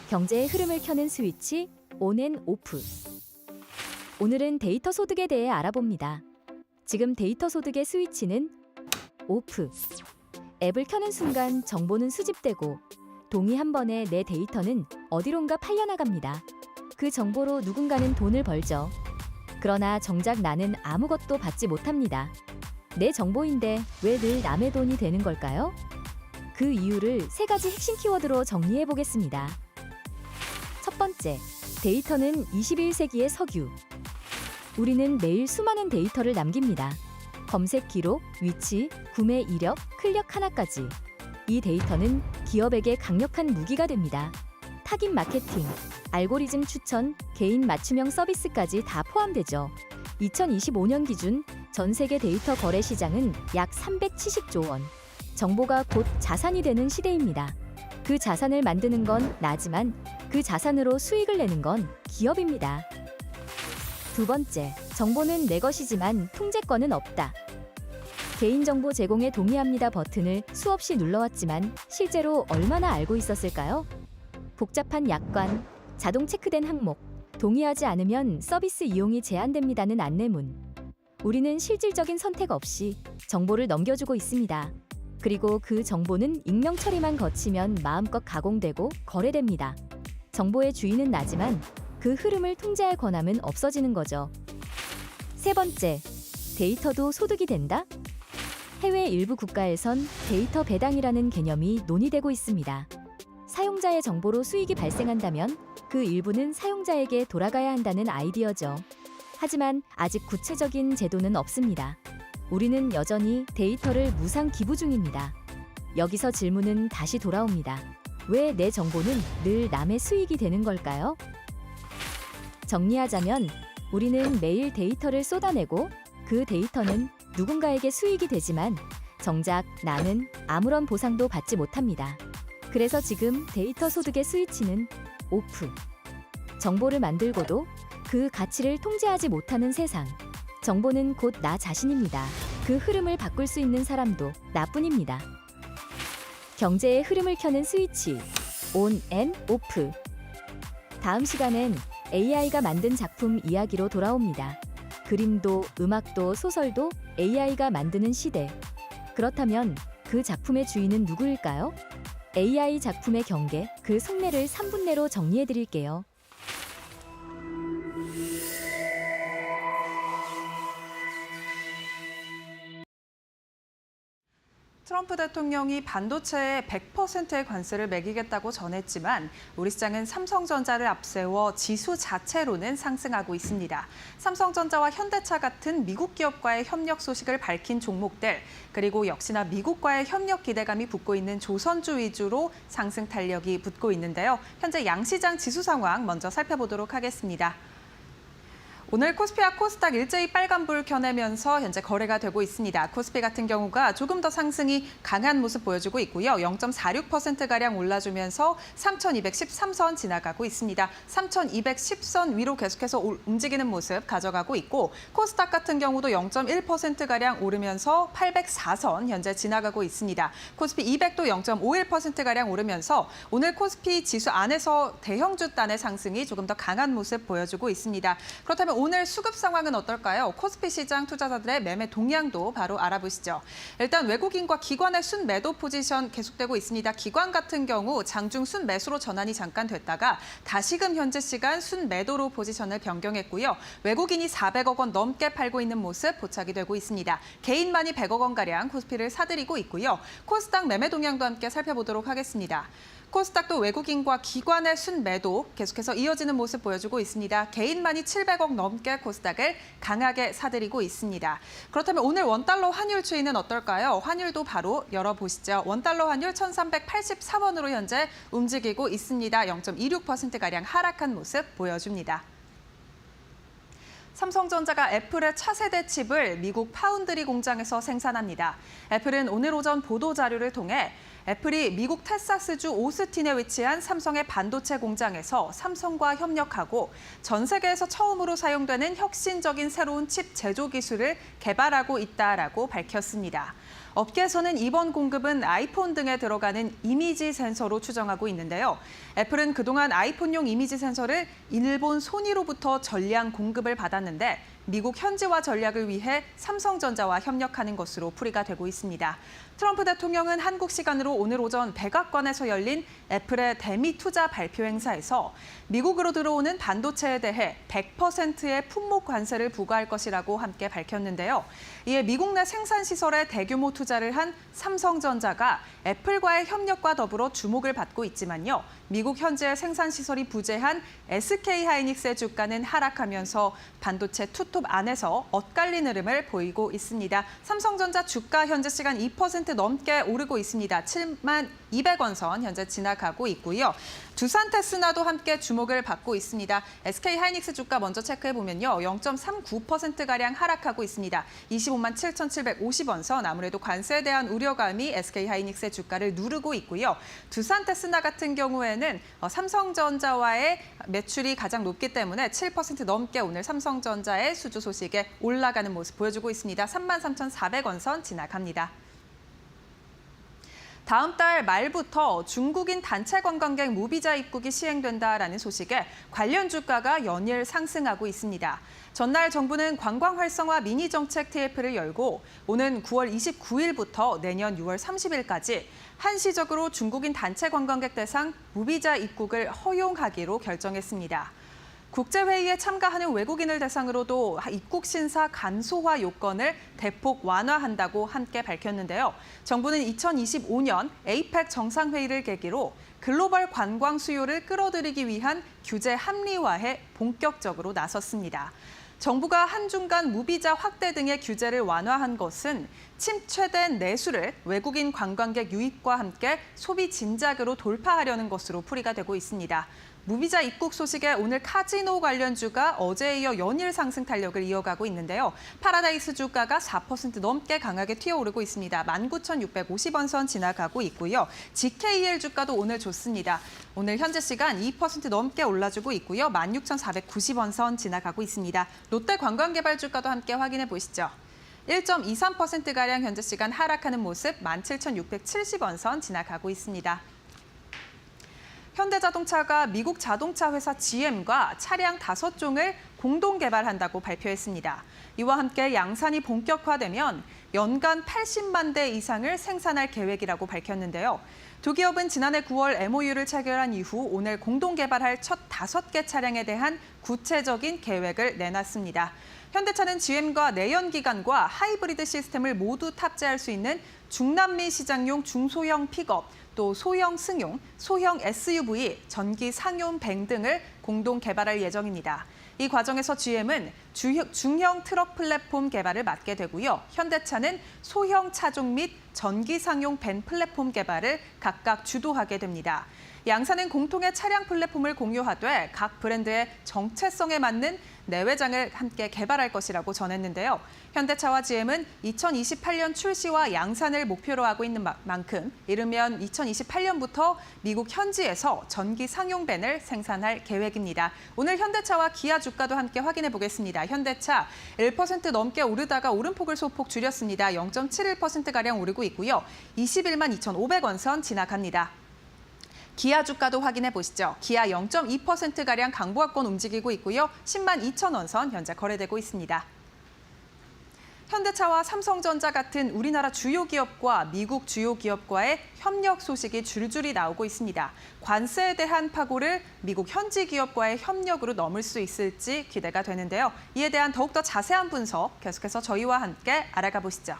경제의 흐름을 켜는 스위치 온 앤 오프. 오늘은 데이터 소득에 대해 알아봅니다. 지금 데이터 소득의 스위치는 오프. 앱을 켜는 순간 정보는 수집되고 동의 한 번에 내 데이터는 어디론가 팔려나갑니다. 그 정보로 누군가는 돈을 벌죠. 그러나 정작 나는 아무것도 받지 못합니다. 내 정보인데 왜 늘 남의 돈이 되는 걸까요? 그 이유를 3가지 핵심 키워드로 정리해 보겠습니다. 첫 번째, 데이터는 21세기의 석유. 우리는 매일 수많은 데이터를 남깁니다. 검색 기록, 위치, 구매 이력, 클릭 하나까지. 이 데이터는 기업에게 강력한 무기가 됩니다. 타깃 마케팅, 알고리즘 추천, 개인 맞춤형 서비스까지 다 포함되죠. 2025년 기준 전 세계 데이터 거래 시장은 약 370조 원. 정보가 곧 자산이 되는 시대입니다. 그 자산을 만드는 건 나지만 그 자산으로 수익을 내는 건 기업입니다. 두 번째, 정보는 내 것이지만 통제권은 없다. 개인정보 제공에 동의합니다 버튼을 수없이 눌러왔지만 실제로 얼마나 알고 있었을까요? 복잡한 약관, 자동 체크된 항목, 동의하지 않으면 서비스 이용이 제한됩니다는 안내문. 우리는 실질적인 선택 없이 정보를 넘겨주고 있습니다. 그리고 그 정보는 익명 처리만 거치면 마음껏 가공되고 거래됩니다. 정보의 주인은 나지만 그 흐름을 통제할 권함은 없어지는 거죠. 세 번째, 데이터도 소득이 된다? 해외 일부 국가에선 데이터 배당이라는 개념이 논의되고 있습니다. 사용자의 정보로 수익이 발생한다면 그 일부는 사용자에게 돌아가야 한다는 아이디어죠. 하지만 아직 구체적인 제도는 없습니다. 우리는 여전히 데이터를 무상 기부 중입니다. 여기서 질문은 다시 돌아옵니다. 왜 내 정보는 늘 남의 수익이 되는 걸까요? 정리하자면 우리는 매일 데이터를 쏟아내고 그 데이터는 누군가에게 수익이 되지만 정작 나는 아무런 보상도 받지 못합니다. 그래서 지금 데이터 소득의 스위치는 오프. 정보를 만들고도 그 가치를 통제하지 못하는 세상. 정보는 곧 나 자신입니다. 그 흐름을 바꿀 수 있는 사람도 나뿐입니다. 경제의 흐름을 켜는 스위치, 온 앤 오프. 다음 시간엔 AI가 만든 작품 이야기로 돌아옵니다. 그림도, 음악도, 소설도 AI가 만드는 시대. 그렇다면 그 작품의 주인은 누구일까요? AI 작품의 경계, 그 속내를 3분 내로 정리해드릴게요. 트럼프 대통령이 반도체에 100%의 관세를 매기겠다고 전했지만 우리 시장은 삼성전자를 앞세워 지수 자체로는 상승하고 있습니다. 삼성전자와 현대차 같은 미국 기업과의 협력 소식을 밝힌 종목들, 그리고 역시나 미국과의 협력 기대감이 붙고 있는 조선주 위주로 상승 탄력이 붙고 있는데요. 현재 양시장 지수 상황 먼저 살펴보도록 하겠습니다. 오늘 코스피와 코스닥 일제히 빨간불 켜내면서 현재 거래가 되고 있습니다. 코스피 같은 경우가 조금 더 상승이 강한 모습 보여주고 있고요. 0.46%가량 올라주면서 3,213선 지나가고 있습니다. 3,210선 위로 계속해서 움직이는 모습 가져가고 있고 코스닥 같은 경우도 0.1%가량 오르면서 804선 현재 지나가고 있습니다. 코스피 200도 0.51%가량 오르면서 오늘 코스피 지수 안에서 대형주 단의 상승이 조금 더 강한 모습 보여주고 있습니다. 그렇다면 오늘 수급 상황은 어떨까요? 코스피 시장 투자자들의 매매 동향도 바로 알아보시죠. 일단 외국인과 기관의 순매도 포지션 계속되고 있습니다. 기관 같은 경우 장중 순매수로 전환이 잠깐 됐다가 다시금 현재 시간 순매도로 포지션을 변경했고요. 외국인이 400억 원 넘게 팔고 있는 모습 포착이 되고 있습니다. 개인만이 100억 원가량 코스피를 사들이고 있고요. 코스닥 매매 동향도 함께 살펴보도록 하겠습니다. 코스닥도 외국인과 기관의 순매도 계속해서 이어지는 모습 보여주고 있습니다. 개인만이 700억 넘게 코스닥을 강하게 사들이고 있습니다. 그렇다면 오늘 원달러 환율 추이는 어떨까요? 환율도 바로 열어보시죠. 원달러 환율 1,384원으로 현재 움직이고 있습니다. 0.26%가량 하락한 모습 보여줍니다. 삼성전자가 애플의 차세대 칩을 미국 파운드리 공장에서 생산합니다. 애플은 오늘 오전 보도자료를 통해 애플이 미국 텍사스주 오스틴에 위치한 삼성의 반도체 공장에서 삼성과 협력하고 전 세계에서 처음으로 사용되는 혁신적인 새로운 칩 제조 기술을 개발하고 있다라고 밝혔습니다. 업계에서는 이번 공급은 아이폰 등에 들어가는 이미지 센서로 추정하고 있는데요. 애플은 그동안 아이폰용 이미지 센서를 일본 소니로부터 전량 공급을 받았는데 미국 현지화 전략을 위해 삼성전자와 협력하는 것으로 풀이가 되고 있습니다. 트럼프 대통령은 한국 시간으로 오늘 오전 백악관에서 열린 애플의 대미 투자 발표 행사에서 미국으로 들어오는 반도체에 대해 100%의 품목 관세를 부과할 것이라고 함께 밝혔는데요. 이에 미국 내 생산 시설에 대규모 투자를 한 삼성전자가 애플과의 협력과 더불어 주목을 받고 있지만요. 미국 현지의 생산 시설이 부재한 SK하이닉스의 주가는 하락하면서 반도체 투톱 안에서 엇갈린 흐름을 보이고 있습니다. 삼성전자 주가 현재 시간 2% 넘게 오르고 있습니다. 7만 200원 선 현재 지나가고 있고요. 두산 테스나도 함께 주목을 받고 있습니다. SK하이닉스 주가 먼저 체크해보면요. 0.39%가량 하락하고 있습니다. 25만 7,750원 선 아무래도 관세에 대한 우려감이 SK하이닉스의 주가를 누르고 있고요. 두산 테스나 같은 경우에는 삼성전자와의 매출이 가장 높기 때문에 7% 넘게 오늘 삼성전자의 수주 소식에 올라가는 모습 보여주고 있습니다. 33,400원 선 지나갑니다. 다음 달 말부터 중국인 단체 관광객 무비자 입국이 시행된다라는 소식에 관련 주가가 연일 상승하고 있습니다. 전날 정부는 관광 활성화 미니 정책 TF를 열고 오는 9월 29일부터 내년 6월 30일까지 한시적으로 중국인 단체 관광객 대상 무비자 입국을 허용하기로 결정했습니다. 국제회의에 참가하는 외국인을 대상으로도 입국 심사 간소화 요건을 대폭 완화한다고 함께 밝혔는데요. 정부는 2025년 에이펙 정상회의를 계기로 글로벌 관광 수요를 끌어들이기 위한 규제 합리화에 본격적으로 나섰습니다. 정부가 한중간 무비자 확대 등의 규제를 완화한 것은 침체된 내수를 외국인 관광객 유입과 함께 소비 진작으로 돌파하려는 것으로 풀이가 되고 있습니다. 무비자 입국 소식에 오늘 카지노 관련주가 어제에 이어 연일 상승 탄력을 이어가고 있는데요. 파라다이스 주가가 4% 넘게 강하게 튀어오르고 있습니다. 19,650원 선 지나가고 있고요. GKL 주가도 오늘 좋습니다. 오늘 현재 시간 2% 넘게 올라주고 있고요. 16,490원 선 지나가고 있습니다. 롯데 관광개발 주가도 함께 확인해 보시죠. 1.23%가량 현재 시간 하락하는 모습 17,670원 선 지나가고 있습니다. 현대자동차가 미국 자동차 회사 GM과 차량 5종을 공동 개발한다고 발표했습니다. 이와 함께 양산이 본격화되면 연간 80만 대 이상을 생산할 계획이라고 밝혔는데요. 두 기업은 지난해 9월 MOU를 체결한 이후 오늘 공동 개발할 첫 5개 차량에 대한 구체적인 계획을 내놨습니다. 현대차는 GM과 내연기관과 하이브리드 시스템을 모두 탑재할 수 있는 중남미 시장용 중소형 픽업, 또 소형 승용, 소형 SUV, 전기 상용밴 등을 공동 개발할 예정입니다. 이 과정에서 GM은 중형 트럭 플랫폼 개발을 맡게 되고요. 현대차는 소형 차종 및 전기 상용 밴 플랫폼 개발을 각각 주도하게 됩니다. 양사는 공통의 차량 플랫폼을 공유하되 각 브랜드의 정체성에 맞는 내외장을 함께 개발할 것이라고 전했는데요. 현대차와 GM은 2028년 출시와 양산을 목표로 하고 있는 만큼 이르면 2028년부터 미국 현지에서 전기 상용밴을 생산할 계획입니다. 오늘 현대차와 기아 주가도 함께 확인해 보겠습니다. 현대차 1% 넘게 오르다가 오름폭을 소폭 줄였습니다. 0.71%가량 오르고 있고요. 21만 2,500원 선 지나갑니다. 기아 주가도 확인해 보시죠. 기아 0.2%가량 강보합권 움직이고 있고요. 10만 2천 원 선 현재 거래되고 있습니다. 현대차와 삼성전자 같은 우리나라 주요 기업과 미국 주요 기업과의 협력 소식이 줄줄이 나오고 있습니다. 관세에 대한 파고를 미국 현지 기업과의 협력으로 넘을 수 있을지 기대가 되는데요. 이에 대한 더욱더 자세한 분석 계속해서 저희와 함께 알아가 보시죠.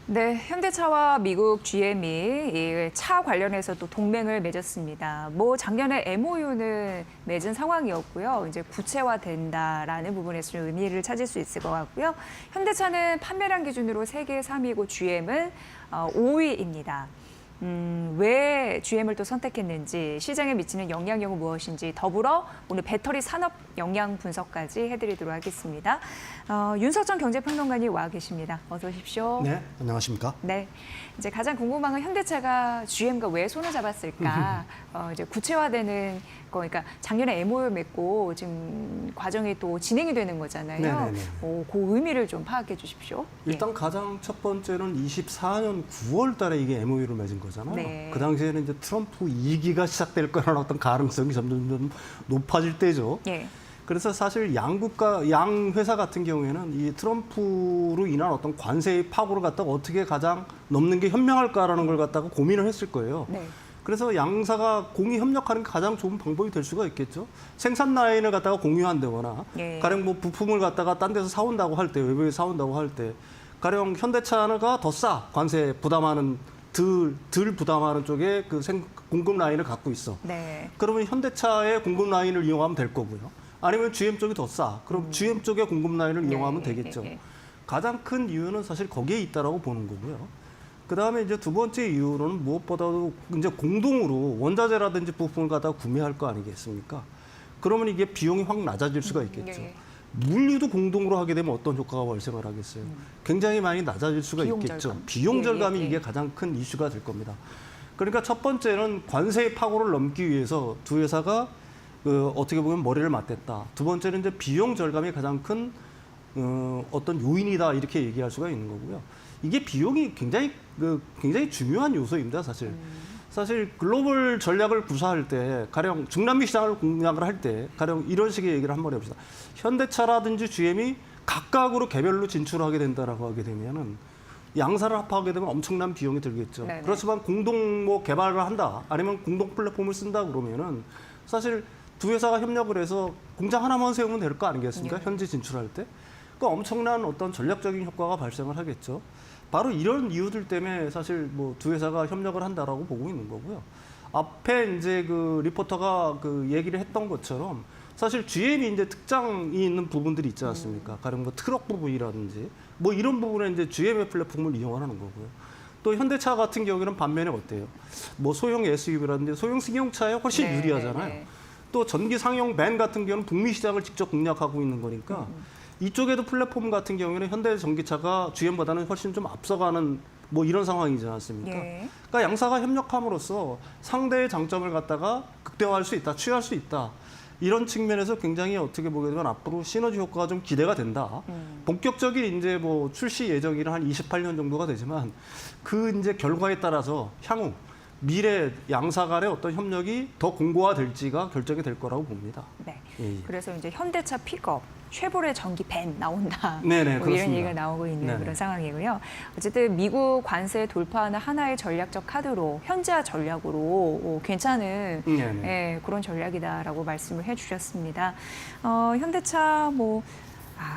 네, 현대차와 미국 GM이 이 차 관련해서 또 동맹을 맺었습니다. 작년에 MOU는 맺은 상황이었고요. 이제 구체화된다라는 부분에서 좀 의미를 찾을 수 있을 것 같고요. 현대차는 판매량 기준으로 세계 3위고 GM은 5위입니다. 왜 GM을 또 선택했는지, 시장에 미치는 영향력은 무엇인지, 더불어 오늘 배터리 산업 영향 분석까지 해드리도록 하겠습니다. 윤석정 경제평론가님 와 계십니다. 어서 오십시오. 네, 안녕하십니까? 네, 이제 가장 궁금한 건 현대차가 GM과 왜 손을 잡았을까? 이제 구체화되는 거, 그러니까 작년에 MOU 맺고 지금 과정이 또 진행이 되는 거잖아요. 네네네. 그 의미를 좀 파악해 주십시오. 일단 가장 첫 번째는 24년 9월 달에 이게 MOU를 맺은 거잖아요. 네. 그 당시에는 이제 트럼프 2기가 시작될 거라는 어떤 가능성이 점점 높아질 때죠. 예. 그래서 사실 양 회사 같은 경우에는 이 트럼프로 인한 어떤 관세의 파고를 갖다가 어떻게 가장 넘는 게 현명할까라는 걸 갖다가 고민을 했을 거예요. 네. 그래서 양사가 공유 협력하는 게 가장 좋은 방법이 될 수가 있겠죠. 생산 라인을 갖다가 공유한다거나, 예. 가령 부품을 갖다가 딴 데서 사온다고 할 때, 외부에 사온다고 할 때, 가령 현대차가 더 싸, 관세 부담하는 덜 부담하는 쪽에 그 공급 라인을 갖고 있어. 네. 그러면 현대차의 공급 라인을 이용하면 될 거고요. 아니면 GM 쪽이 더 싸. 그럼 GM 쪽의 공급 라인을 이용하면 되겠죠. 가장 큰 이유는 사실 거기에 있다라고 보는 거고요. 그다음에 이제 두 번째 이유로는 무엇보다도 이제 공동으로 원자재라든지 부품을 갖다가 구매할 거 아니겠습니까? 그러면 이게 비용이 확 낮아질 수가 있겠죠. 물류도 공동으로 하게 되면 어떤 효과가 발생을 하겠어요? 굉장히 많이 낮아질 수가 있겠죠. 비용 절감이 이게 가장 큰 이슈가 될 겁니다. 그러니까 첫 번째는 관세의 파고를 넘기 위해서 두 회사가 어떻게 보면 머리를 맞댔다. 두 번째는 이제 비용 절감이 가장 큰 어떤 요인이다 이렇게 얘기할 수가 있는 거고요. 이게 비용이 굉장히 중요한 요소입니다, 사실. 사실 글로벌 전략을 구사할 때 가령 중남미 시장을 공략을 할 때 가령 이런 식의 얘기를 한번 해봅시다. 현대차라든지 GM이 각각으로 개별로 진출하게 된다라고 하게 되면은 양사를 합하게 되면 엄청난 비용이 들겠죠. 네네. 그렇지만 공동 뭐 개발을 한다 아니면 공동 플랫폼을 쓴다 그러면은 사실 두 회사가 협력을 해서 공장 하나만 세우면 될 거 아니겠습니까? 네. 현지 진출할 때. 그 엄청난 어떤 전략적인 효과가 발생을 하겠죠. 바로 이런 이유들 때문에 사실 뭐 두 회사가 협력을 한다라고 보고 있는 거고요. 앞에 이제 그 리포터가 그 얘기를 했던 것처럼 사실 GM이 이제 특장이 있는 부분들이 있지 않습니까? 가령 뭐 트럭 부분이라든지 뭐 이런 부분에 이제 GM의 플랫폼을 이용하는 거고요. 또 현대차 같은 경우에는 반면에 어때요? 뭐 소형 SUV라든지 소형 승용차에 훨씬 네, 유리하잖아요. 네. 또 전기 상용 밴 같은 경우는 북미 시장을 직접 공략하고 있는 거니까 이쪽에도 플랫폼 같은 경우에는 현대 전기차가 GM보다는 훨씬 좀 앞서가는 뭐 이런 상황이지 않습니까? 예. 그러니까 양사가 협력함으로써 상대의 장점을 갖다가 극대화할 수 있다, 취할 수 있다. 이런 측면에서 굉장히 어떻게 보게 되면 앞으로 시너지 효과가 좀 기대가 된다. 본격적인 이제 뭐 출시 예정일은 한 28년 정도가 되지만 그 이제 결과에 따라서 향후 미래 양사 간의 어떤 협력이 더 공고화될지가 결정이 될 거라고 봅니다. 네. 예. 그래서 이제 현대차 픽업, 쉐보레 전기 밴 나온다. 네네, 뭐 이런 그렇습니다. 얘기가 나오고 있는 네네. 그런 상황이고요. 어쨌든 미국 관세 돌파하는 하나의 전략적 카드로 현지화 전략으로 괜찮은 네네. 예, 그런 전략이다라고 말씀을 해주셨습니다. 현대차 뭐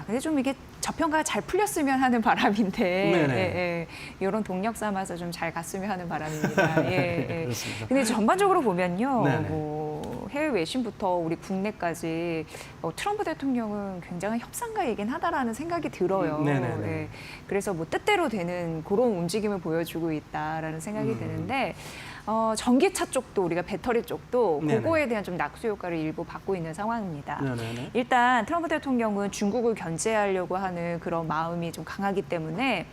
근데 좀 이게 저평가가 잘 풀렸으면 하는 바람인데 네네. 이런 동력 삼아서 좀 잘 갔으면 하는 바람입니다. 그렇습니다. 근데 전반적으로 보면요, 네네. 뭐 해외 외신부터 우리 국내까지 트럼프 대통령은 굉장히 협상가이긴 하다라는 생각이 들어요. 네네네. 예. 그래서 뭐 뜻대로 되는 그런 움직임을 보여주고 있다라는 생각이 드는데. 전기차 쪽도 우리가 배터리 쪽도 네네. 그거에 대한 좀 낙수 효과를 일부 받고 있는 상황입니다. 네네네. 일단 트럼프 대통령은 중국을 견제하려고 하는 그런 마음이 좀 강하기 때문에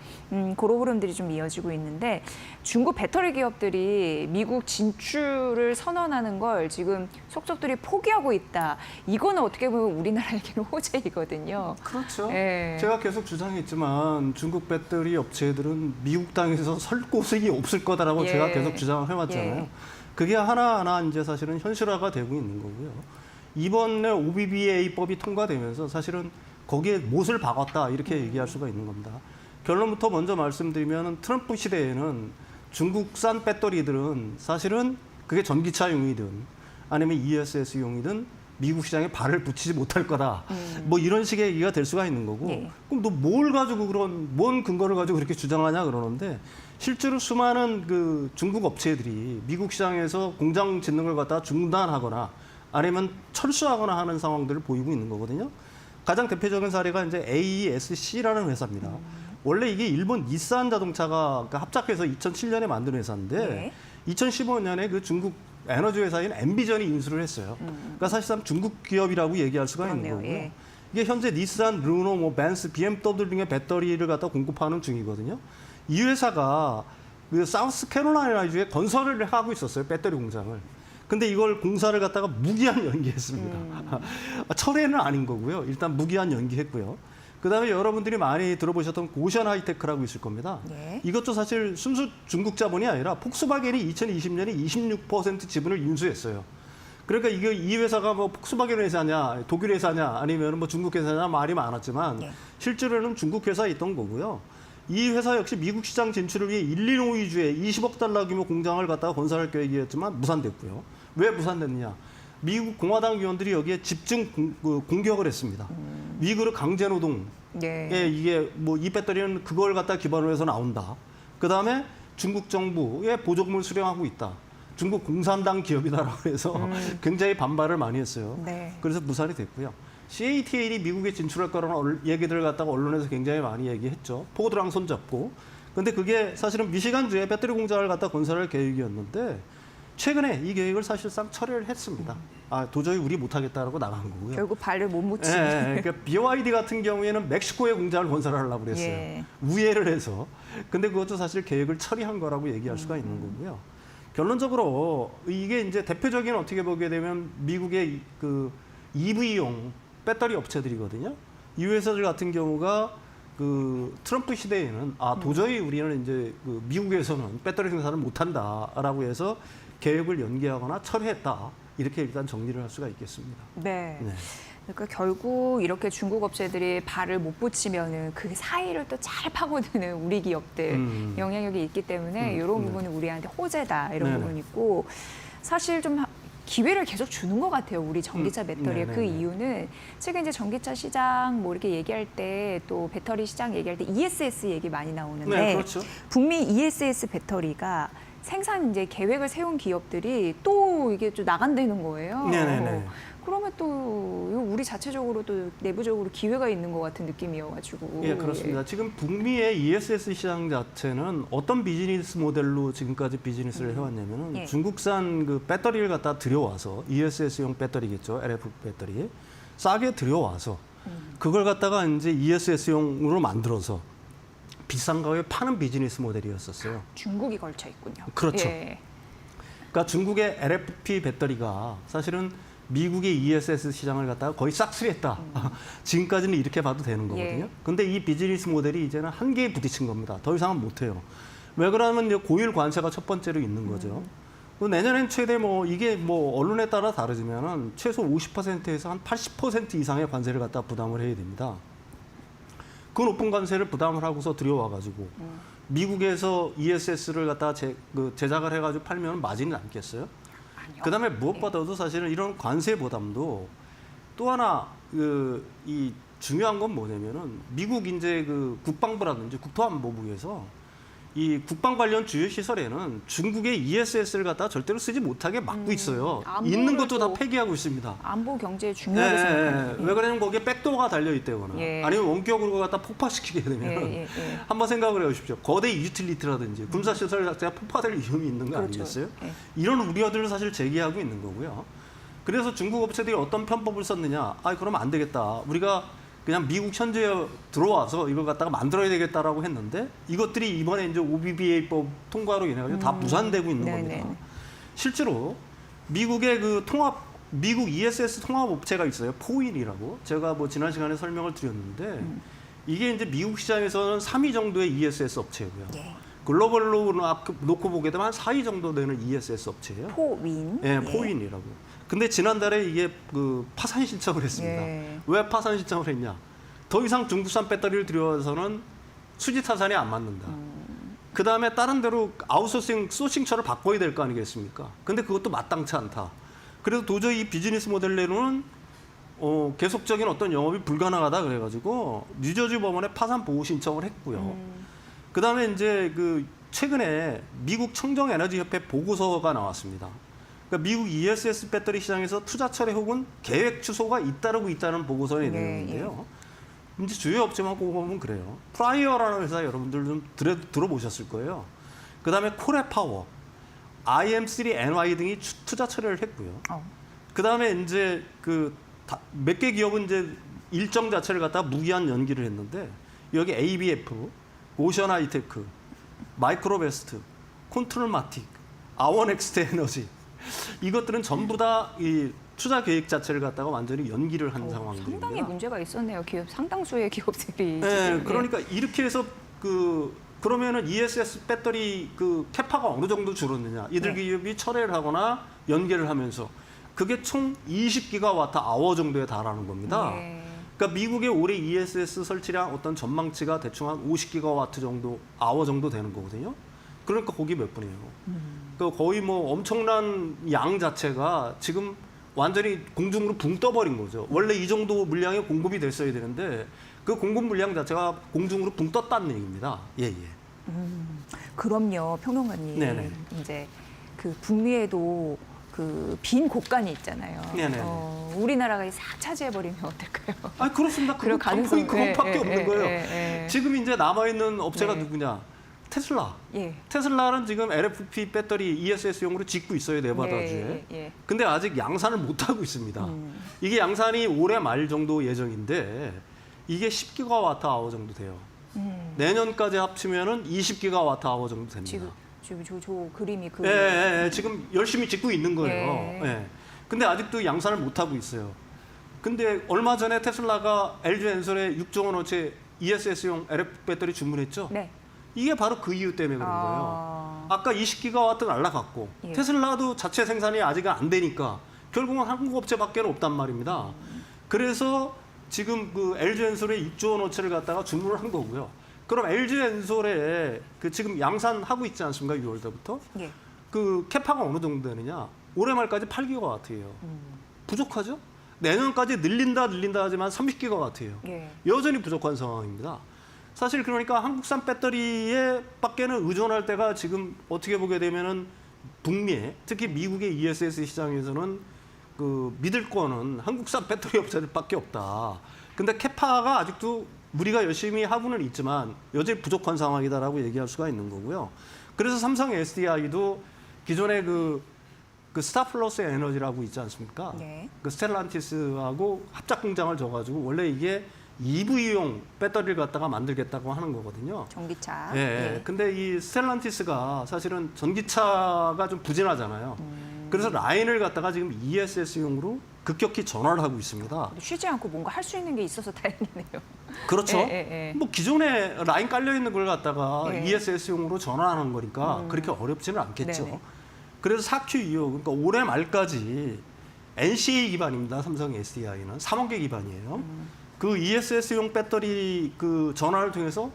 그런 흐름들이 좀 이어지고 있는데 중국 배터리 기업들이 미국 진출을 선언하는 걸 지금 속속들이 포기하고 있다. 이거는 어떻게 보면 우리나라에게는 호재이거든요. 그렇죠. 예. 제가 계속 주장했지만 중국 배터리 업체들은 미국 땅에서 설 곳이 없을 거다라고 예. 제가 계속 주장을 해왔잖아요. 예. 그게 하나하나 이제 사실은 현실화가 되고 있는 거고요. 이번에 OBBA법이 통과되면서 사실은 거기에 못을 박았다 이렇게 얘기할 수가 있는 겁니다. 결론부터 먼저 말씀드리면 트럼프 시대에는 중국산 배터리들은 사실은 그게 전기차용이든 아니면 ESS용이든 미국 시장에 발을 붙이지 못할 거다. 뭐 이런 식의 얘기가 될 수가 있는 거고. 예. 그럼 너 뭘 가지고 뭔 근거를 가지고 그렇게 주장하냐 그러는데 실제로 수많은 그 중국 업체들이 미국 시장에서 공장 짓는 걸 갖다가 중단하거나 아니면 철수하거나 하는 상황들을 보이고 있는 거거든요. 가장 대표적인 사례가 이제 AESC라는 회사입니다. 원래 이게 일본 닛산 자동차가 합작해서 2007년에 만든 회사인데 네. 2015년에 그 중국 에너지 회사인 엠비전이 인수를 했어요. 그러니까 사실상 중국 기업이라고 얘기할 수가 그렇네요. 있는 거고요. 예. 이게 현재 닛산, 르노, 뭐 벤츠, BMW 등의 배터리를 갖다 공급하는 중이거든요. 이 회사가 그 사우스캐롤라이나주에 건설을 하고 있었어요. 배터리 공장을. 근데 이걸 공사를 갖다가 무기한 연기했습니다. 철회는 아닌 거고요. 일단 무기한 연기했고요. 그다음에 여러분들이 많이 들어보셨던 고션 하이테크라고 있을 겁니다. 네. 이것도 사실 순수 중국 자본이 아니라 폭스바겐이 2020년에 26% 지분을 인수했어요. 그러니까 이게 이 회사가 뭐 폭스바겐 회사냐, 독일 회사냐, 아니면 뭐 중국 회사냐 말이 많았지만 네. 실제로는 중국 회사에 있던 거고요. 이 회사 역시 미국 시장 진출을 위해 일리노이주에 20억 달러 규모 공장을 갖다가 건설할 계획이었지만 무산됐고요. 왜 무산됐느냐? 미국 공화당 의원들이 여기에 집중 공격을 했습니다. 미국의 강제 노동에 네. 이게 뭐 이 배터리는 그걸 갖다 기반으로 해서 나온다. 그 다음에 중국 정부의 보조금을 수령하고 있다. 중국 공산당 기업이다라고 해서 굉장히 반발을 많이 했어요. 네. 그래서 무산이 됐고요. CATL이 미국에 진출할 거라는 얘기들을 갖다가 언론에서 굉장히 많이 얘기했죠. 포드랑 손잡고. 근데 그게 사실은 미시간주에 배터리 공장을 갖다 건설할 계획이었는데 최근에 이 계획을 사실상 철회를 했습니다. 도저히 우리 못하겠다라고 나간 거고요. 결국 발을 못 묻히는. 그러니까 BYD 같은 경우에는 멕시코에 공장을 건설하려고 그랬어요. 예. 우회를 해서. 근데 그것도 사실 계획을 처리한 거라고 얘기할 수가 있는 거고요. 결론적으로 이게 이제 대표적인 어떻게 보게 되면 미국의 그 EV용 배터리 업체들이거든요. 이 회사들 같은 경우가 그 트럼프 시대에는 도저히 우리는 이제 그 미국에서는 배터리 생산을 못한다라고 해서 계획을 연기하거나 철회했다. 이렇게 일단 정리를 할 수가 있겠습니다. 네. 네. 그러니까 결국 이렇게 중국 업체들이 발을 못 붙이면은 그 사이를 또 잘 파고드는 우리 기업들 영향력이 있기 때문에 이런 부분은 우리한테 호재다 이런 네네. 부분이 있고 사실 좀 기회를 계속 주는 것 같아요. 우리 전기차 배터리에. 네네네. 그 이유는 최근 이제 전기차 시장 뭐 이렇게 얘기할 때 또 배터리 시장 얘기할 때 ESS 얘기 많이 나오는데 네, 그렇죠. 북미 ESS 배터리가 생산 이제 계획을 세운 기업들이 또 이게 좀 나간다는 거예요. 네네네. 그러면 또 이거 우리 자체적으로 또 내부적으로 기회가 있는 것 같은 느낌이어가지고. 예, 그렇습니다. 지금 북미의 ESS 시장 자체는 어떤 비즈니스 모델로 지금까지 비즈니스를 해왔냐면은 예. 중국산 그 배터리를 갖다 들여와서 ESS용 배터리겠죠, LF 배터리 싸게 들여와서 그걸 갖다가 이제 ESS용으로 만들어서 비싼 가격에 파는 비즈니스 모델이었었어요. 중국이 걸쳐 있군요. 그렇죠. 예. 그러니까 중국의 LFP 배터리가 사실은 미국의 ESS 시장을 갖다가 거의 싹쓸이했다. 지금까지는 이렇게 봐도 되는 거거든요. 예. 근데 이 비즈니스 모델이 이제는 한계에 부딪힌 겁니다. 더 이상은 못해요. 왜 그러냐면 이제 고율 관세가 첫 번째로 있는 거죠. 내년엔 최대 뭐 이게 뭐 언론에 따라 다르지만은 최소 50%에서 한 80% 이상의 관세를 갖다 부담을 해야 됩니다. 그 높은 관세를 부담을 하고서 들여와가지고 미국에서 ESS를 갖다가 제작을 해가지고 팔면 마진이 남겠어요? 그다음에 무엇보다도 사실은 이런 관세 부담도 또 하나 이 중요한 건 뭐냐면은 미국 이제 그 국방부라든지 국토안보부에서 이 국방 관련 주요 시설에는 중국의 ESS를 갖다가 절대로 쓰지 못하게 막고 있어요. 있는 것도 다 폐기하고 있습니다. 안보 경제에 중요하게 생각합니다. 왜 그러냐면 거기에 백도어가 달려 있다거나 예. 아니면 원격으로 갖다 폭파시키게 되면 예. 한번 생각을 해보십시오. 거대 유틸리티라든지 군사 시설 자체가 폭파될 위험이 있는 거 그렇죠. 아니겠어요? 예. 이런 우려들을 사실 제기하고 있는 거고요. 그래서 중국 업체들이 어떤 편법을 썼느냐? 그러면 안 되겠다. 우리가 그냥 미국 현지에 들어와서 이걸 갖다가 만들어야 되겠다라고 했는데 이것들이 이번에 이제 OBBA법 통과로 인해 가지고 다 무산되고 있는 네네. 겁니다. 실제로 미국의 미국 ESS 통합 업체가 있어요. 포윈이라고. 제가 뭐 지난 시간에 설명을 드렸는데 이게 이제 미국 시장에서는 3위 정도의 ESS 업체고요. 예. 글로벌로 놓고 보게 되면 한 4위 정도 되는 ESS 업체예요. 포윈. 예, 포윈이라고. 근데 지난달에 이게 파산 신청을 했습니다. 예. 왜 파산 신청을 했냐? 더 이상 중국산 배터리를 들여와서는 수지 타산이 안 맞는다. 그 다음에 다른 데로 아웃소싱 소싱처를 바꿔야 될 거 아니겠습니까? 근데 그것도 마땅치 않다. 그래서 도저히 이 비즈니스 모델로는 계속적인 어떤 영업이 불가능하다 그래가지고 뉴저지 법원에 파산 보호 신청을 했고요. 그 다음에 이제 최근에 미국 청정에너지협회 보고서가 나왔습니다. 그러니까 미국 ESS 배터리 시장에서 투자 철회 혹은 계획 취소가 잇따르고 있다는 보고서의 내용인데요. 이제 주요 업체만 꼽고 보면 그래요. 프라이어라는 회사 여러분들 좀 들어보셨을 거예요. 그 다음에 코레파워, IM3NY 등이 투자 철회를 했고요. 그 다음에 이제 몇 개 기업은 이제 일정 자체를 갖다가 무기한 연기를 했는데 여기 ABF, 오션 하이테크, 마이크로베스트, 컨트롤마틱, 아원엑스트 에너지 이것들은 전부 다 이 투자 계획 자체를 갖다가 완전히 연기를 한 상황입니다. 상당히 문제가 있었네요. 상당수의 기업들이. 네, 지금. 그러니까 이렇게 해서 그러면은 ESS 배터리 캐파가 어느 정도 줄었느냐? 이들 기업이 철회를 하거나 연계를 하면서 그게 총 20기가와트 아워 정도에 달하는 겁니다. 그러니까 미국의 올해 ESS 설치량 어떤 전망치가 대충 한 50기가와트 정도 아워 정도 되는 거거든요. 그러니까 거기 몇 분이에요. 그러니까 거의 뭐 엄청난 양 자체가 지금 완전히 공중으로 붕 떠버린 거죠. 원래 이 정도 물량이 공급이 됐어야 되는데 그 공급 물량 자체가 공중으로 붕 떴다는 얘기입니다. 예. 그럼요, 평론가님. 네네. 이제 북미에도 빈 곳간이 있잖아요. 네네. 우리나라가 싹 차지해버리면 어떨까요? 그렇습니다. 그럴 가능성이 그것밖에 없는 거예요. 지금 이제 남아있는 업체가 누구냐? 테슬라. 테슬라는 지금 LFP 배터리 ESS용으로 짓고 있어요, 네바다주에. 근데 아직 양산을 못 하고 있습니다. 이게 양산이 올해 말 정도 예정인데 이게 10기가와트 아워 정도 돼요. 내년까지 합치면은 20기가와트 아워 정도 됩니다. 지금 저 그림이 그 지금 열심히 짓고 있는 거예요. 예. 예. 근데 아직도 양산을 못 하고 있어요. 근데 얼마 전에 테슬라가 LG 엔솔에 6조 원어치 ESS용 LF 배터리 주문했죠. 네. 이게 바로 그 이유 때문에 그런 거예요. 아까 20기가와트 날라갔고 예. 테슬라도 자체 생산이 아직 안 되니까 결국은 한국 업체밖에 없단 말입니다. 그래서 지금 그 LG 엔솔에 6조 원어치를 갖다가 주문을 한 거고요. 그럼 LG 엔솔에 그 지금 양산하고 있지 않습니까? 6월달부터. 예. 그 캐파가 어느 정도 되느냐? 올해 말까지 8기가와트예요. 부족하죠? 내년까지 늘린다 하지만 30기가와트예요. 예. 여전히 부족한 상황입니다. 사실 그러니까 한국산 배터리에 밖에는 의존할 때가 지금 어떻게 보게 되면은 북미에 특히 미국의 ESS 시장에서는 그 믿을 거는 한국산 배터리 업체들밖에 없다. 근데 캐파가 아직도 우리가 열심히 하고는 있지만 여전히 부족한 상황이다라고 얘기할 수가 있는 거고요. 그래서 삼성 SDI도 기존에 그 스타플러스 에너지라고 있지 않습니까? 네. 그 스텔란티스하고 합작 공장을 져가지고 원래 이게 EV용 배터리를 갖다가 만들겠다고 하는 거거든요. 전기차. 예. 근데 이 스텔란티스가 사실은 전기차가 좀 부진하잖아요. 그래서 라인을 갖다가 지금 ESS용으로 급격히 전환을 하고 있습니다. 쉬지 않고 뭔가 할 수 있는 게 있어서 다행이네요. 그렇죠. 예. 뭐 기존에 라인 깔려 있는 걸 갖다가 예. ESS용으로 전환하는 거니까 그렇게 어렵지는 않겠죠. 네네. 그래서 4Q 이후 그러니까 올해 말까지 NCA 기반입니다. 삼성 SDI는 3원계 기반이에요. 그 ESS용 배터리 그 전환을 통해서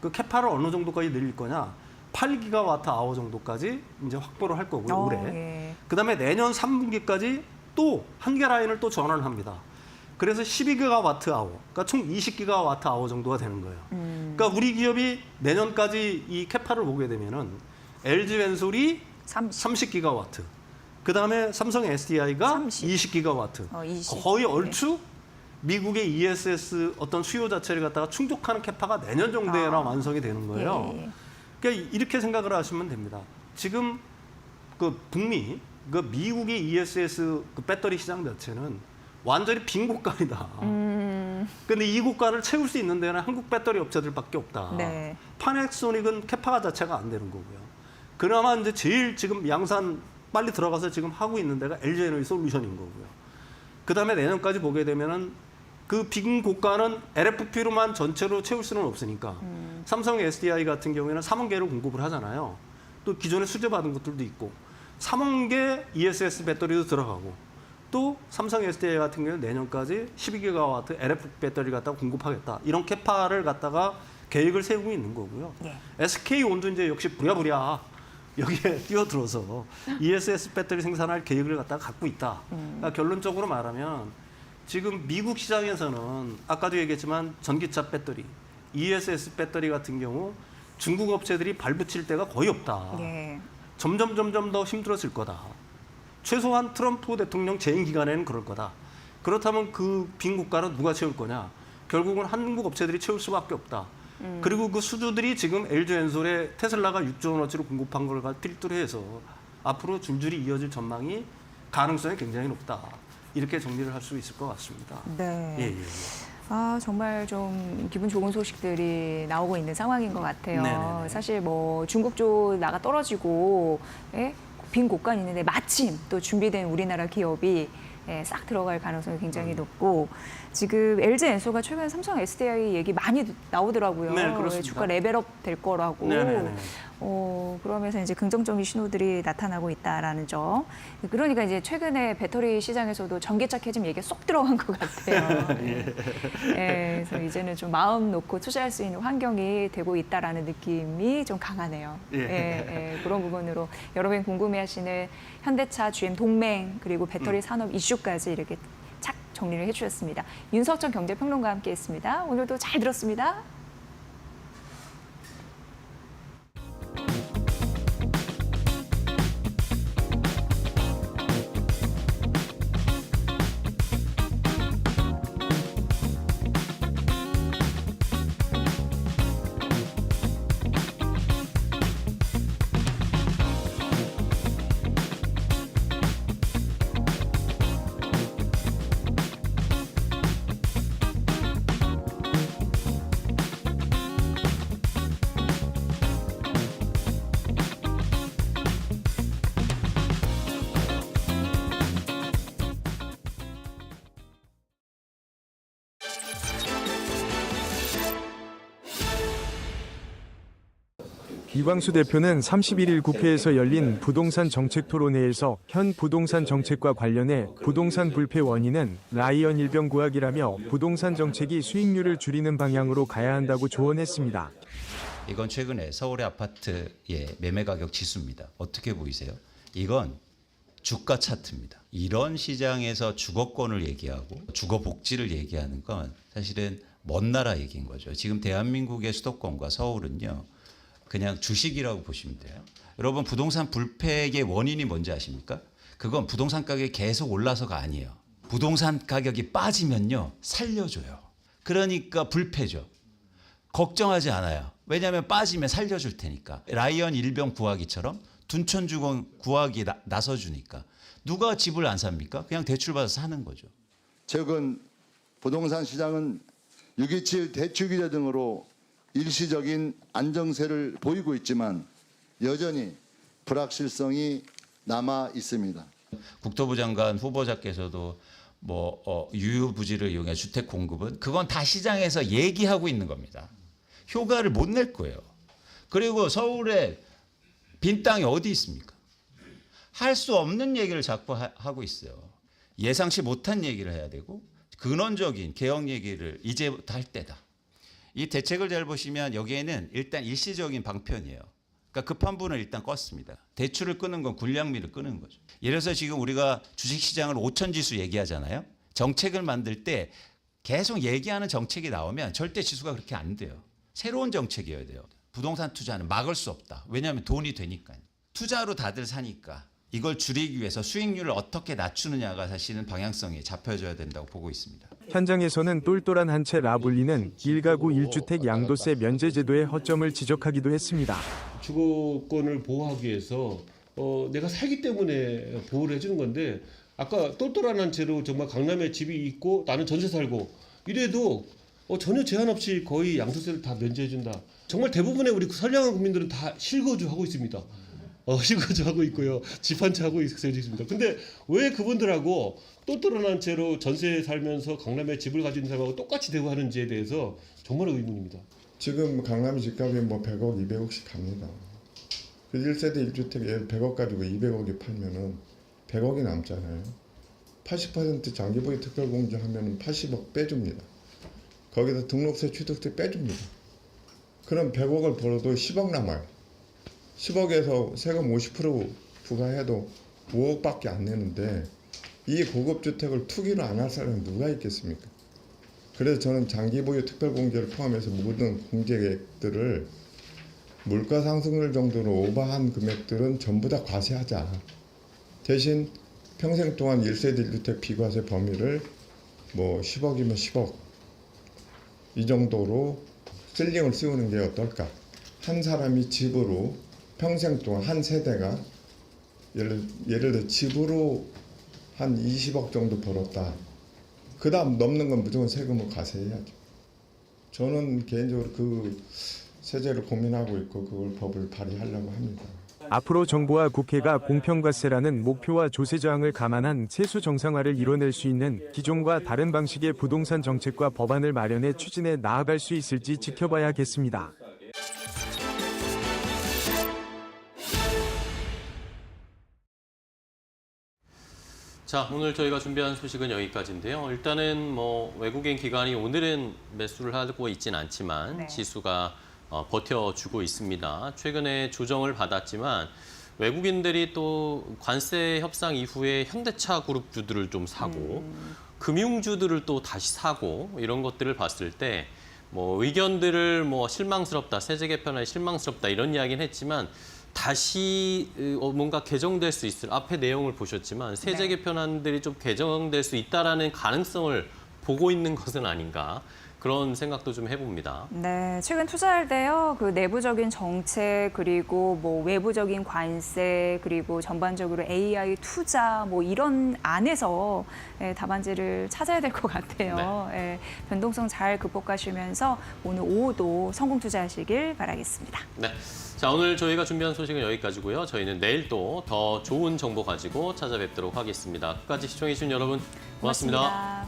그 캐파를 어느 정도까지 늘릴 거냐? 8기가와트 아워 정도까지 이제 확보를 할 거고요. 올해. 예. 그다음에 내년 3분기까지 또 한 개 라인을 또 전환을 합니다. 그래서 12기가와트 아워, 그러니까 총 20기가와트 아워 정도가 되는 거예요. 그러니까 우리 기업이 내년까지 이 캐파를 보게 되면은 LG 엔솔이 30기가와트, 그다음에 삼성 SDI가 20기가와트, 20. 거의 얼추 미국의 ESS 어떤 수요 자체를 갖다가 충족하는 캐파가 내년 정도에나 완성이 되는 거예요. 예. 그러니까 이렇게 생각을 하시면 됩니다. 지금 그 북미, 그 미국의 ESS 그 배터리 시장 자체는 완전히 빈 곳간이다. 근데 이 곳간을 채울 수 있는 데는 한국 배터리 업체들밖에 없다. 네. 파넥소닉은 캐파가 자체가 안 되는 거고요. 그나마 이제 제일 지금 양산 빨리 들어가서 지금 하고 있는 데가 LG 에너지 솔루션인 거고요. 그다음에 내년까지 보게 되면은 그 빈 곳간은 LFP로만 전체로 채울 수는 없으니까 삼성 SDI 같은 경우에는 3원계를 공급을 하잖아요. 또 기존에 수주받은 것들도 있고 3원계 ESS 배터리도 들어가고 또 삼성 SDI 같은 경우는 내년까지 12기가와트 LF 배터리 갖다가 공급하겠다. 이런 캐파를 갖다가 계획을 세우고 있는 거고요. 예. SK온도 이제 역시 부랴부랴 여기에 뛰어들어서 ESS 배터리 생산할 계획을 갖다가 갖고 있다. 그러니까 결론적으로 말하면 지금 미국 시장에서는 아까도 얘기했지만 전기차 배터리, ESS 배터리 같은 경우 중국 업체들이 발붙일 데가 거의 없다. 예. 점점 더 힘들어질 거다. 최소한 트럼프 대통령 재임 기간에는 그럴 거다. 그렇다면 그 빈 국가는 누가 채울 거냐? 결국은 한국 업체들이 채울 수밖에 없다. 그리고 그 수주들이 지금 LG 엔솔에 테슬라가 6조 원어치로 공급한 걸 필두로 해서 앞으로 줄줄이 이어질 전망이 가능성이 굉장히 높다. 이렇게 정리를 할 수 있을 것 같습니다. 네. 예. 아, 정말 좀 기분 좋은 소식들이 나오고 있는 상황인 것 같아요. 네네네. 사실 뭐 중국 쪽 나가 떨어지고 빈 곳간 있는데 마침 또 준비된 우리나라 기업이 싹 들어갈 가능성이 굉장히 높고 지금 LG 엔솔가 최근에 삼성 SDI 얘기 많이 나오더라고요. 네, 그렇습니다. 주가 레벨업 될 거라고. 네네네. 그러면서 이제 긍정적인 신호들이 나타나고 있다라는 점. 그러니까 이제 최근에 배터리 시장에서도 전기차 캐즘 얘기가 쏙 들어간 것 같아요. 그래서 이제는 좀 마음 놓고 투자할 수 있는 환경이 되고 있다라는 느낌이 좀 강하네요. 그런 부분으로 여러분이 궁금해하시는 현대차, GM 동맹 그리고 배터리 산업 이슈까지 이렇게 착 정리를 해주셨습니다. 윤석천 경제평론가와 함께했습니다. 오늘도 잘 들었습니다. 이광수 대표는 31일 국회에서 열린 부동산 정책 토론회에서 현 부동산 정책과 관련해 부동산 불패 원인은 라이언 일병 구하기라며 부동산 정책이 수익률을 줄이는 방향으로 가야 한다고 조언했습니다. 이건 최근에 서울의 아파트의 매매 가격 지수입니다. 어떻게 보이세요? 이건 주가 차트입니다. 이런 시장에서 주거권을 얘기하고 주거 복지를 얘기하는 건 사실은 먼 나라 얘기인 거죠. 지금 대한민국의 수도권과 서울은요. 그냥 주식이라고 보시면 돼요. 여러분 부동산 불패의 원인이 뭔지 아십니까? 그건 부동산 가격이 계속 올라서가 아니에요. 부동산 가격이 빠지면요. 살려줘요. 그러니까 불패죠. 걱정하지 않아요. 왜냐하면 빠지면 살려줄 테니까. 라이언 일병 구하기처럼 둔촌주공 구하기 나서주니까. 누가 집을 안 삽니까? 그냥 대출받아서 사는 거죠. 최근 부동산 시장은 6.27 대출기대 등으로 일시적인 안정세를 보이고 있지만 여전히 불확실성이 남아 있습니다. 국토부 장관 후보자께서도 유휴부지를 이용해 주택 공급은 그건 다 시장에서 얘기하고 있는 겁니다. 효과를 못 낼 거예요. 그리고 서울에 빈 땅이 어디 있습니까? 할 수 없는 얘기를 자꾸 하고 있어요. 예상치 못한 얘기를 해야 되고 근원적인 개혁 얘기를 이제부터 할 때다. 이 대책을 잘 보시면 여기에는 일단 일시적인 방편이에요. 그러니까 급한 분은 일단 껐습니다. 대출을 끄는 건 군량미를 끄는 거죠. 예를 들어서 지금 우리가 주식시장을 5,000지수 얘기하잖아요. 정책을 만들 때 계속 얘기하는 정책이 나오면 절대 지수가 그렇게 안 돼요. 새로운 정책이어야 돼요. 부동산 투자는 막을 수 없다. 왜냐하면 돈이 되니까요. 투자로 다들 사니까 이걸 줄이기 위해서 수익률을 어떻게 낮추느냐가 사실은 방향성이 잡혀져야 된다고 보고 있습니다. 현장에서는 똘똘한 한 채라 불리는 1가구 1주택 양도세 면제 제도의 허점을 지적하기도 했습니다. 주거권을 보호하기 위해서 내가 살기 때문에 보호를 해주는 건데 아까 똘똘한 한 채로 정말 강남에 집이 있고 나는 전세 살고 이래도 전혀 제한 없이 거의 양도세를 다 면제해준다. 정말 대부분의 우리 선량한 국민들은 다 실거주하고 있습니다. 실거주하고 있고요. 집 한 채 하고 있습니다. 근데 왜 그분들하고 똘똘한 한 채로 전세 살면서 강남에 집을 가지고 있는 사람하고 똑같이 대우하는지에 대해서 정말 의문입니다. 지금 강남 집값이 100억, 200억씩 갑니다. 그 1세대 1주택 100억 가지고 200억이 팔면은 100억이 남잖아요. 80% 장기보유 특별공제 하면 80억 빼줍니다. 거기서 등록세, 취득세 빼줍니다. 그럼 100억을 벌어도 10억 남아요. 10억에서 세금 50% 부과해도 5억밖에 안 내는데 이 고급 주택을 투기로 안 할 사람이 누가 있겠습니까? 그래서 저는 장기보유 특별공제를 포함해서 모든 공제액들을 물가 상승률 정도로 오버한 금액들은 전부 다 과세하자. 대신 평생 동안 1세대 1주택 비과세 범위를 10억이면 10억 이 정도로 실링을 씌우는 게 어떨까? 한 사람이 집으로 평생 동안 한 세대가 예를 들어 집으로 한 20억 정도 벌었다. 그 다음 넘는 건 무조건 세금을 과세해야죠. 저는 개인적으로 그 세제를 고민하고 있고 그걸 법을 발의하려고 합니다. 앞으로 정부와 국회가 공평과세라는 목표와 조세 저항을 감안한 세수 정상화를 이뤄낼 수 있는 기존과 다른 방식의 부동산 정책과 법안을 마련해 추진해 나아갈 수 있을지 지켜봐야겠습니다. 자, 오늘 저희가 준비한 소식은 여기까지인데요. 일단은 외국인 기관이 오늘은 매수를 하고 있진 않지만 네. 지수가 버텨주고 있습니다. 최근에 조정을 받았지만 외국인들이 또 관세 협상 이후에 현대차 그룹주들을 좀 사고 금융주들을 또 다시 사고 이런 것들을 봤을 때 의견들을 실망스럽다, 세제 개편에 실망스럽다 이런 이야기는 했지만 다시 뭔가 개정될 수 있을 앞에 내용을 보셨지만 세제 개편안들이 좀 개정될 수 있다라는 가능성을 보고 있는 것은 아닌가 그런 생각도 좀 해봅니다. 네, 최근 투자할 때요, 그 내부적인 정책 그리고 외부적인 관세 그리고 전반적으로 AI 투자 이런 안에서 답안지를 찾아야 될 것 같아요. 네. 변동성 잘 극복하시면서 오늘 오후도 성공 투자하시길 바라겠습니다. 네. 자, 오늘 저희가 준비한 소식은 여기까지고요. 저희는 내일 또 더 좋은 정보 가지고 찾아뵙도록 하겠습니다. 끝까지 시청해주신 여러분 고맙습니다.